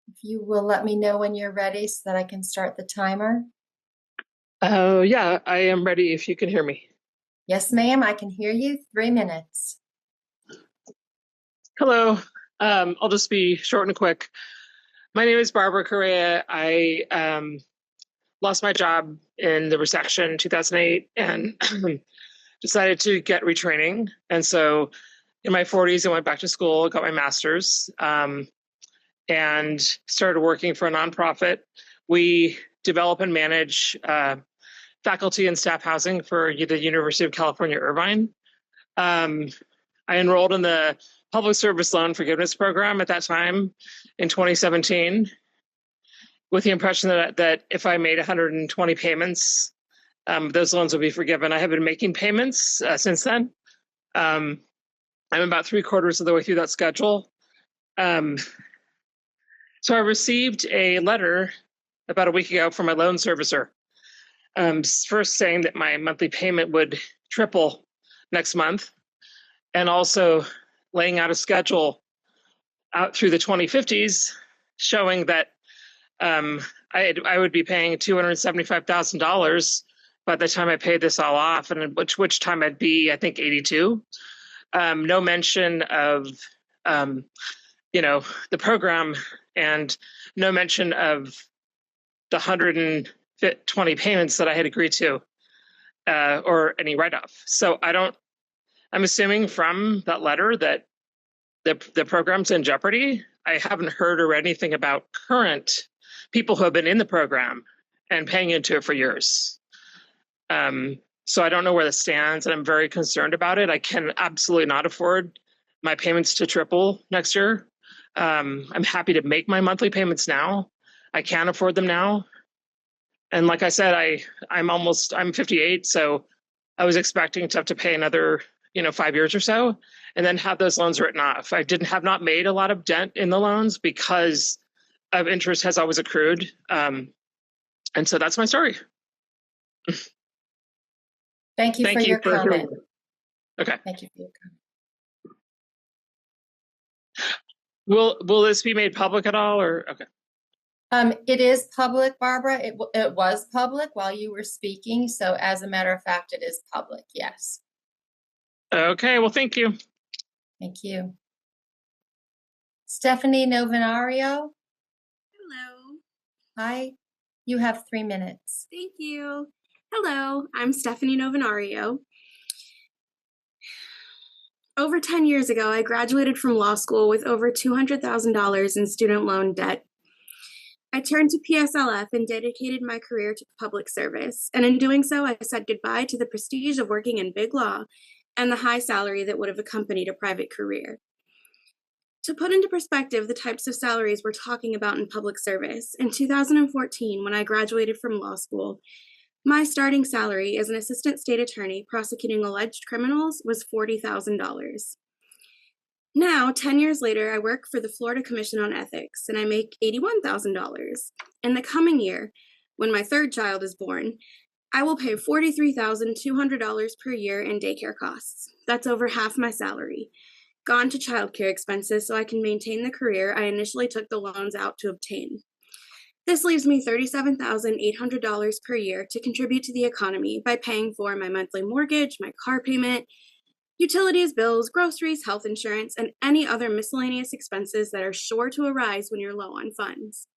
[SPEAKER 1] if you will let me know when you're ready so that I can start the timer.
[SPEAKER 13] Yeah, I am ready if you can hear me.
[SPEAKER 1] Yes, ma'am, I can hear you. 3 minutes.
[SPEAKER 13] Hello, I'll just be short and quick. My name is Barbara Correa. I lost my job in the recession in 2008 and decided to get retraining. And so in my 40s, I went back to school, got my master's, and started working for a nonprofit. We develop and manage faculty and staff housing for the University of California, Irvine. I enrolled in the Public Service Loan Forgiveness Program at that time in 2017 with the impression that if I made 120 payments, those loans would be forgiven. I have been making payments since then. I'm about 3/4 of the way through that schedule. So I received a letter about a week ago from my loan servicer, first saying that my monthly payment would triple next month, and also laying out a schedule out through the 2050s, showing that I would be paying $275,000 by the time I paid this all off, and which time I'd be, I think, 82. No mention of the program, and no mention of the 120 payments that I had agreed to, or any write-off. So I'm assuming from that letter that the program's in jeopardy. I haven't heard or read anything about current people who have been in the program and paying into it for years. So I don't know where this stands, and I'm very concerned about it. I can absolutely not afford my payments to triple next year. I'm happy to make my monthly payments now. I can afford them now. And like I said, I'm 58, so I was expecting to have to pay another, 5 years or so, and then have those loans written off. I have not made a lot of dent in the loans because of interest has always accrued. And so that's my story.
[SPEAKER 1] Thank you for your comment.
[SPEAKER 13] Okay.
[SPEAKER 1] Thank you for your comment.
[SPEAKER 13] Will this be made public at all, or okay?
[SPEAKER 1] It is public, Barbara. It was public while you were speaking. So as a matter of fact, it is public. Yes.
[SPEAKER 13] Okay. Well, thank you.
[SPEAKER 1] Thank you. Stephanie Novinario.
[SPEAKER 14] Hello.
[SPEAKER 1] Hi. You have 3 minutes.
[SPEAKER 14] Thank you. Hello, I'm Stephanie Novinario. Over 10 years ago, I graduated from law school with over $200,000 in student loan debt. I turned to PSLF and dedicated my career to public service. And in doing so, I said goodbye to the prestige of working in big law and the high salary that would have accompanied a private career. To put into perspective the types of salaries we're talking about in public service, in 2014, when I graduated from law school, my starting salary as an assistant state attorney prosecuting alleged criminals was $40,000. Now, 10 years later, I work for the Florida Commission on Ethics, and I make $81,000. In the coming year, when my third child is born, I will pay $43,200 per year in daycare costs. That's over half my salary, gone to childcare expenses so I can maintain the career I initially took the loans out to obtain. This leaves me $37,800 per year to contribute to the economy by paying for my monthly mortgage, my car payment, utilities, bills, groceries, health insurance, and any other miscellaneous expenses that are sure to arise when you're low on funds.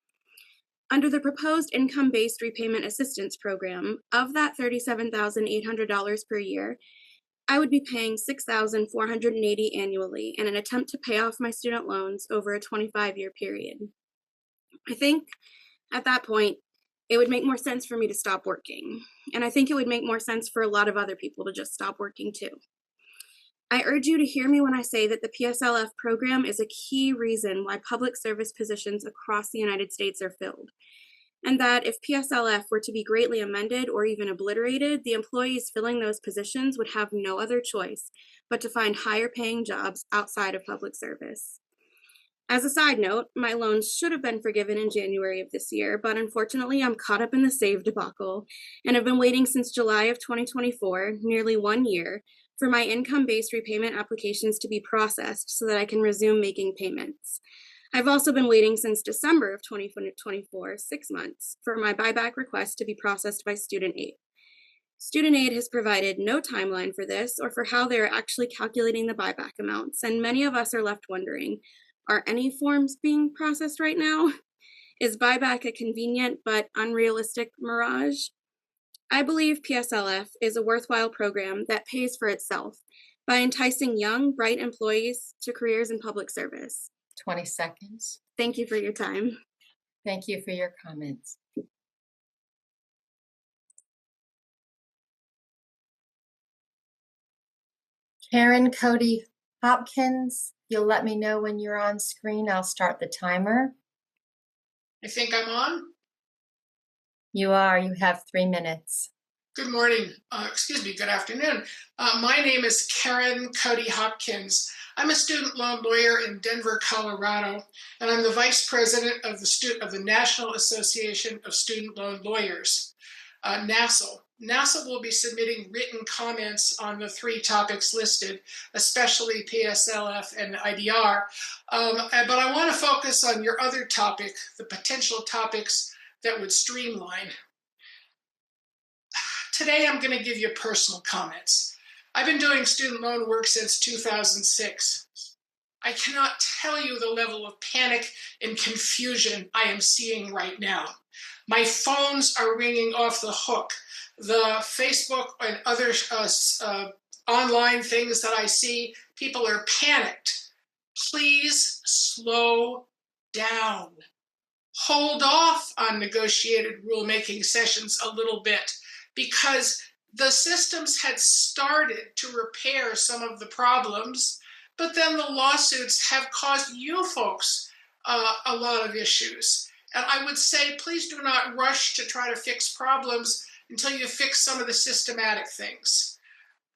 [SPEAKER 14] Under the proposed income-based repayment assistance program, of that $37,800 per year, I would be paying $6,480 annually in an attempt to pay off my student loans over a 25-year period. I think at that point, it would make more sense for me to stop working. And I think it would make more sense for a lot of other people to just stop working too. I urge you to hear me when I say that the PSLF program is a key reason why public service positions across the United States are filled. And that if PSLF were to be greatly amended or even obliterated, the employees filling those positions would have no other choice but to find higher paying jobs outside of public service. As a side note, my loans should have been forgiven in January of this year, but unfortunately I'm caught up in the SAVE debacle and have been waiting since July of 2024, nearly 1 year, for my income-based repayment applications to be processed so that I can resume making payments. I've also been waiting since December of 2024, 6 months, for my buyback request to be processed by Student Aid. Student Aid has provided no timeline for this or for how they are actually calculating the buyback amounts, and many of us are left wondering, are any forms being processed right now? Is buyback a convenient but unrealistic mirage? I believe PSLF is a worthwhile program that pays for itself by enticing young, bright employees to careers in public service.
[SPEAKER 1] 20 seconds.
[SPEAKER 14] Thank you for your time.
[SPEAKER 1] Thank you for your comments. Karen Cody Hopkins, you'll let me know when you're on screen. I'll start the timer.
[SPEAKER 15] I think I'm on.
[SPEAKER 1] You are. You have 3 minutes.
[SPEAKER 15] Good morning. Good afternoon. My name is Karen Cody Hopkins. I'm a student loan lawyer in Denver, Colorado, and I'm the vice president of the National Association of Student Loan Lawyers, NASL. NASL will be submitting written comments on the 3 topics listed, especially PSLF and IDR. But I want to focus on your other topic, the potential topics that would streamline. Today, I'm going to give you personal comments. I've been doing student loan work since 2006. I cannot tell you the level of panic and confusion I am seeing right now. My phones are ringing off the hook. The Facebook and other online things that I see, people are panicked. Please slow down. Hold off on negotiated rulemaking sessions a little bit, because the systems had started to repair some of the problems, but then the lawsuits have caused you folks a lot of issues. And I would say, please do not rush to try to fix problems until you fix some of the systematic things.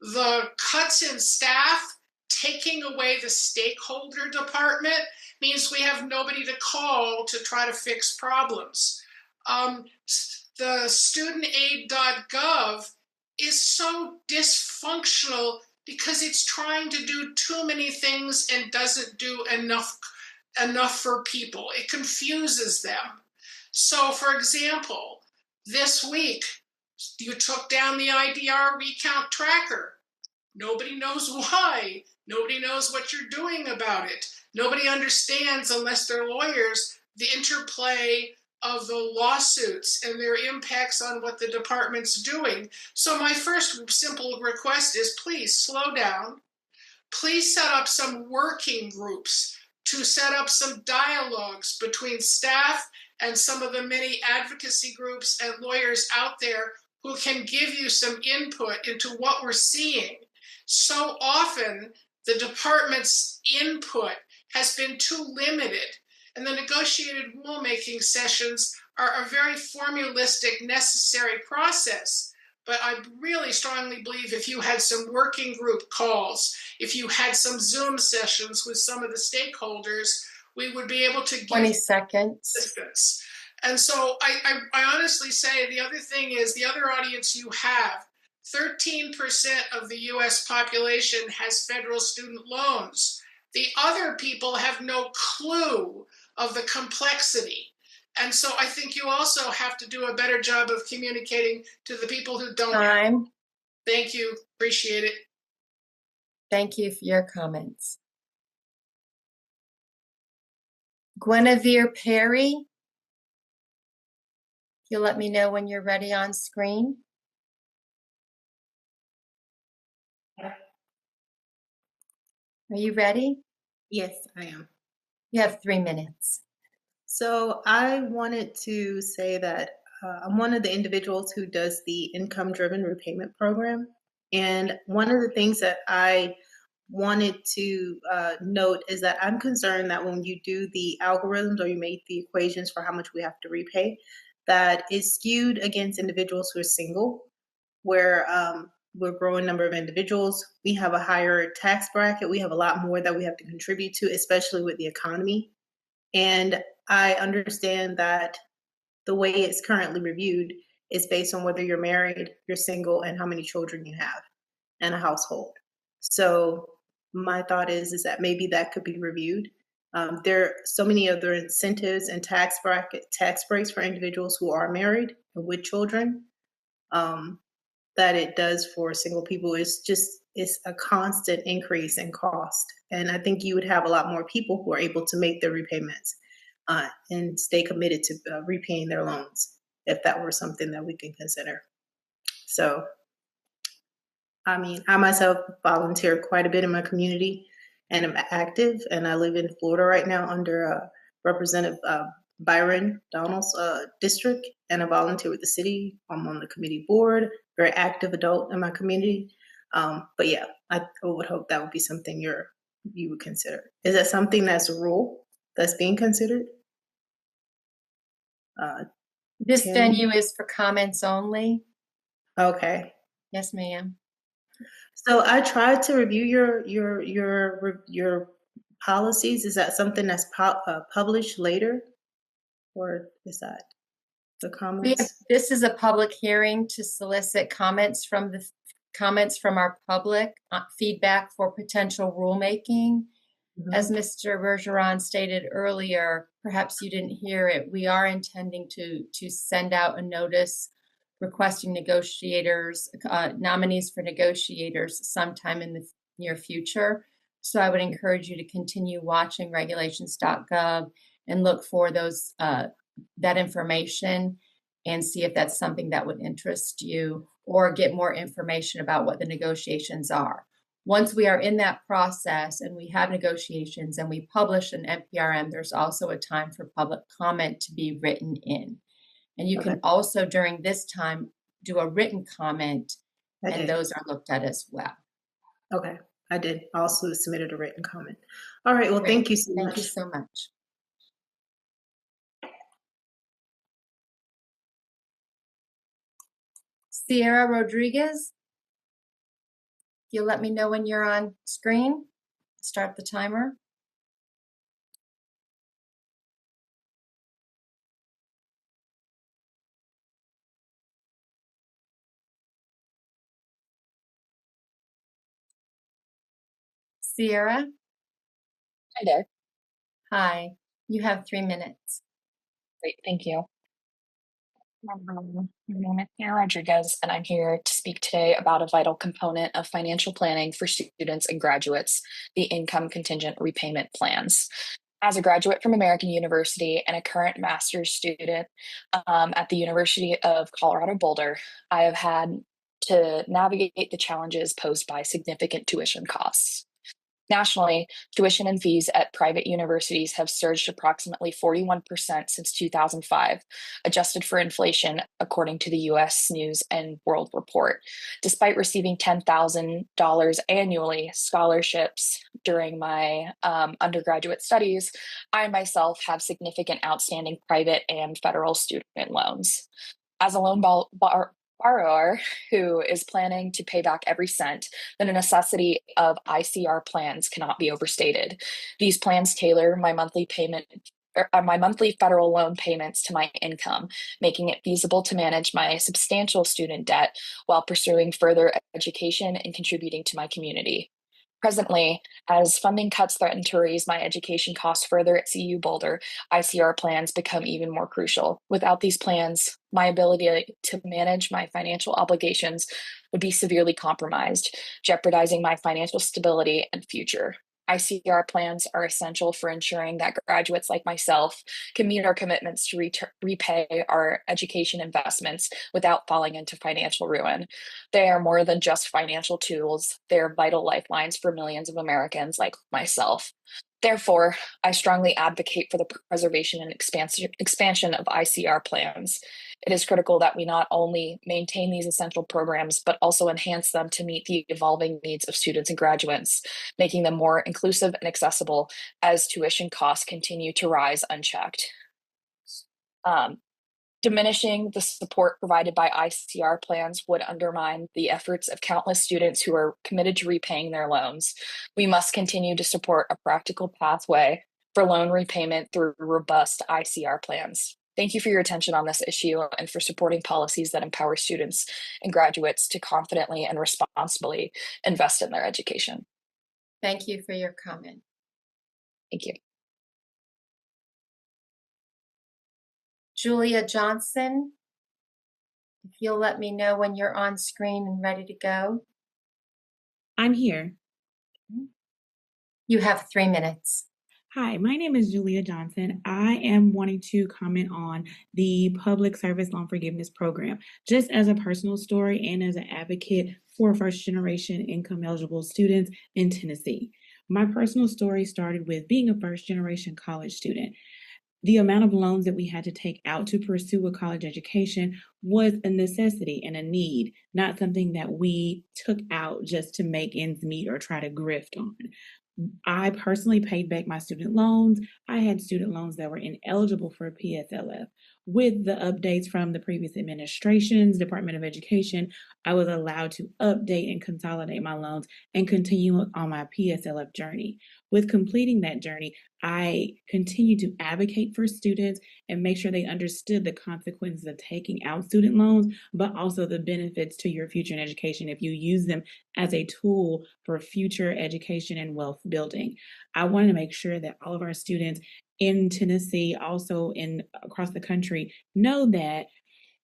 [SPEAKER 15] The cuts in staff, taking away the stakeholder department, means we have nobody to call to try to fix problems. The studentaid.gov is so dysfunctional because it's trying to do too many things and doesn't do enough for people. It confuses them. So, for example, this week, you took down the IDR recount tracker. Nobody knows why. Nobody knows what you're doing about it. Nobody understands, unless they're lawyers, the interplay of the lawsuits and their impacts on what the department's doing. So my first simple request is, please slow down. Please set up some working groups to set up some dialogues between staff and some of the many advocacy groups and lawyers out there who can give you some input into what we're seeing. So often, the department's input has been too limited, and the negotiated rulemaking sessions are a very formalistic, necessary process. But I really strongly believe if you had some working group calls, if you had some Zoom sessions with some of the stakeholders, we would be able to give
[SPEAKER 1] 20 seconds.
[SPEAKER 15] assistance. And so I honestly say the other thing is the other audience you have, 13% of the US population has federal student loans. The other people have no clue of the complexity. And so I think you also have to do a better job of communicating to the people who don't.
[SPEAKER 1] Time.
[SPEAKER 15] Thank you. Appreciate it.
[SPEAKER 1] Thank you for your comments. Guinevere Perry, you'll let me know when you're ready on screen. Are you ready?
[SPEAKER 16] Yes, I am.
[SPEAKER 1] You have 3 minutes.
[SPEAKER 16] So I wanted to say that I'm one of the individuals who does the income-driven repayment program. And one of the things that I wanted to note is that I'm concerned that when you do the algorithms or you make the equations for how much we have to repay, that is skewed against individuals who are single, where we're a growing number of individuals. We have a higher tax bracket. We have a lot more that we have to contribute to, especially with the economy. And I understand that the way it's currently reviewed is based on whether you're married, you're single, and how many children you have in a household. So my thought is that maybe that could be reviewed. There are so many other incentives and tax breaks for individuals who are married and with children that it does for single people. It's a constant increase in cost. And I think you would have a lot more people who are able to make their repayments and stay committed to repaying their loans if that were something that we can consider. So, I mean, I myself volunteer quite a bit in my community and I'm active, and I live in Florida right now under Representative Byron Donald's district, and I volunteer with the city. I'm on the committee board, very active adult in my community. But yeah, I would hope that would be something you would consider. Is that something that's a rule that's being considered?
[SPEAKER 1] This venue is for comments only.
[SPEAKER 16] Okay.
[SPEAKER 1] Yes, ma'am.
[SPEAKER 16] So I tried to review your policies. Is that something that's published later, or is that the comments?
[SPEAKER 1] This is a public hearing to solicit comments from our public, feedback for potential rulemaking. Mm-hmm. As Mr. Bergeron stated earlier, perhaps you didn't hear it, we are intending to send out a notice requesting nominees for negotiators sometime in the near future. So I would encourage you to continue watching regulations.gov and look for that information and see if that's something that would interest you, or get more information about what the negotiations are. Once we are in that process and we have negotiations and we publish an NPRM, there's also a time for public comment to be written in. And you can also, during this time, do a written comment
[SPEAKER 16] I
[SPEAKER 1] and
[SPEAKER 16] did.
[SPEAKER 1] those are looked at as well.
[SPEAKER 16] Okay, I did. I also submitted a written comment. All right, well,
[SPEAKER 1] Great.
[SPEAKER 16] thank you so much.
[SPEAKER 1] Thank you so much. Sierra Rodriguez, you'll let me know when you're on screen. Start the timer. Sierra?
[SPEAKER 17] Hi there.
[SPEAKER 1] Hi, you have 3 minutes.
[SPEAKER 17] Great, thank you. My name is Sierra Rodriguez, and I'm here to speak today about a vital component of financial planning for students and graduates, the income contingent repayment plans. As a graduate from American University and a current master's student at the University of Colorado Boulder, I have had to navigate the challenges posed by significant tuition costs. Nationally, tuition and fees at private universities have surged approximately 41% since 2005, adjusted for inflation, according to the US News and World Report. Despite receiving $10,000 annually scholarships during my undergraduate studies, I myself have significant outstanding private and federal student loans. As a loan borrower who is planning to pay back every cent, then the necessity of ICR plans cannot be overstated. These plans tailor my monthly federal loan payments to my income, making it feasible to manage my substantial student debt while pursuing further education and contributing to my community. Presently, as funding cuts threaten to raise my education costs further at CU Boulder, ICR plans become even more crucial. Without these plans, my ability to manage my financial obligations would be severely compromised, jeopardizing my financial stability and future. ICR plans are essential for ensuring that graduates like myself can meet our commitments to repay our education investments without falling into financial ruin. They are more than just financial tools, they are vital lifelines for millions of Americans like myself. Therefore, I strongly advocate for the preservation and expansion of ICR plans. It is critical that we not only maintain these essential programs, but also enhance them to meet the evolving needs of students and graduates, making them more inclusive and accessible as tuition costs continue to rise unchecked. Diminishing the support provided by ICR plans would undermine the efforts of countless students who are committed to repaying their loans. We must continue to support a practical pathway for loan repayment through robust ICR plans. Thank you for your attention on this issue and for supporting policies that empower students and graduates to confidently and responsibly invest in their education.
[SPEAKER 1] Thank you for your comment.
[SPEAKER 17] Thank you.
[SPEAKER 1] Julia Johnson, if you'll let me know when you're on screen and ready to go.
[SPEAKER 18] I'm here.
[SPEAKER 1] You have 3 minutes.
[SPEAKER 18] Hi, my name is Julia Johnson. I am wanting to comment on the Public Service Loan Forgiveness Program, just as a personal story and as an advocate for first-generation income-eligible students in Tennessee. My personal story started with being a first-generation college student. The amount of loans that we had to take out to pursue a college education was a necessity and a need, not something that we took out just to make ends meet or try to grift on. I personally paid back my student loans. I had student loans that were ineligible for PSLF. With the updates from the previous administration's Department of Education, I was allowed to update and consolidate my loans and continue on my PSLF journey. With completing that journey, I continue to advocate for students and make sure they understood the consequences of taking out student loans, but also the benefits to your future in education if you use them as a tool for future education and wealth building. I want to make sure that all of our students in Tennessee, also across the country, know that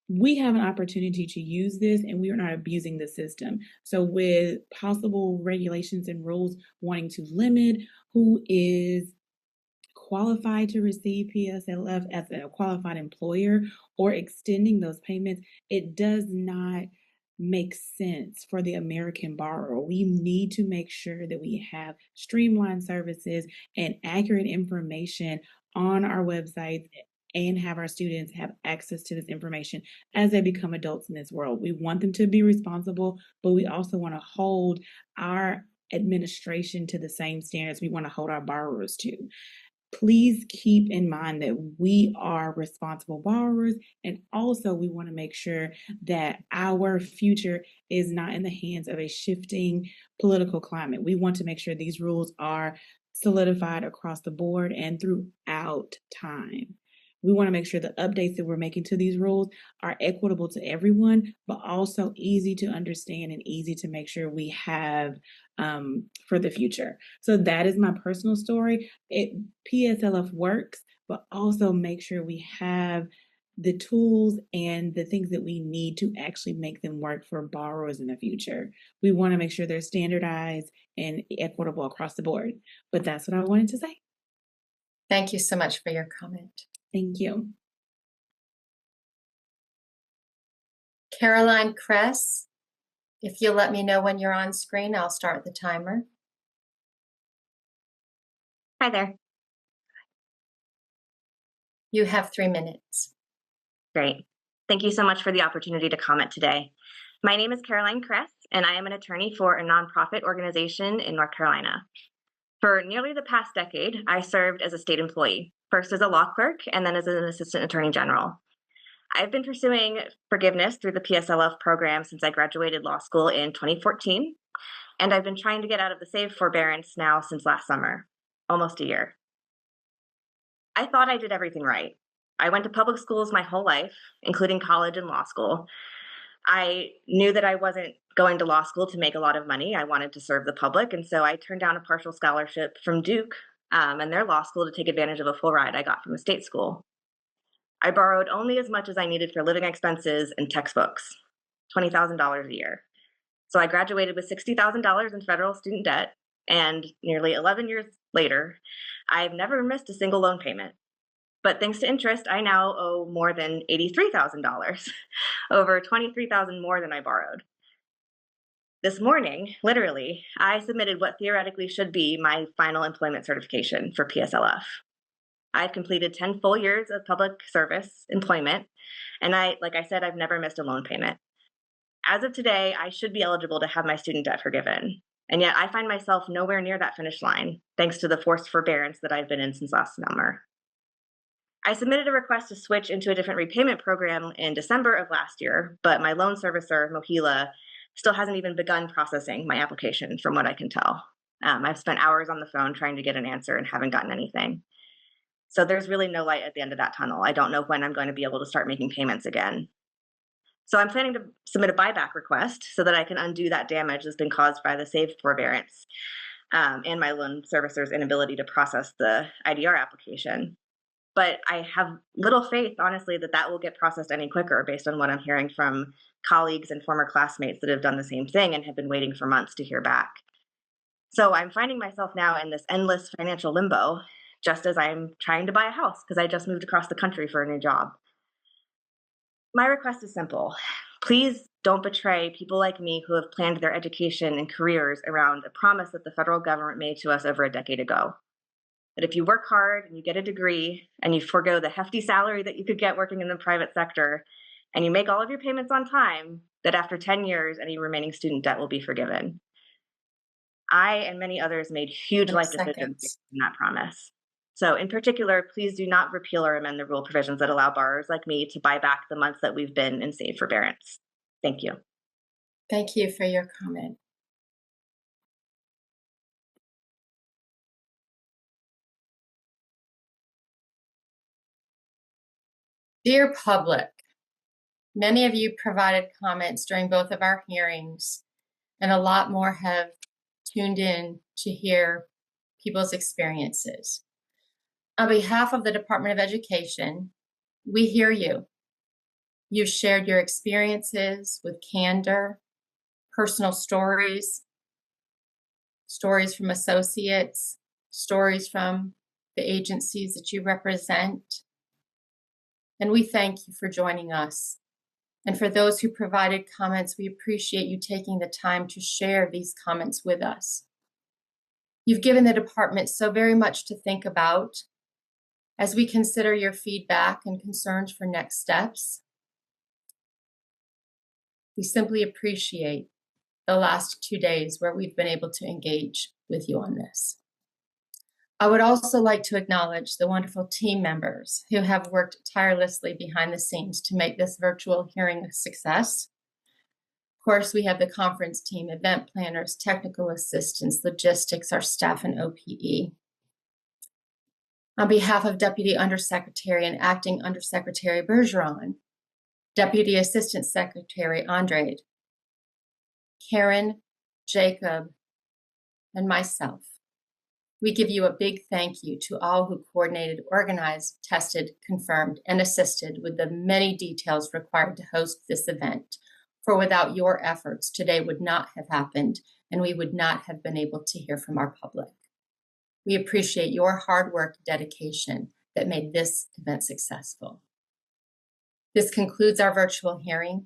[SPEAKER 18] we have an opportunity to use this and we are not abusing the system. So with possible regulations and rules wanting to limit who is qualified to receive PSLF as a qualified employer or extending those payments, it does not make sense for the American borrower. We need to make sure that we have streamlined services and accurate information on our websites and have our students have access to this information as they become adults in this world. We want them to be responsible, but we also want to hold our administration to the same standards we want to hold our borrowers to. Please keep in mind that we are responsible borrowers, and also we want to make sure that our future is not in the hands of a shifting political climate. We want to make sure these rules are solidified across the board and throughout time. We want to make sure the updates that we're making to these rules are equitable to everyone, but also easy to understand and easy to make sure we have for the future. So that is my personal story. PSLF works, but also make sure we have the tools and the things that we need to actually make them work for borrowers in the future. We want to make sure they're standardized and equitable across the board. But that's what I wanted to say.
[SPEAKER 1] Thank you so much for your comment.
[SPEAKER 18] Thank you.
[SPEAKER 1] Caroline Kress, if you'll let me know when you're on screen, I'll start the timer.
[SPEAKER 19] Hi there.
[SPEAKER 1] You have 3 minutes.
[SPEAKER 19] Great. Thank you so much for the opportunity to comment today. My name is Caroline Kress, and I am an attorney for a nonprofit organization in North Carolina. For nearly the past decade, I served as a state employee, first as a law clerk and then as an assistant attorney general. I've been pursuing forgiveness through the PSLF program since I graduated law school in 2014, and I've been trying to get out of the SAVE forbearance now since last summer, almost a year. I thought I did everything right. I went to public schools my whole life, including college and law school. I knew that I wasn't going to law school to make a lot of money. I wanted to serve the public, and so I turned down a partial scholarship from Duke and their law school to take advantage of a full ride I got from a state school. I borrowed only as much as I needed for living expenses and textbooks, $20,000 a year. So I graduated with $60,000 in federal student debt, and nearly 11 years later, I've never missed a single loan payment. But thanks to interest, I now owe more than $83,000, over $23,000 more than I borrowed. This morning, literally, I submitted what theoretically should be my final employment certification for PSLF. I've completed 10 full years of public service employment, and like I said, I've never missed a loan payment. As of today, I should be eligible to have my student debt forgiven, and yet I find myself nowhere near that finish line, thanks to the forced forbearance that I've been in since last summer. I submitted a request to switch into a different repayment program in December of last year, but my loan servicer, Mohila, still hasn't even begun processing my application from what I can tell. I've spent hours on the phone trying to get an answer and haven't gotten anything. So there's really no light at the end of that tunnel. I don't know when I'm going to be able to start making payments again. So I'm planning to submit a buyback request so that I can undo that damage that's been caused by the SAVE forbearance and my loan servicer's inability to process the IDR application. But I have little faith, honestly, that that will get processed any quicker based on what I'm hearing from colleagues and former classmates that have done the same thing and have been waiting for months to hear back. So I'm finding myself now in this endless financial limbo, just as I'm trying to buy a house because I just moved across the country for a new job. My request is simple. Please don't betray people like me who have planned their education and careers around a promise that the federal government made to us over a decade ago. That if you work hard and you get a degree and you forego the hefty salary that you could get working in the private sector and you make all of your payments on time, that after 10 years, any remaining student debt will be forgiven. I and many others made huge life decisions based on that promise. So in particular, please do not repeal or amend the rule provisions that allow borrowers like me to buy back the months that we've been in SAVE forbearance. Thank you.
[SPEAKER 1] Thank you for your comment. Dear public, many of you provided comments during both of our hearings, and a lot more have tuned in to hear people's experiences. On behalf of the Department of Education, we hear you. You've shared your experiences with candor, personal stories, stories from associates, stories from the agencies that you represent. And we thank you for joining us. And for those who provided comments, we appreciate you taking the time to share these comments with us. You've given the department so very much to think about, As we consider your feedback and concerns for next steps, we simply appreciate the last 2 days where we've been able to engage with you on this. I would also like to acknowledge the wonderful team members who have worked tirelessly behind the scenes to make this virtual hearing a success. Of course, we have the conference team, event planners, technical assistants, logistics, our staff and OPE. On behalf of Deputy Undersecretary and Acting Undersecretary Bergeron, Deputy Assistant Secretary Andrade, Karen, Jacob, and myself, we give you a big thank you to all who coordinated, organized, tested, confirmed, and assisted with the many details required to host this event. For without your efforts, today would not have happened, and we would not have been able to hear from our public. We appreciate your hard work and dedication that made this event successful. This concludes our virtual hearing.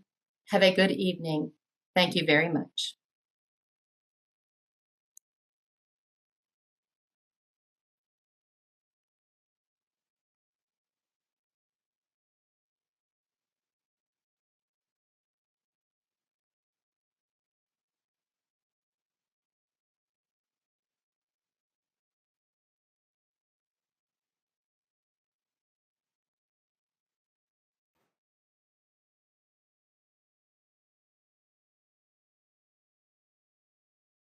[SPEAKER 1] Have a good evening. Thank you very much.